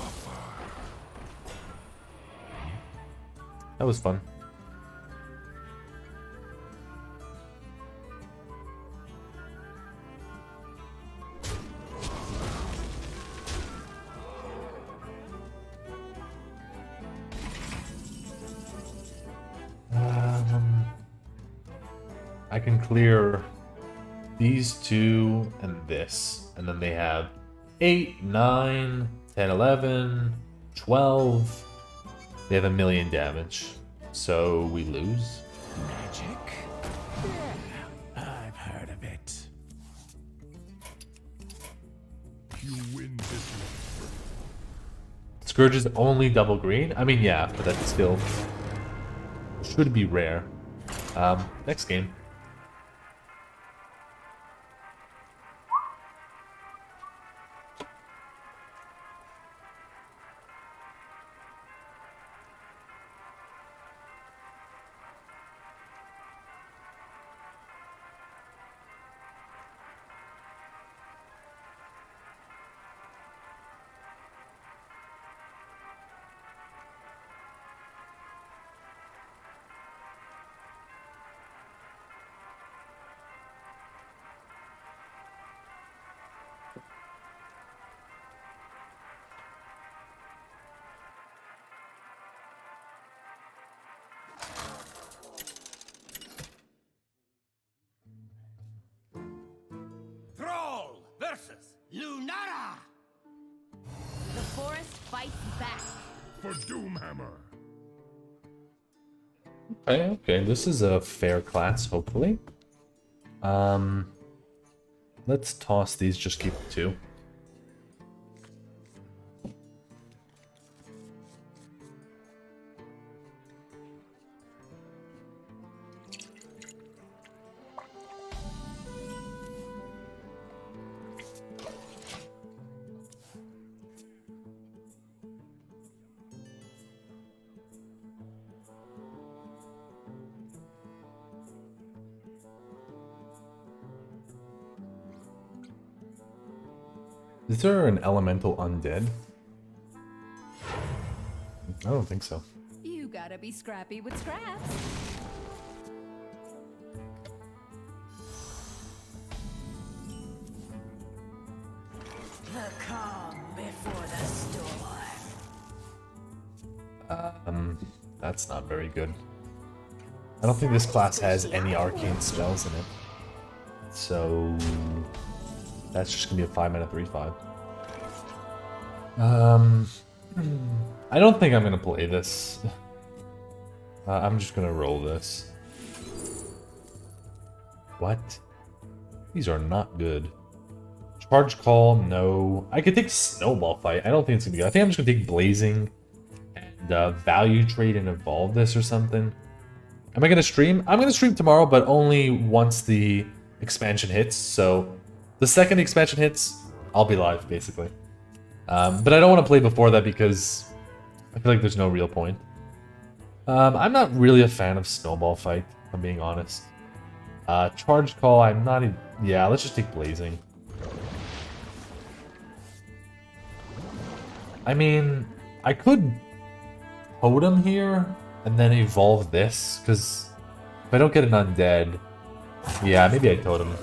That was fun. I can clear these two and this, and then they have 8, 9, 10, 11, 12. They have 1,000,000 damage, so we lose. Magic? Yeah, I've heard of it. You win this one. Scourge is only double green? I mean, yeah, but that still should be rare. Next game. Thrall versus Lunara! The forest fights back. For Doomhammer. Okay, this is a fair class, hopefully. Let's toss these, just keep the 2. Is there an elemental undead? I don't think so. You gotta be scrappy with scraps. The calm before the storm. That's not very good. I don't think this class has any arcane spells in it. So that's just gonna be a 5-mana 3/5. I don't think I'm gonna play this. I'm just gonna roll this. What? These are not good. Charge call, no. I could take snowball fight. I don't think it's gonna be good. I think I'm just gonna take blazing and value trade and evolve this or something. Am I gonna stream? I'm gonna stream tomorrow, but only once the expansion hits. So the second the expansion hits, I'll be live basically. But I don't want to play before that because I feel like there's no real point. I'm not really a fan of snowball fight, if I'm being honest. Charge call, I'm not even... Yeah, let's just take blazing. I mean, I could totem here and then evolve this, because if I don't get an undead, yeah, maybe I totem.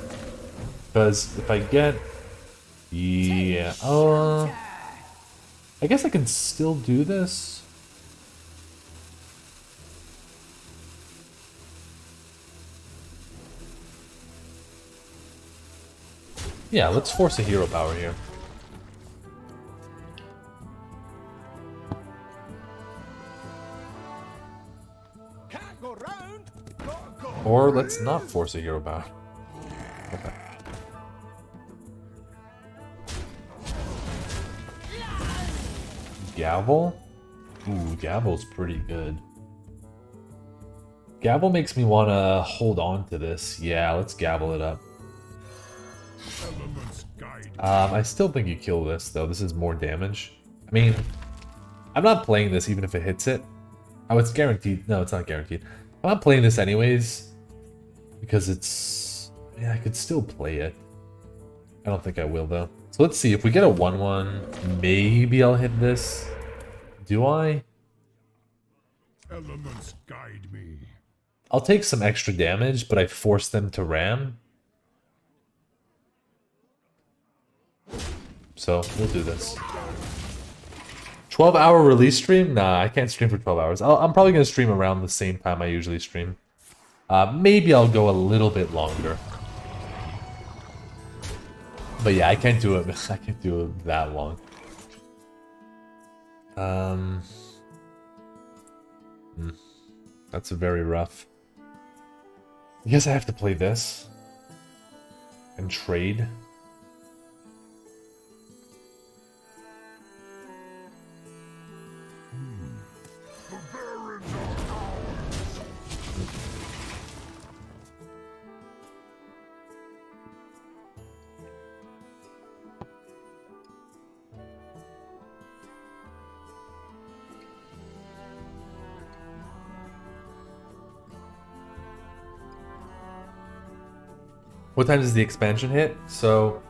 Because if I get... Yeah, I guess I can still do this. Yeah, let's force a hero power here. Can't go round. Gotta go. Or let's not force a hero power. Okay. Gavel? Ooh, Gavel's pretty good. Gavel makes me want to hold on to this. Yeah, let's gavel it up. Elements guide. I still think you kill this, though. This is more damage. I mean, I'm not playing this even if it hits it. Oh, it's guaranteed. No, it's not guaranteed. I'm not playing this anyways. Because it's... Yeah, I could still play it. I don't think I will, though. So let's see. If we get a 1-1, maybe I'll hit this. Do I? Elements guide me. I'll take some extra damage, but I force them to ram. So, we'll do this. 12-hour release stream? Nah, I can't stream for 12 hours. I'm probably going to stream around the same time I usually stream. Maybe I'll go a little bit longer. But yeah, I can't do it. I can't do it that long. That's very rough. I guess I have to play this. And trade. What time does the expansion hit? So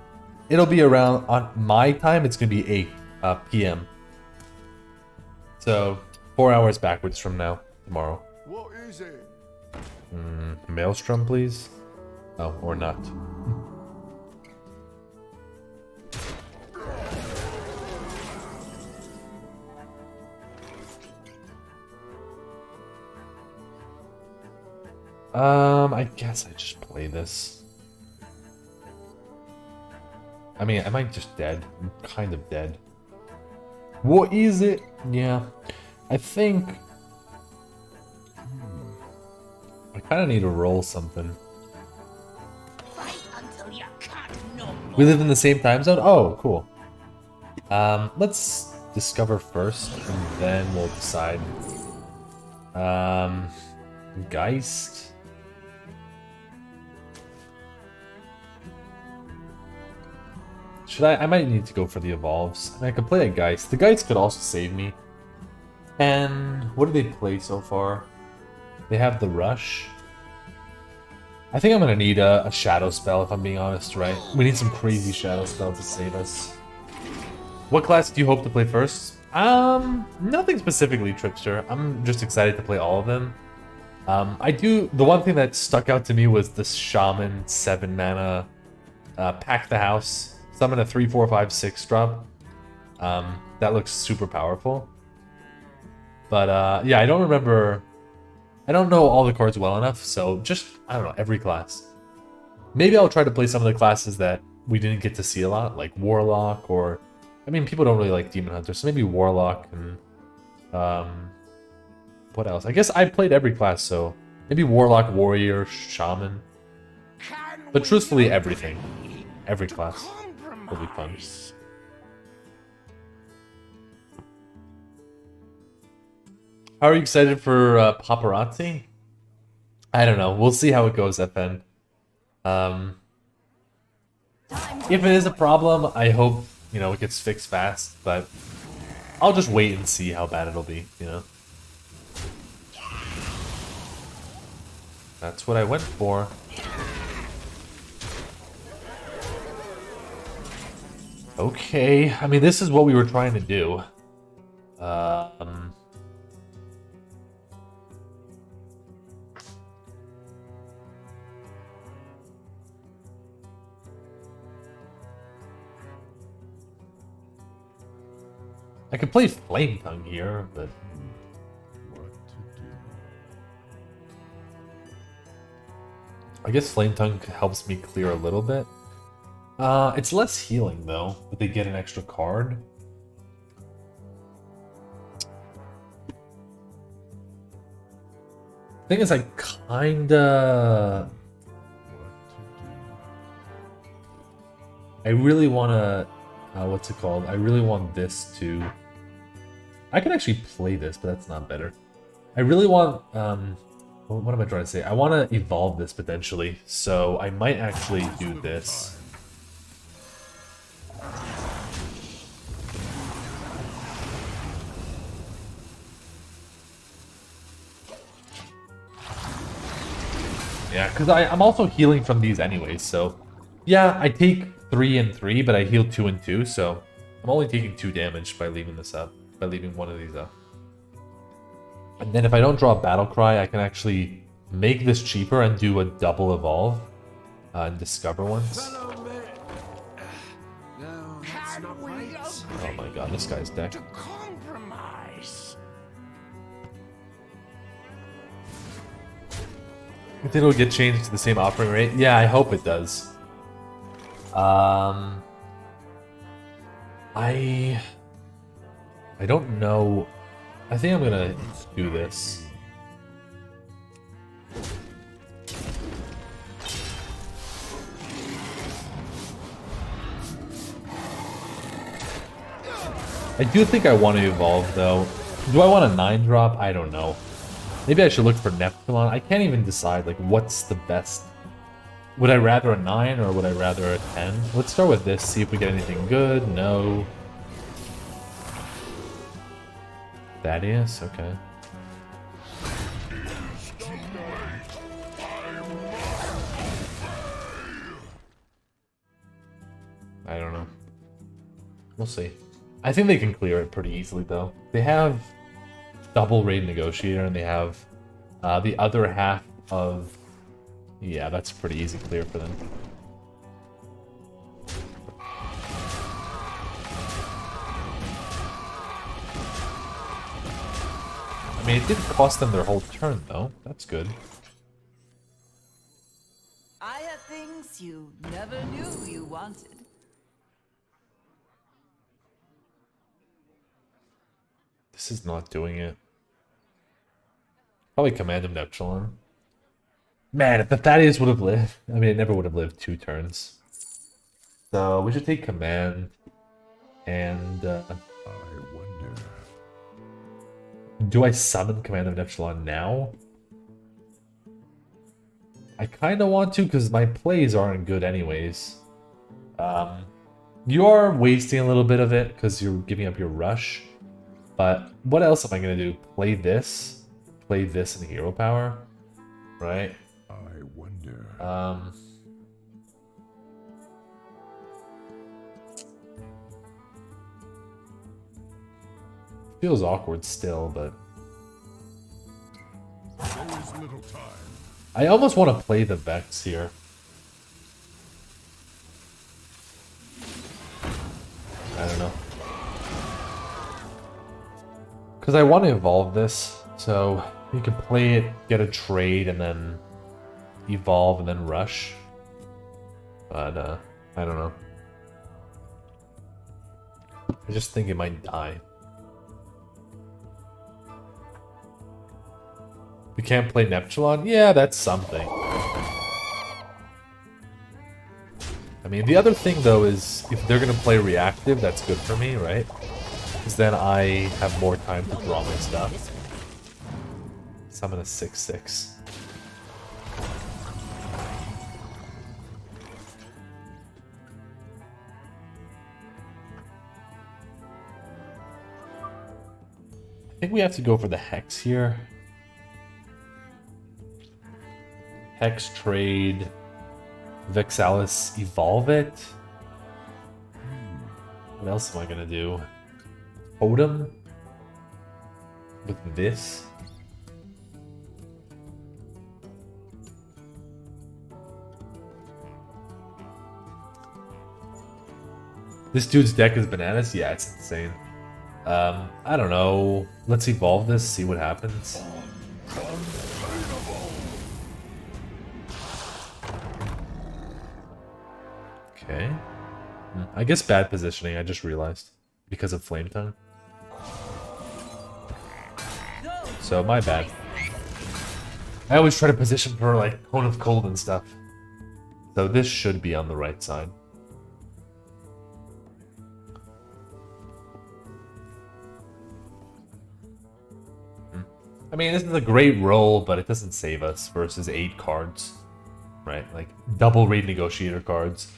it'll be around, on my time, it's going to be 8 p.m. So 4 hours backwards from now, tomorrow. What is it? Maelstrom, please? Oh, or not. I guess I just play this. I mean, am I just dead? I'm kind of dead. What is it? Yeah. I think... I kind of need to roll something. Fight until you can't no more. We live in the same time zone? Oh, cool. Let's discover first, and then we'll decide. Geist? Should I might need to go for the evolves. I mean, I could play a Geist. The Geist could also save me. And what do they play so far? They have the Rush. I think I'm gonna need a Shadow spell if I'm being honest, right? We need some crazy Shadow spell to save us. What class do you hope to play first? Nothing specifically, Tripster. I'm just excited to play all of them. The one thing that stuck out to me was this Shaman 7 mana Pack the House. Summon a 3, 4, 5, 6 drop. That looks super powerful. But yeah, I don't remember. I don't know all the cards well enough, so just, I don't know, every class. Maybe I'll try to play some of the classes that we didn't get to see a lot, like Warlock, or... I mean, people don't really like Demon Hunter, so maybe Warlock and... what else? I guess I played every class, so... Maybe Warlock, Warrior, Shaman. But truthfully, everything. Every class will be fun. How are you excited for Paparazzi? I don't know. We'll see how it goes, FN. If it is a problem, I hope, you know, it gets fixed fast, but I'll just wait and see how bad it'll be, you know? That's what I went for. Okay, I mean, this is what we were trying to do. I could play Flame Tongue here, but... What to do? I guess Flame Tongue helps me clear a little bit. It's less healing though, but they get an extra card. Thing is, I kinda... I really wanna... what's it called? I really want this to... I can actually play this, but that's not better. I really want... what am I trying to say? I want to evolve this potentially, so I might actually do this. Yeah, because I'm also healing from these anyways, so... Yeah, I take 3 and 3, but I heal 2 and 2, so... I'm only taking 2 damage by leaving this up, by leaving one of these up. And then if I don't draw a Battle Cry, I can actually make this cheaper and do a double evolve and discover ones. No, that's not right. Oh my god, this guy's deck. Compromise. You think it'll get changed to the same offering rate? Yeah, I hope it does. I don't know. I think I'm gonna do this. I do think I want to evolve though. Do I want a 9-drop? I don't know. Maybe I should look for Neptulon. I can't even decide like what's the best. Would I rather a 9 or would I rather a 10? Let's start with this, see if we get anything good. No. Thaddeus? Okay. I don't know. We'll see. I think they can clear it pretty easily, though. They have double Raid Negotiator, and they have the other half of... Yeah, that's pretty easy clear for them. I mean, it didn't cost them their whole turn, though. That's good. I have things you never knew you wanted. This is not doing it. Probably Command of Neptulon. Man, if the Thaddeus would have lived... I mean, it never would have lived 2 turns. So, we should take Command. And, I wonder. do I summon Command of Neptulon now? I kind of want to, because my plays aren't good anyways. You are wasting a little bit of it, because you're giving up your rush. But what else am I going to do? Play this in Hero Power? Right? I wonder. Feels awkward still, but... There's little time. I almost want to play the Vex here. I don't know. Because I want to evolve this, so you can play it, get a trade, and then evolve and then rush. But, I don't know. I just think it might die. We can't play Neptulon? Yeah, that's something. I mean, the other thing, though, is if they're going to play reactive, that's good for me, right? Because then I have more time to draw my stuff. Summon a 6/6. I think we have to go for the Hex here. Hex trade. Vexalis evolve it. What else am I gonna do? Totem? With this? This dude's deck is bananas? Yeah, it's insane. I don't know. Let's evolve this, see what happens. Okay. I guess bad positioning, I just realized. Because of Flame Tongue. So, my bad. I always try to position for, like, Cone of Cold and stuff. So this should be on the right side. I mean, this is a great roll, but it doesn't save us versus 8 cards. Right? Like, double Raid Negotiator cards.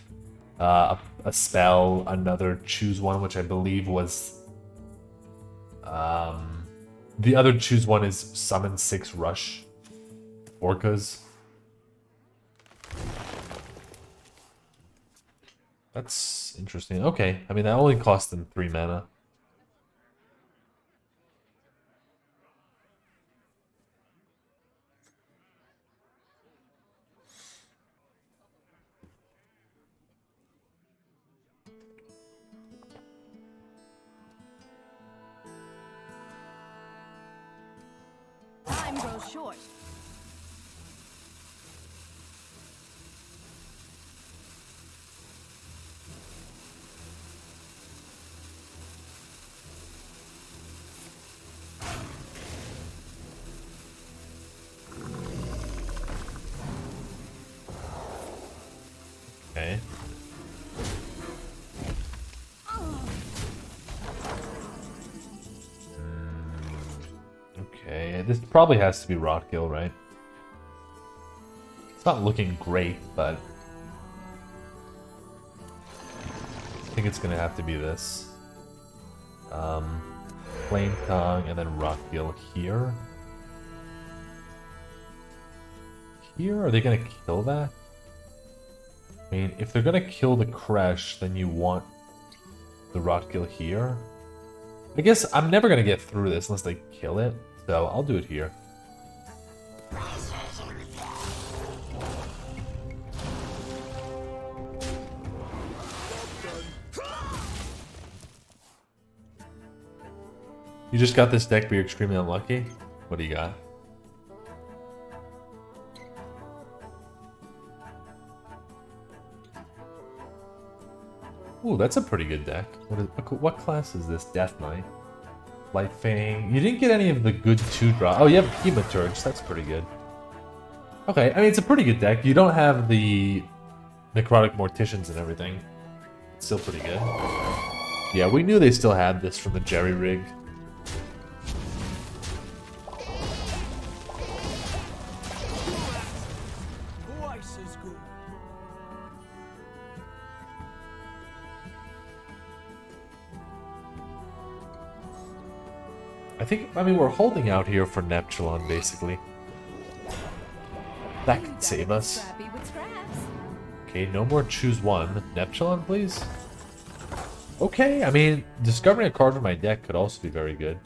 A spell, another choose one, which I believe was... the other choose one is summon 6 Rush Orcas. That's interesting. Okay, I mean, that only cost them 3 mana. Time grows short. Okay. Okay, this probably has to be Rotgill, right? It's not looking great, but... I think it's gonna have to be this. Flame Tongue and then Rotgill here. Here? Are they gonna kill that? I mean, if they're gonna kill the Kresh, then you want the Rotgill here. I guess I'm never gonna get through this unless they kill it, so I'll do it here. You just got this deck, but you're extremely unlucky? What do you got? Ooh, that's a pretty good deck. What class is this? Death Knight. Light Fang. You didn't get any of the good 2-drop. Oh, you have Hematurge. That's pretty good. Okay, I mean, it's a pretty good deck. You don't have the Necrotic Morticians and everything. It's still pretty good. Yeah, we knew they still had this from the Jerry Rig. Twice as good. I mean, we're holding out here for Neptulon, basically. That could save us. Scrappy with scraps. Okay, no more choose one. Neptulon, please. Okay, I mean, discovering a card from my deck could also be very good.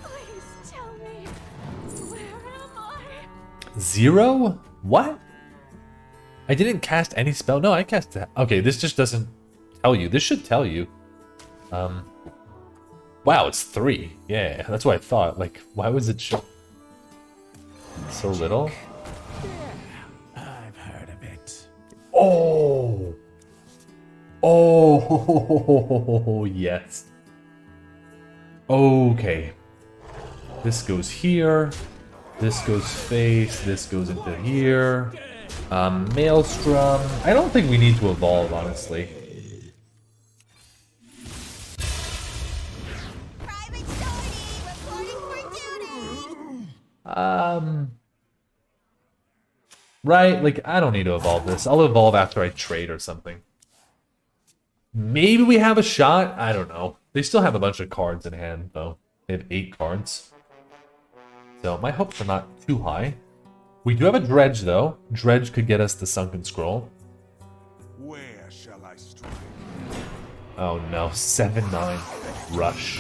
Please tell me, where am I? 0? What? I didn't cast any spell. No, I cast that. Okay, this just doesn't tell you. This should tell you. Wow, it's 3. Yeah, that's what I thought. Like, why was it show so little? I've heard of it. Oh! Oh, yes. Okay. This goes here. This goes face. This goes into here. Maelstrom. I don't think we need to evolve, honestly. Private sortie, reporting for duty. Right, like, I don't need to evolve this. I'll evolve after I trade or something. Maybe we have a shot? I don't know. They still have a bunch of cards in hand, though. They have 8 cards. So, my hopes are not too high. We do have a Dredge, though. Dredge could get us the Sunken Scroll. Where shall I strike? Oh no, 7-9. Rush.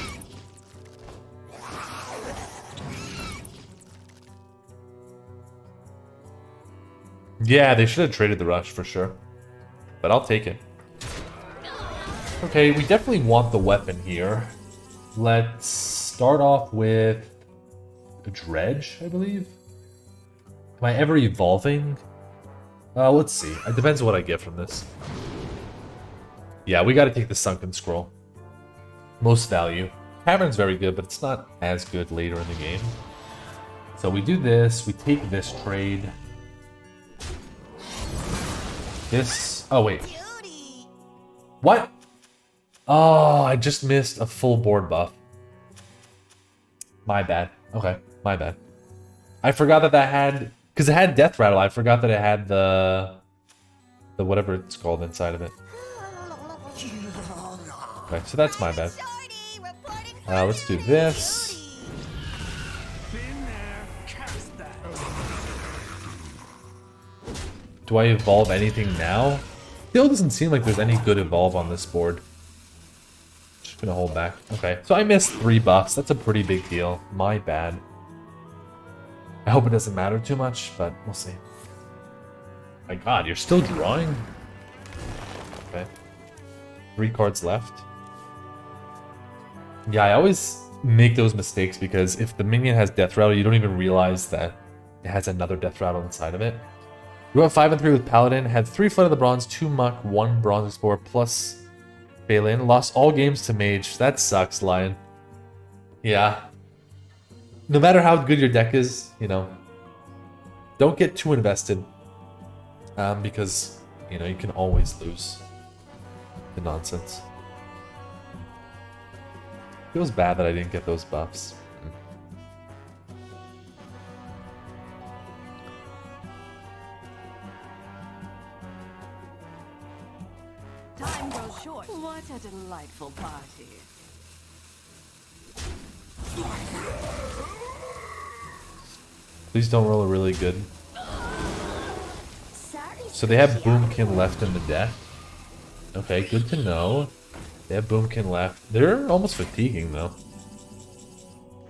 Yeah, they should have traded the Rush for sure. But I'll take it. Okay, we definitely want the weapon here. Let's start off with a Dredge, I believe. Am I ever evolving? Let's see. It depends on what I get from this. Yeah, we got to take the Sunken Scroll. Most value. Cavern's very good, but it's not as good later in the game. So we do this. We take this trade. This... Oh, wait. What? Oh, I just missed a full board buff. My bad. Okay, my bad. I forgot that that had... Because it had Death Rattle. I forgot that it had the whatever it's called inside of it. Okay, so that's my bad. Let's do this. Do I evolve anything now? Still doesn't seem like there's any good evolve on this board. Just gonna hold back. Okay, so I missed 3 buffs. That's a pretty big deal. My bad. I hope it doesn't matter too much, but we'll see. My god, you're still drawing? Okay. 3 cards left. Yeah, I always make those mistakes because if the minion has Death Rattle, you don't even realize that it has another Death Rattle inside of it. You went 5 and 3 with Paladin, had 3 Flood of the Bronze, 2 Muck, 1 Bronze Explorer, plus Balin. Lost all games to Mage. That sucks, Lion. Yeah. No matter how good your deck is, you know, don't get too invested. Because, you know, you can always lose the nonsense. Feels bad that I didn't get those buffs. Time goes short. What a delightful party. Please don't roll a really good. So they have Boomkin left in the deck. Okay, good to know. They have Boomkin left. They're almost fatiguing, though.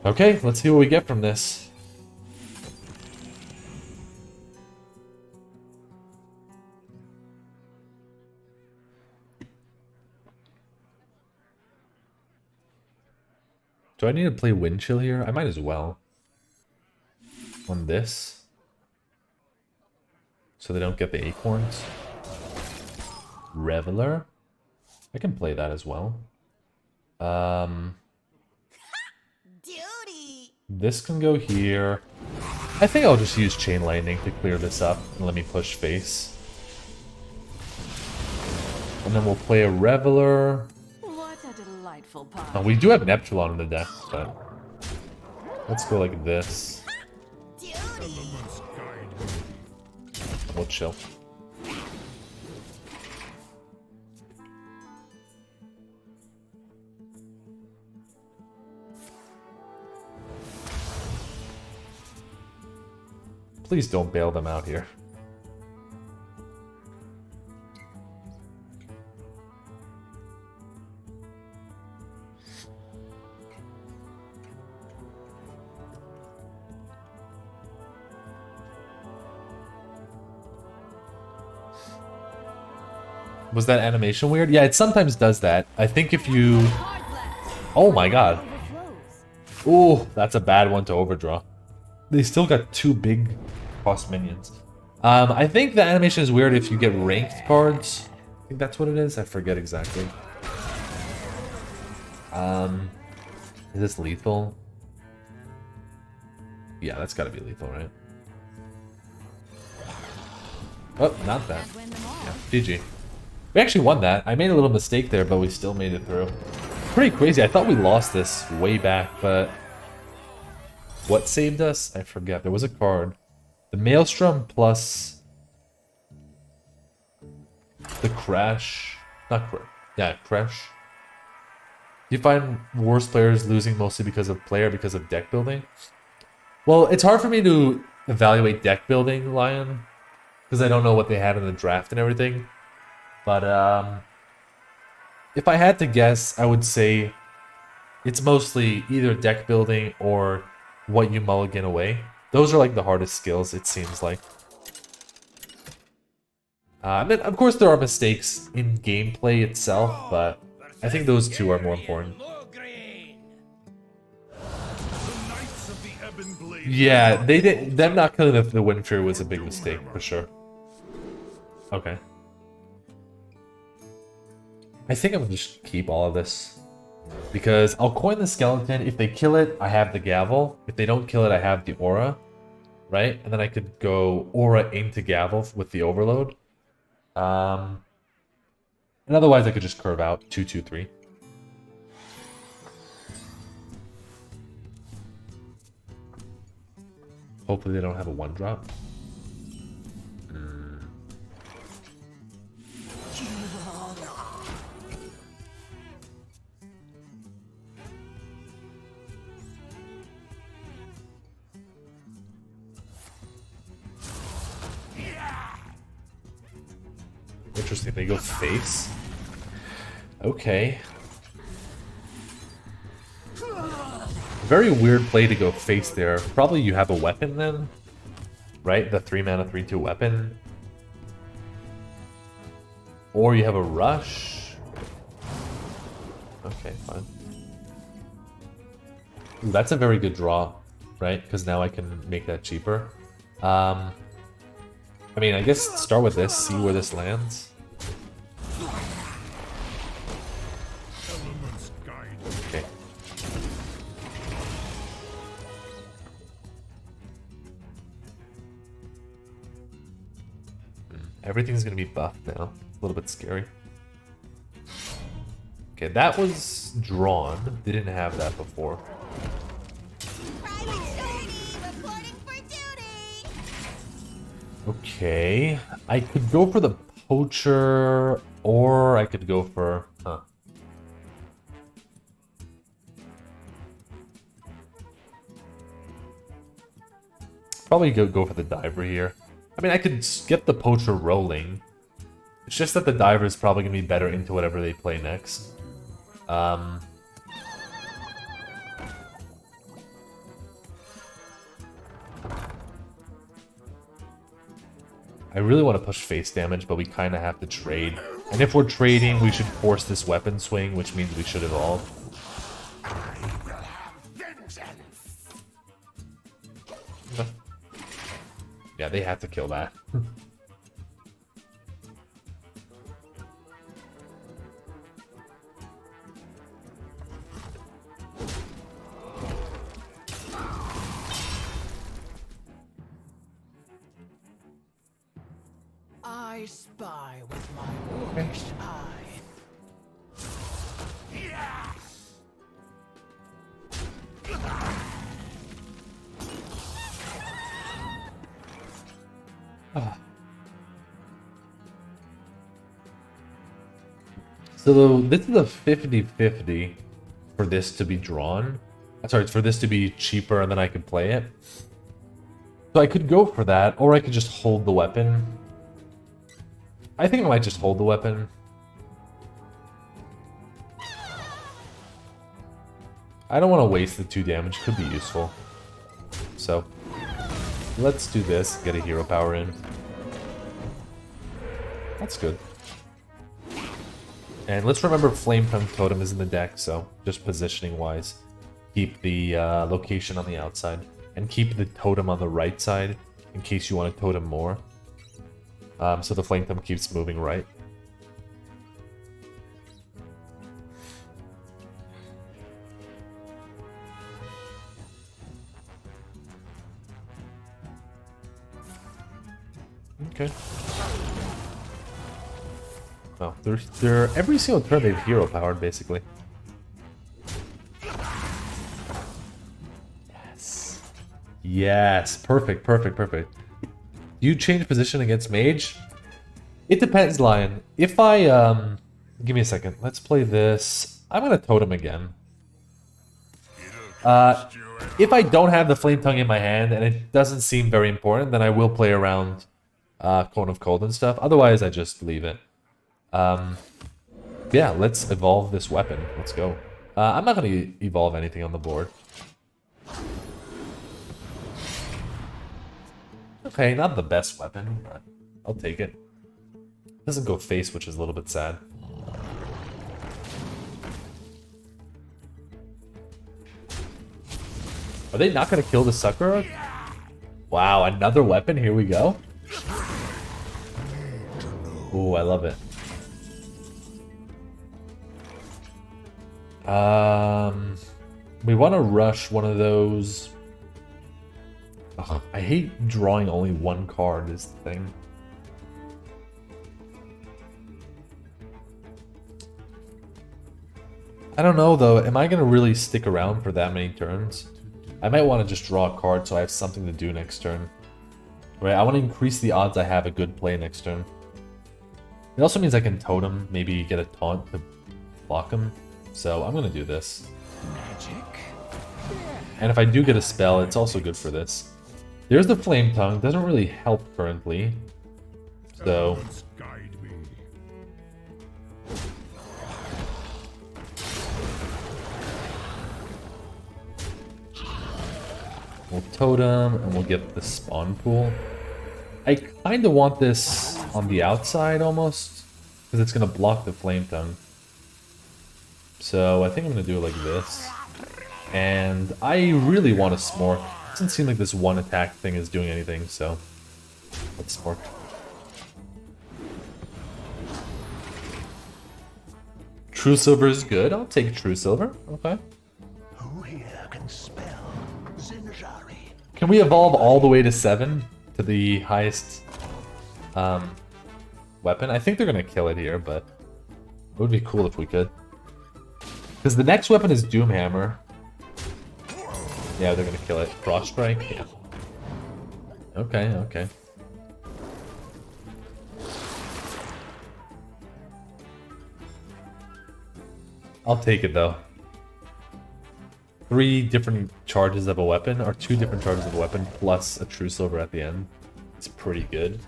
Okay, let's see what we get from this. Do I need to play Wind Chill here? I might as well. On this. So they don't get the acorns. Reveler. I can play that as well. Duty. This can go here. I think I'll just use Chain Lightning to clear this up and let me push face. And then we'll play a Reveler. What a delightful party. Oh, we do have Neptulon in the deck, but let's go like this. We'll chill. Please don't bail them out here. Was that animation weird? Yeah, it sometimes does that. I think if you... Oh my god. Ooh, that's a bad one to overdraw. They still got 2 big cost minions. I think the animation is weird if you get ranked cards. I think that's what it is. I forget exactly. Is this lethal? Yeah, that's gotta be lethal, right? Oh, not that. Yeah, GG. We actually won that. I made a little mistake there, but we still made it through. Pretty crazy. I thought we lost this way back, but... What saved us? I forget. There was a card. The Maelstrom plus... The Crash. Not Crash. Yeah, Crash. Do you find worse players losing mostly because of player, because of deck building? Well, it's hard for me to evaluate deck building, Lion. Because I don't know what they had in the draft and everything. But, if I had to guess, I would say it's mostly either deck building or what you mulligan away. Those are like the hardest skills, it seems like. And then, of course, there are mistakes in gameplay itself, but I think those 2 are more important. Yeah, they did. Them not killing the Windfury was a big mistake, for sure. Okay. I think I'm gonna just keep all of this. Because I'll coin the skeleton. If they kill it, I have the gavel. If they don't kill it, I have the aura. Right? And then I could go aura into gavel with the overload. And otherwise I could just curve out 2-2-3. Hopefully they don't have a 1-drop. Interesting, they go face. Okay. Very weird play to go face there. Probably you have a weapon then, right? The 3-mana 3/2 weapon. Or you have a rush. Okay, fine. Ooh, that's a very good draw, right? Because now I can make that cheaper. I mean, I guess start with this, see where this lands. Elements guide. Okay. Everything's gonna be buffed now. A little bit scary. Okay, that was drawn. Didn't have that before. Okay, I could go for the poacher, or I could go for... Probably go for the diver here. I mean, I could get the poacher rolling. It's just that the diver is probably going to be better into whatever they play next. I really want to push face damage, but we kind of have to trade. And if we're trading, we should force this weapon swing, which means we should evolve. Okay. Yeah, they have to kill that. I spy with my wolfish eye. So this is a 50-50 for this to be drawn. Sorry, it's for this to be cheaper and then I could play it. So I could go for that, or I could just hold the weapon. I think I might just hold the weapon. I don't want to waste the 2 damage, could be useful. So, let's do this, get a hero power in. That's good. And let's remember Flame Tongue Totem is in the deck, so just positioning wise. Keep the location on the outside, and keep the totem on the right side in case you want to totem more. So the Flame Tongue keeps moving right. Okay. Oh, they're every single turn they've hero powered basically. Yes. Yes. Perfect, perfect, perfect. You change position against mage? It depends, Lion. If I give me a second. Let's play this. I'm gonna totem again. If I don't have the Flame Tongue in my hand and it doesn't seem very important, then I will play around Cone of Cold and stuff. Otherwise, I just leave it. Yeah, let's evolve this weapon. Let's go. I'm not going to evolve anything on the board. Okay, not the best weapon, but I'll take it. Doesn't go face, which is a little bit sad. Are they not going to kill the Sakura? Wow, another weapon. Here we go. Ooh, I love it. We want to rush one of those. Ugh, I hate drawing only one card is the thing. I don't know though, am I going to really stick around for that many turns? I might want to just draw a card so I have something to do next turn. Right, I want to increase the odds I have a good play next turn. It also means I can totem, maybe get a taunt to block him. So I'm going to do this. Magic. And if I do get a spell, it's also good for this. There's the Flame Tongue, doesn't really help currently. So Elements guide me. we'll totem and we'll get the spawn pool. I kind of want this on the outside almost, because it's going to block the Flame Tongue. So I think I'm going to do it like this. And I really want to Smork. It doesn't seem like this one attack thing is doing anything, so let's Smork. True Silver is good. I'll take True Silver. Okay. Who here can spell Zinjari? Can we evolve all the way to 7 to the highest weapon? I think they're going to kill it here, but it would be cool if we could. Because the next weapon is Doomhammer. Yeah, they're going to kill it. Frost Strike? Yeah. Okay, okay. I'll take it though. 3 different charges of a weapon, or 2 different charges of a weapon, plus a True Silver at the end. It's pretty good.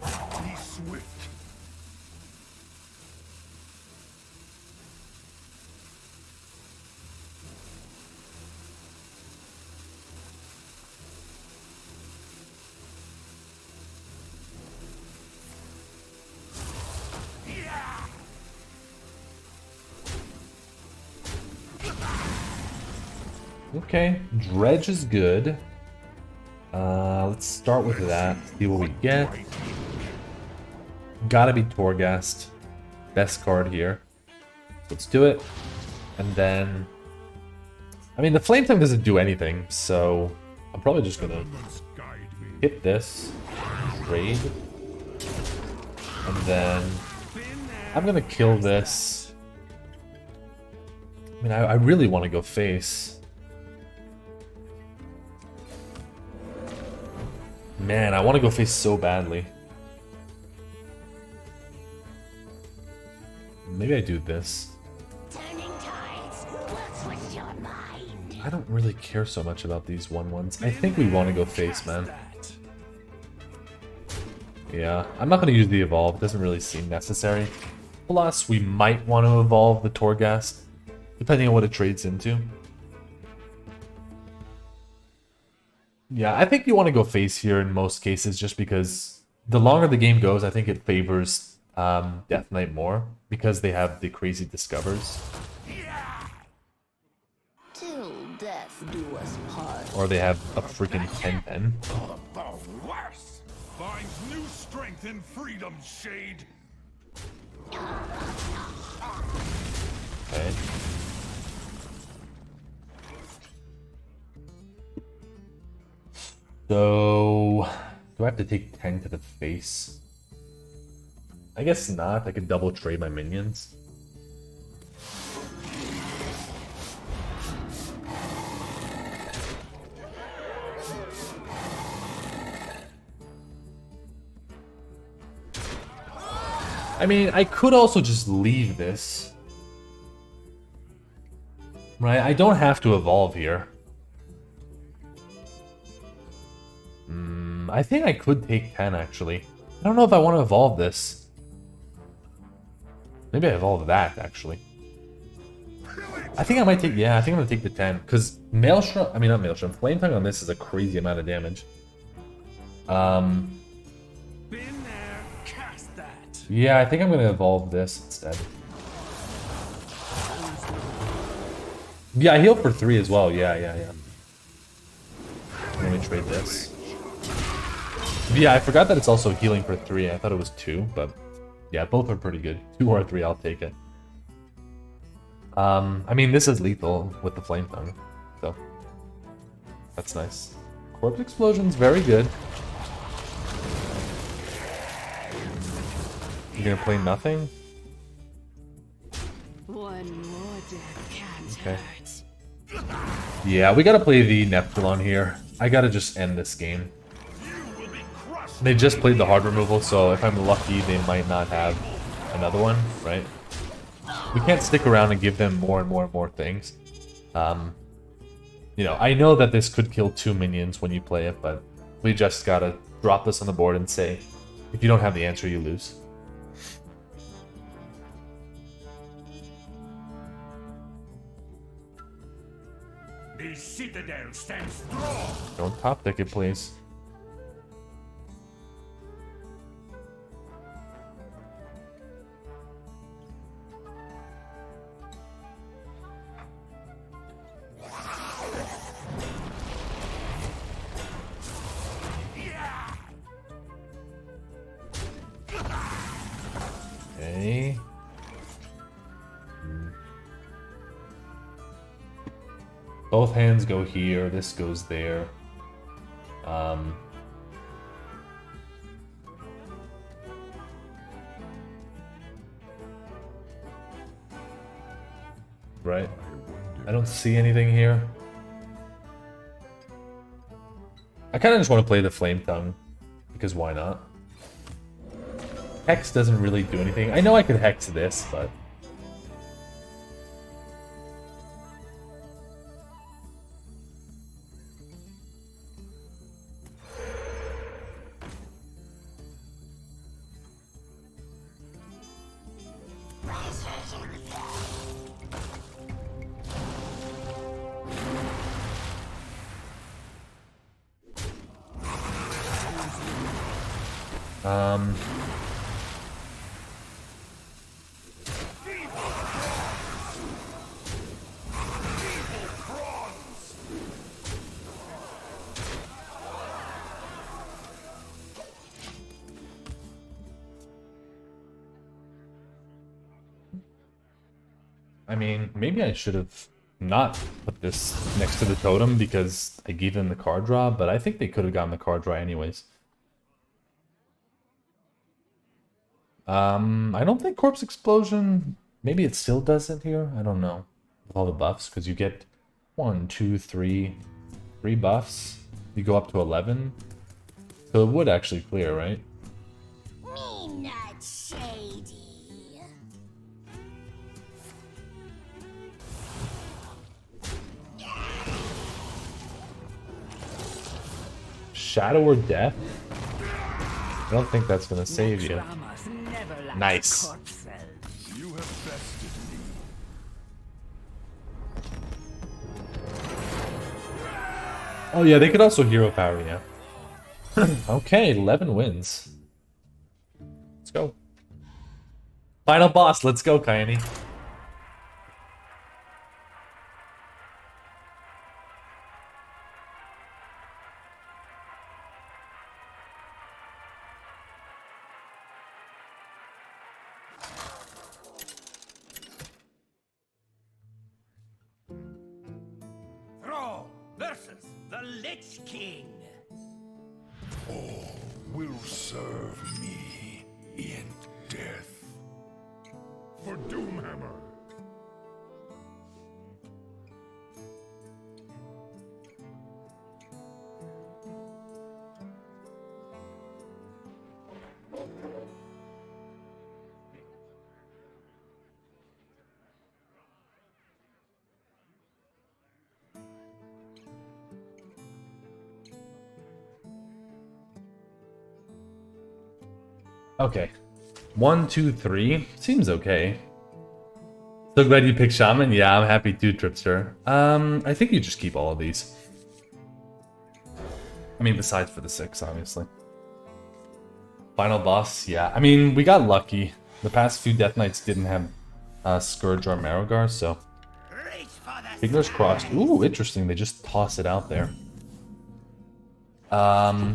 Be swift. Okay, Dredge is good. Let's start with that, see what we get. Gotta be Torghast. Best card here. Let's do it. And then... I mean, the Flame Tongue doesn't do anything, so... I'm probably just gonna Elements guide me. hit this. Trade. And then... I'm gonna kill this. I mean, I really want to go face. Man, I want to go face so badly. Maybe I do this. Turning tides will twist your mind. I don't really care so much about these 1/1s. I think we want to go face, man. Yeah, I'm not going to use the evolve. It doesn't really seem necessary. Plus, we might want to evolve the Torghast, depending on what it trades into. Yeah, I think you want to go face here in most cases, just because the longer the game goes, I think it favors Death Knight more, because they have the crazy discovers. Till death do us part. Or they have a freaking 10-10. The worst finds new strength in freedom's shade. Okay. So, do I have to take 10 to the face? I guess not. I could double trade my minions. I mean, I could also just leave this. Right? I don't have to evolve here. I think I could take 10, actually. I don't know if I want to evolve this. Maybe I evolve that, actually. I think I might take... Yeah, I think I'm going to take the 10. Because Maelstrom... I mean, not Maelstrom. Flame Tongue on this is a crazy amount of damage. Been there, cast that. Yeah, I think I'm going to evolve this instead. Yeah, I heal for 3 as well. Yeah. Let me trade this. Yeah, I forgot that it's also healing for 3. I thought it was 2, but yeah, both are pretty good. 2 or 3, I'll take it. I mean, this is lethal with the flame tongue, so that's nice. Corpse Explosion's very good. You're gonna play nothing? One more death can't Okay. hurt. Yeah, we gotta play the Neptulon here. I gotta just end this game. They just played the hard removal, so if I'm lucky, they might not have another one, right? We can't stick around and give them more and more things. You know, I know that this could kill 2 minions when you play it, but we just gotta drop this on the board and say, if you don't have the answer, you lose. The citadel stands strong. Don't top deck it, please. Okay. Both hands go here, this goes there. Right. I don't see anything here. I kind of just want to play the Flame Tongue, because why not? Hex doesn't really do anything. I know I could Hex this, but... I mean, maybe I should have not put this next to the totem because I gave them the card draw, but I think they could have gotten the card draw anyways. I don't think Corpse Explosion... Maybe it still does it here? I don't know. With all the buffs, because you get 1, 2, 3... 3 buffs. You go up to 11. So it would actually clear, right? Me not shady. Shadow or Death? I don't think that's gonna save you. Dramas never last Nice. corpses. You have bested me. Oh yeah, they could also hero power, yeah. Okay, 11 wins. Let's go. Final boss, let's go, Kaini. Thrall versus the Lich King. All will serve me in death. For Doomhammer. Okay. 1, 2, 3. Seems okay. So glad you picked Shaman. Yeah, I'm happy too, Tripster. I think you just keep all of these. I mean, besides for the 6, obviously. Final boss, yeah. I mean, we got lucky. The past few Death Knights didn't have Scourge or Marrogar, so... Fingers crossed. Ooh, interesting. They just toss it out there. I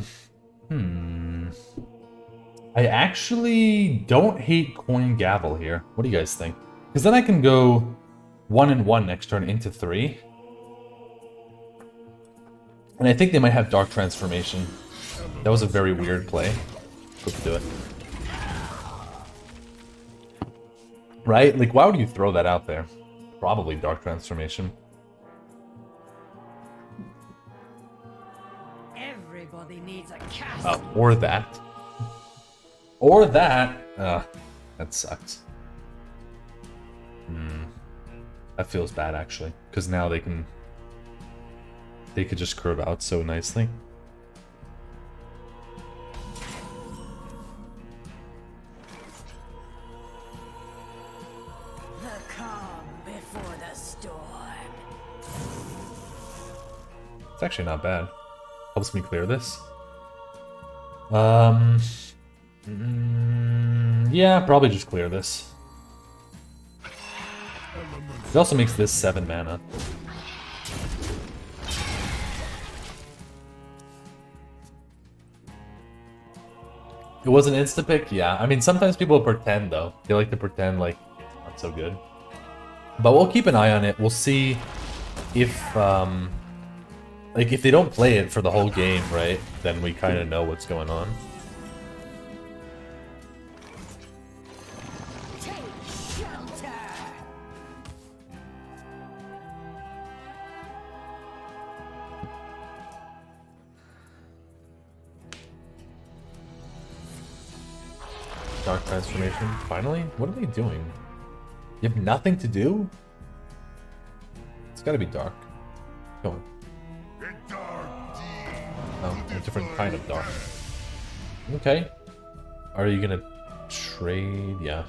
actually don't hate Coin Gavel here. What do you guys think? Because then I can go 1 and 1 next turn into 3. And I think they might have Dark Transformation. That was a very weird play. Let's do it. Right? Like, why would you throw that out there? Probably Dark Transformation. Everybody needs a cast. Oh, or that. Or that. That sucks. That feels bad, actually. Because now they could just curve out so nicely. The calm before the storm. It's actually not bad. Helps me clear this. Yeah, probably just clear this. It also makes this 7 mana. It was an insta-pick? Yeah. I mean, sometimes people pretend, though. They like to pretend like it's not so good. But we'll keep an eye on it. We'll see if, like, if they don't play it for the whole game, right? Then we kind of know what's going on. Take shelter. Dark Transformation. Finally? What are they doing? You have nothing to do? It's gotta be dark. Come on. Oh, a different kind of dark. Okay. Are you gonna trade? Yeah.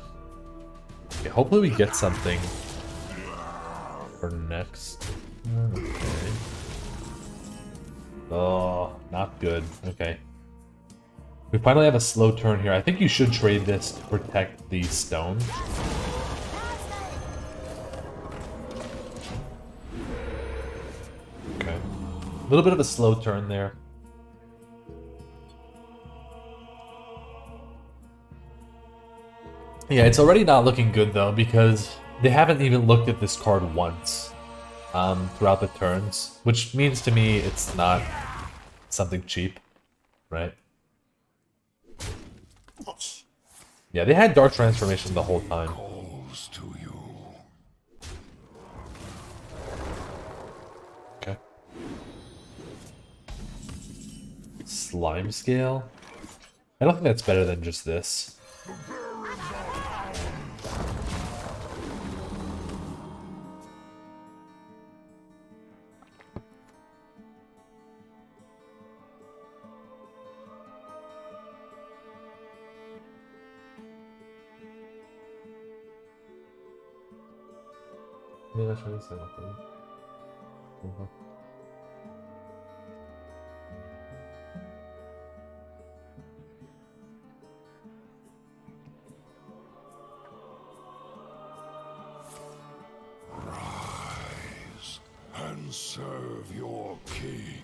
Okay, hopefully we get something for next. Okay. Oh, not good. Okay. We finally have a slow turn here. I think you should trade this to protect the stone. Okay. A little bit of a slow turn there. Yeah, it's already not looking good though because they haven't even looked at this card once throughout the turns, which means to me it's not something cheap, right? Yeah, they had Dark Transformation the whole time. Calls to you. Okay. Slime Scale? I don't think that's better than just this. Yeah, that's what he said. Rise and serve your king.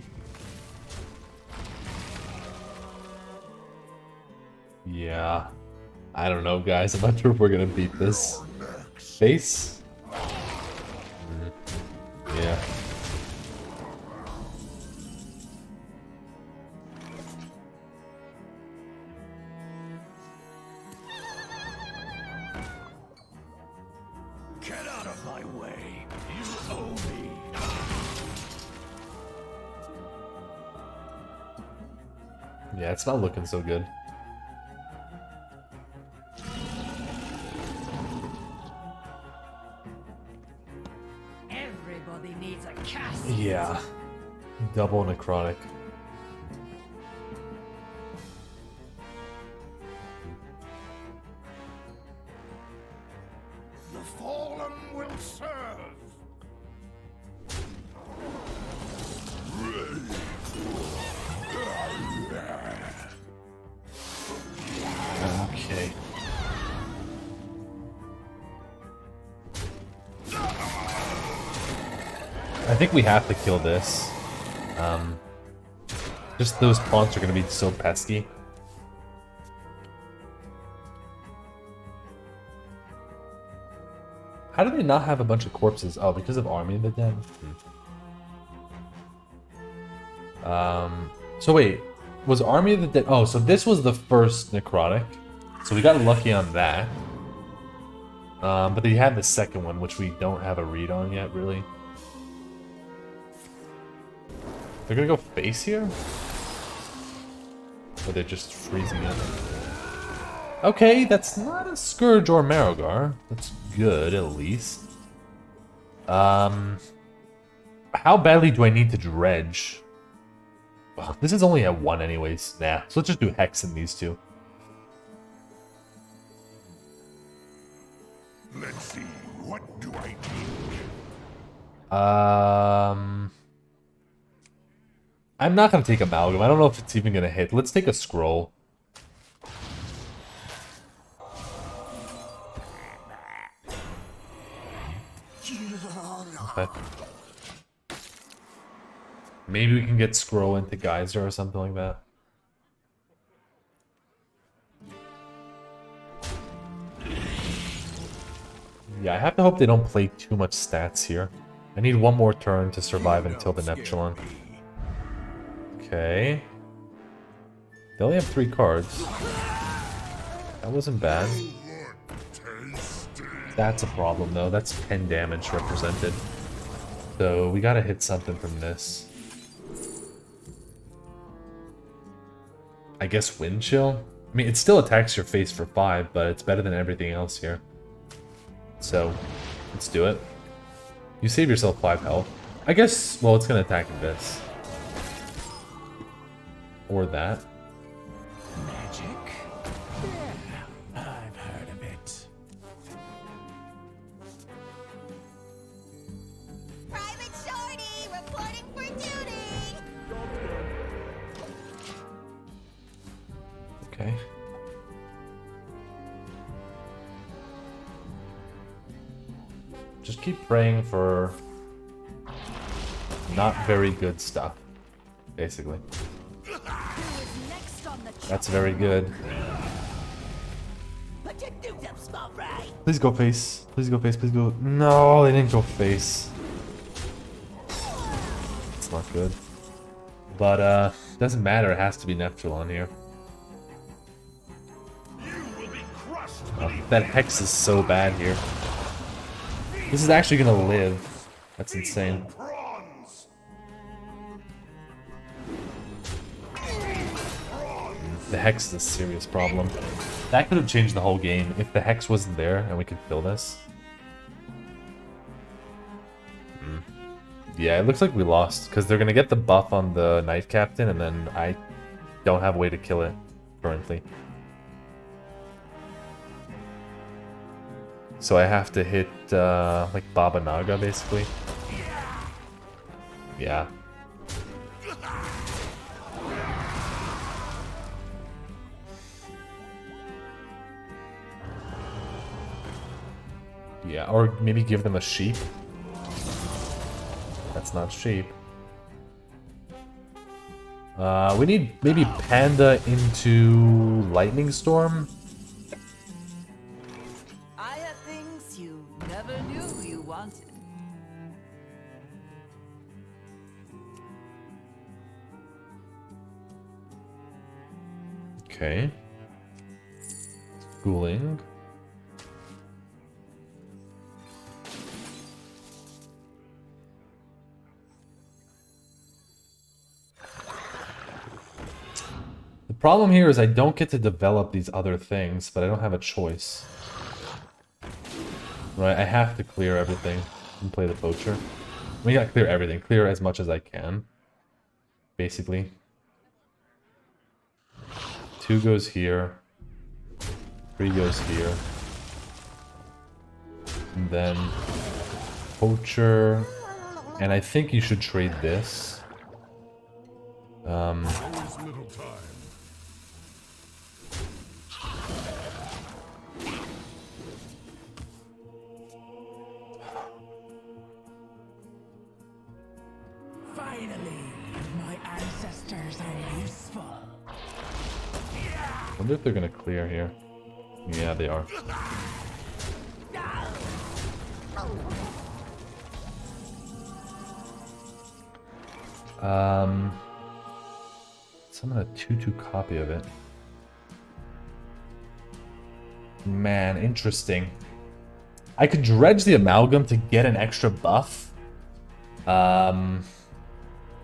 Yeah. I don't know, guys. I'm not sure if we're gonna beat this. Face? Yeah. Get out of my way. You owe me. Yeah, it's not looking so good. Everybody needs a cast. Yeah. Double necrotic. The fallen will serve. Okay. I think we have to kill this. Just those taunts are going to be so pesky. How do they not have a bunch of corpses? Oh, because of Army of the Dead? So wait, was Army of the Dead... Oh, so this was the first necrotic. So we got lucky on that. But they had the second one, which we don't have a read on yet, really. They're gonna go face here? Or they're just freezing it? Okay, that's not a Scourge or Marrogar. That's good, at least. How badly do I need to dredge? Well, this is only at 1 anyways. Nah, so let's just do Hex in these two. Let's see, what do I do? I'm not gonna take Amalgam. I don't know if it's even gonna hit. Let's take a Scroll. Okay. Maybe we can get Scroll into Geyser or something like that. Yeah, I have to hope they don't play too much stats here. I need one more turn to survive until the Neptulon. Okay. They only have 3 cards. That wasn't bad. That's a problem though. That's 10 damage represented. So we gotta hit something from this. I guess Wind Chill? I mean, it still attacks your face for 5, but it's better than everything else here. So, let's do it. You save yourself 5 health. I guess, well, it's gonna attack this. Or that. Magic? Yeah, I've heard of it. Private Shorty, reporting for duty. Okay. Just keep praying for not very good stuff, basically. Who is next on the That's very good. Put your dudes up, small fry. Please go face. Please go face. Please go. No, they didn't go face. It's not good. But, doesn't matter. It has to be Neptulon here. Oh, that Hex is so bad here. This is actually gonna live. That's insane. The Hex is a serious problem. That could have changed the whole game if the Hex wasn't there and we could kill this. Yeah, it looks like we lost because they're gonna get the buff on the Knight Captain and then I don't have a way to kill it currently. So I have to hit, like, Baba Naga, basically. Yeah. Yeah, or maybe give them a sheep. That's not sheep. We need maybe Panda into Lightning Storm. I have things you never knew you wanted. Okay. Schooling. The problem here is I don't get to develop these other things, but I don't have a choice. Right, I have to clear everything and play the poacher. We gotta clear everything. Clear as much as I can. Basically. 2 goes here. 3 goes here. And then poacher. And I think you should trade this. There's little time. Wonder if they're gonna clear here. Yeah, they are. Summon a 2/2 copy of it. Man, interesting. I could dredge the amalgam to get an extra buff. I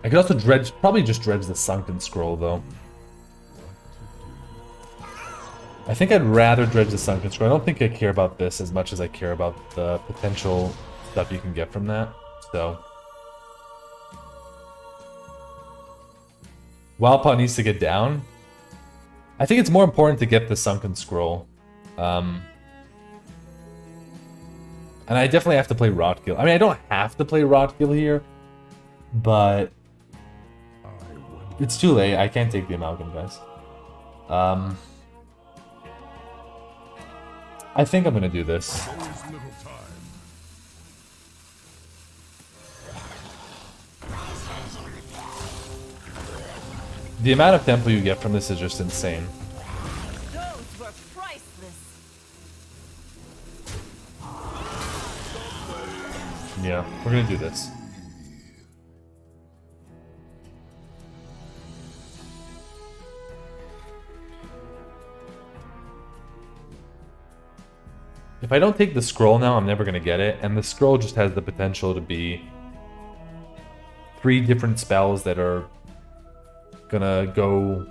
could also dredge, probably just dredge the sunken scroll though. I think I'd rather dredge the sunken scroll. I don't think I care about this as much as I care about the potential stuff you can get from that. So Wildpaw needs to get down. I think it's more important to get the sunken scroll. And I definitely have to play Rotgill. I mean, I don't have to play Rotgill here, but it's too late. I can't take the amalgam, guys. I think I'm gonna do this. There is little time. The amount of tempo you get from this is just insane. Those were priceless. Yeah, we're gonna do this. If I don't take the scroll now, I'm never gonna get it, and the scroll just has the potential to be 3 different spells that are gonna go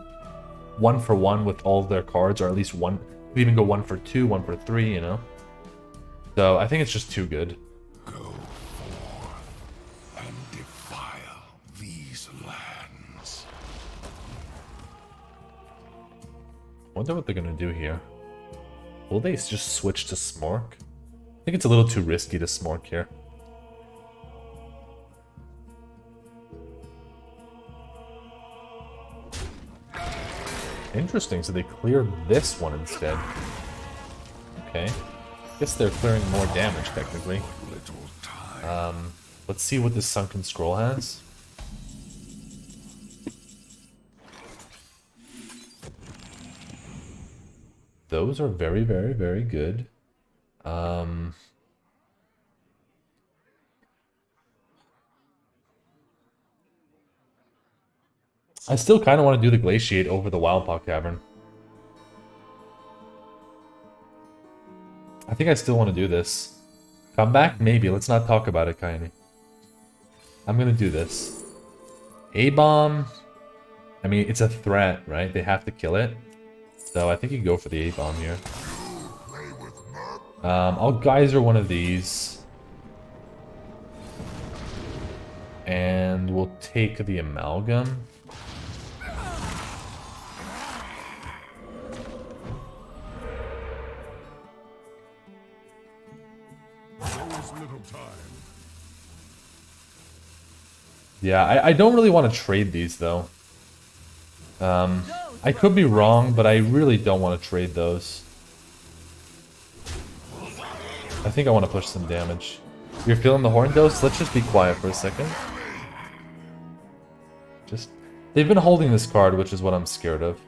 1 for 1 with all of their cards, or at least one, could even go 1 for 2, 1 for 3, you know? So I think it's just too good. Go forth and defile these lands. Wonder what they're gonna do here. Will they just switch to Smork? I think it's a little too risky to Smork here. Interesting, so they cleared this one instead. Okay. Guess they're clearing more damage, technically. Little time. Let's see what this Sunken Scroll has. Those are very, very, very good. I still kind of want to do the Glaciate over the Wildpaw Cavern. I think I still want to do this. Come back? Maybe. Let's not talk about it, Kaini. I'm going to do this. A-Bomb. I mean, it's a threat, right? They have to kill it. So I think you go for the A-Bomb here. I'll Geyser one of these. And we'll take the Amalgam. There is little time. Yeah, I don't really want to trade these, though. I could be wrong, but I really don't want to trade those. I think I want to push some damage. You're feeling the Horn Dose? Let's just be quiet for a second. They've been holding this card, which is what I'm scared of.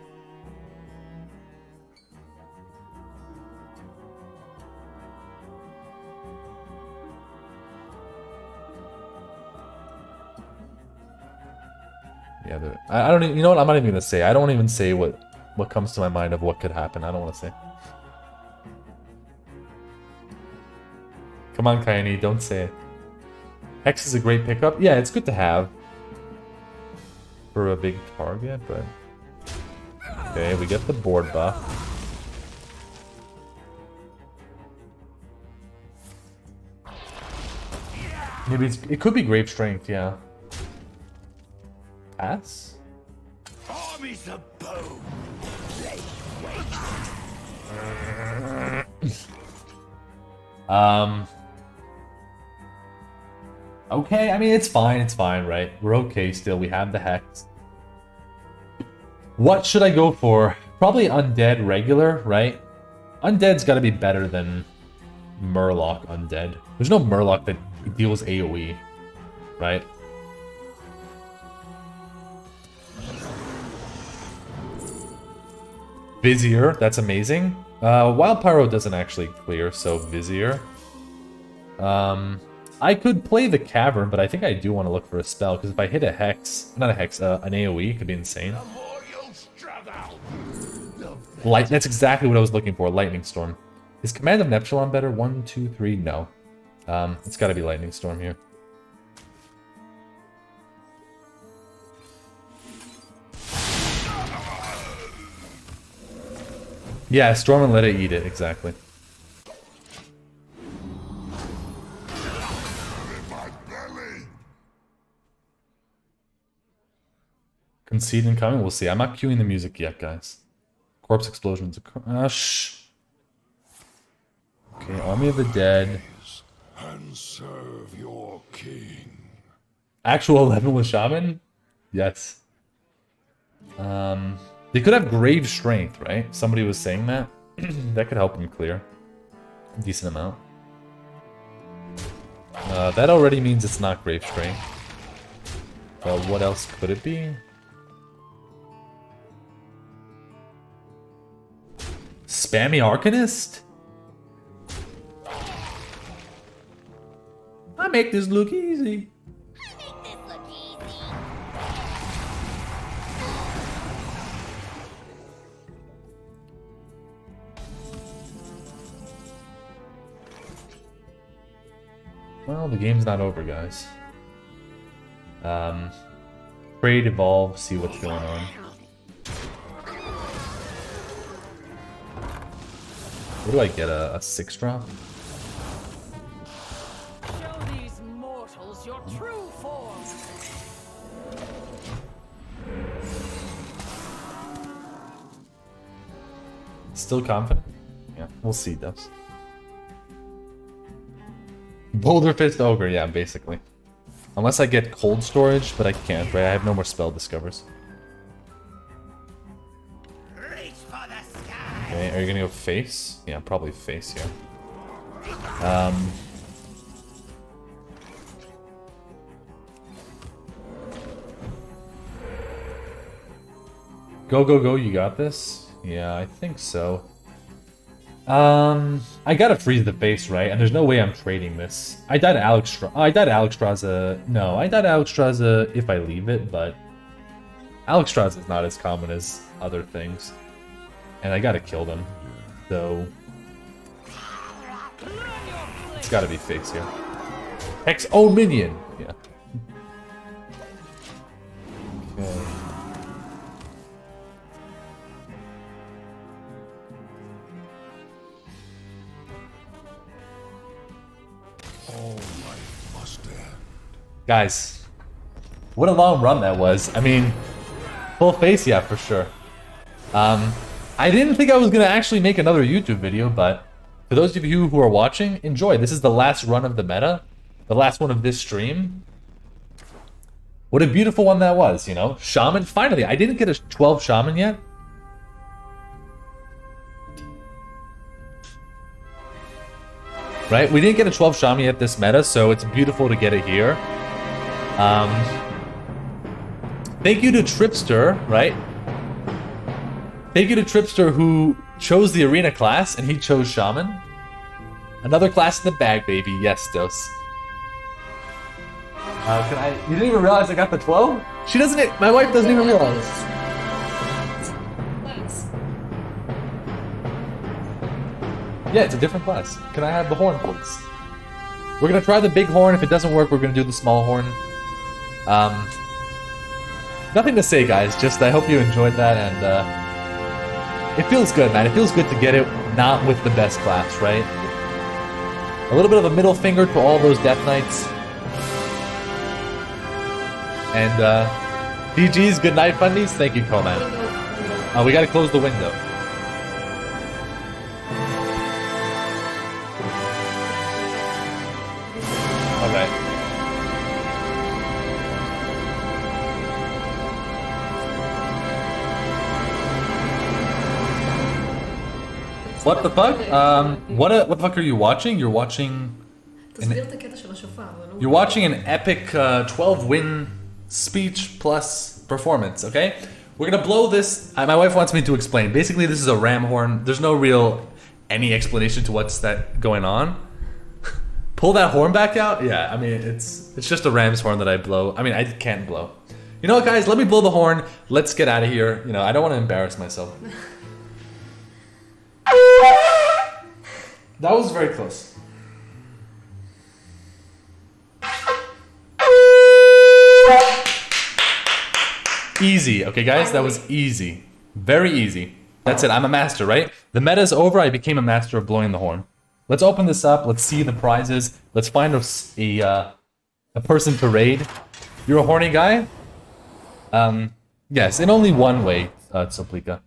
Yeah, I don't even, you know what, I'm not even gonna say. I don't even say what comes to my mind of what could happen. I don't want to say. Come on, Kaini, don't say it. Hex is a great pickup. Yeah, it's good to have for a big target, but okay, we get the board buff. Maybe it could be Grave Strength, yeah. Pass? Armies of bone. Okay, I mean, it's fine, right? We're okay still, we have the Hex. What should I go for? Probably Undead regular, right? Undead's gotta be better than Murloc Undead. There's no Murloc that deals AoE, right? Vizier, that's amazing. Wild Pyro doesn't actually clear, so Vizier. I could play the Cavern, but I think I do want to look for a spell, because if I hit a Hex, not a Hex, an AoE, it could be insane. Light, that's exactly what I was looking for, Lightning Storm. Is Command of Neptulon better? 1, 2, 3, no. It's gotta be Lightning Storm here. Yeah, Storm and let it eat it, exactly. Concede incoming, we'll see. I'm not queuing the music yet, guys. Corpse explosions. Shh. Okay, Army of the Dead. And serve your king. Actual level with Shaman? Yes. They could have Grave Strength, right? Somebody was saying that. That could help him clear. A decent amount. That already means it's not Grave Strength. But what else could it be? Spammy Arcanist? I make this look easy. Well, the game's not over, guys. Trade, evolve, see what's going on. What do I get? A 6-drop? Show these mortals your true form. Still confident? Yeah, we'll see, Dubs. Boulder Fist Ogre, yeah, basically. Unless I get cold storage, but I can't, right? I have no more spell discovers. Okay, are you gonna go face? Yeah, probably face here. Go, go, go, you got this? Yeah, I think so. I gotta freeze the face, right? And there's no way I'm trading this. I died Alexstrasza. No, I died Alexstrasza if I leave it, but Alexstrasza is not as common as other things. And I gotta kill them. So it's gotta be face here. Hex minion! Yeah. Okay. Guys, what a long run that was. I mean, full face, yeah, for sure. I didn't think I was going to actually make another YouTube video, but for those of you who are watching, enjoy. This is the last run of the meta, the last one of this stream. What a beautiful one that was, you know? Shaman, finally. I didn't get a 12 Shaman yet. Right? We didn't get a 12 Shaman yet this meta, so it's beautiful to get it here. Thank you to Tripster, right? Thank you to Tripster who chose the arena class and he chose Shaman. Another class in the bag, baby. Yes, Dos. You didn't even realize I got the 12? She doesn't, my wife doesn't even realize. Yeah, it's a different class. Can I have the horn, please? We're gonna try the big horn. If it doesn't work, we're gonna do the small horn. Nothing to say, guys. Just I hope you enjoyed that, and it feels good, man. It feels good to get it not with the best class, right? A little bit of a middle finger to all those Death Knights. And DG's good night, fundies. Thank you, Coleman. We gotta close the window. Okay. What the fuck? What the fuck are you watching? You're watching an epic 12-win speech plus performance, okay? We're gonna blow this. My wife wants me to explain. Basically, this is a ram horn. There's no real any explanation to what's that going on. Pull that horn back out. Yeah, I mean it's just a ram's horn that I blow. I mean I can't blow. You know what, guys? Let me blow the horn. Let's get out of here. You know I don't want to embarrass myself. That was very close. Easy, okay guys, that was easy. Very easy. That's it, I'm a master, right? The meta's over, I became a master of blowing the horn. Let's open this up, let's see the prizes. Let's find a person to raid. You're a horny guy? Yes, in only one way, Tsoplika.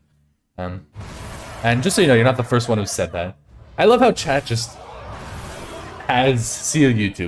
And just so you know, you're not the first one who said that. I love how chat just has seal YouTube.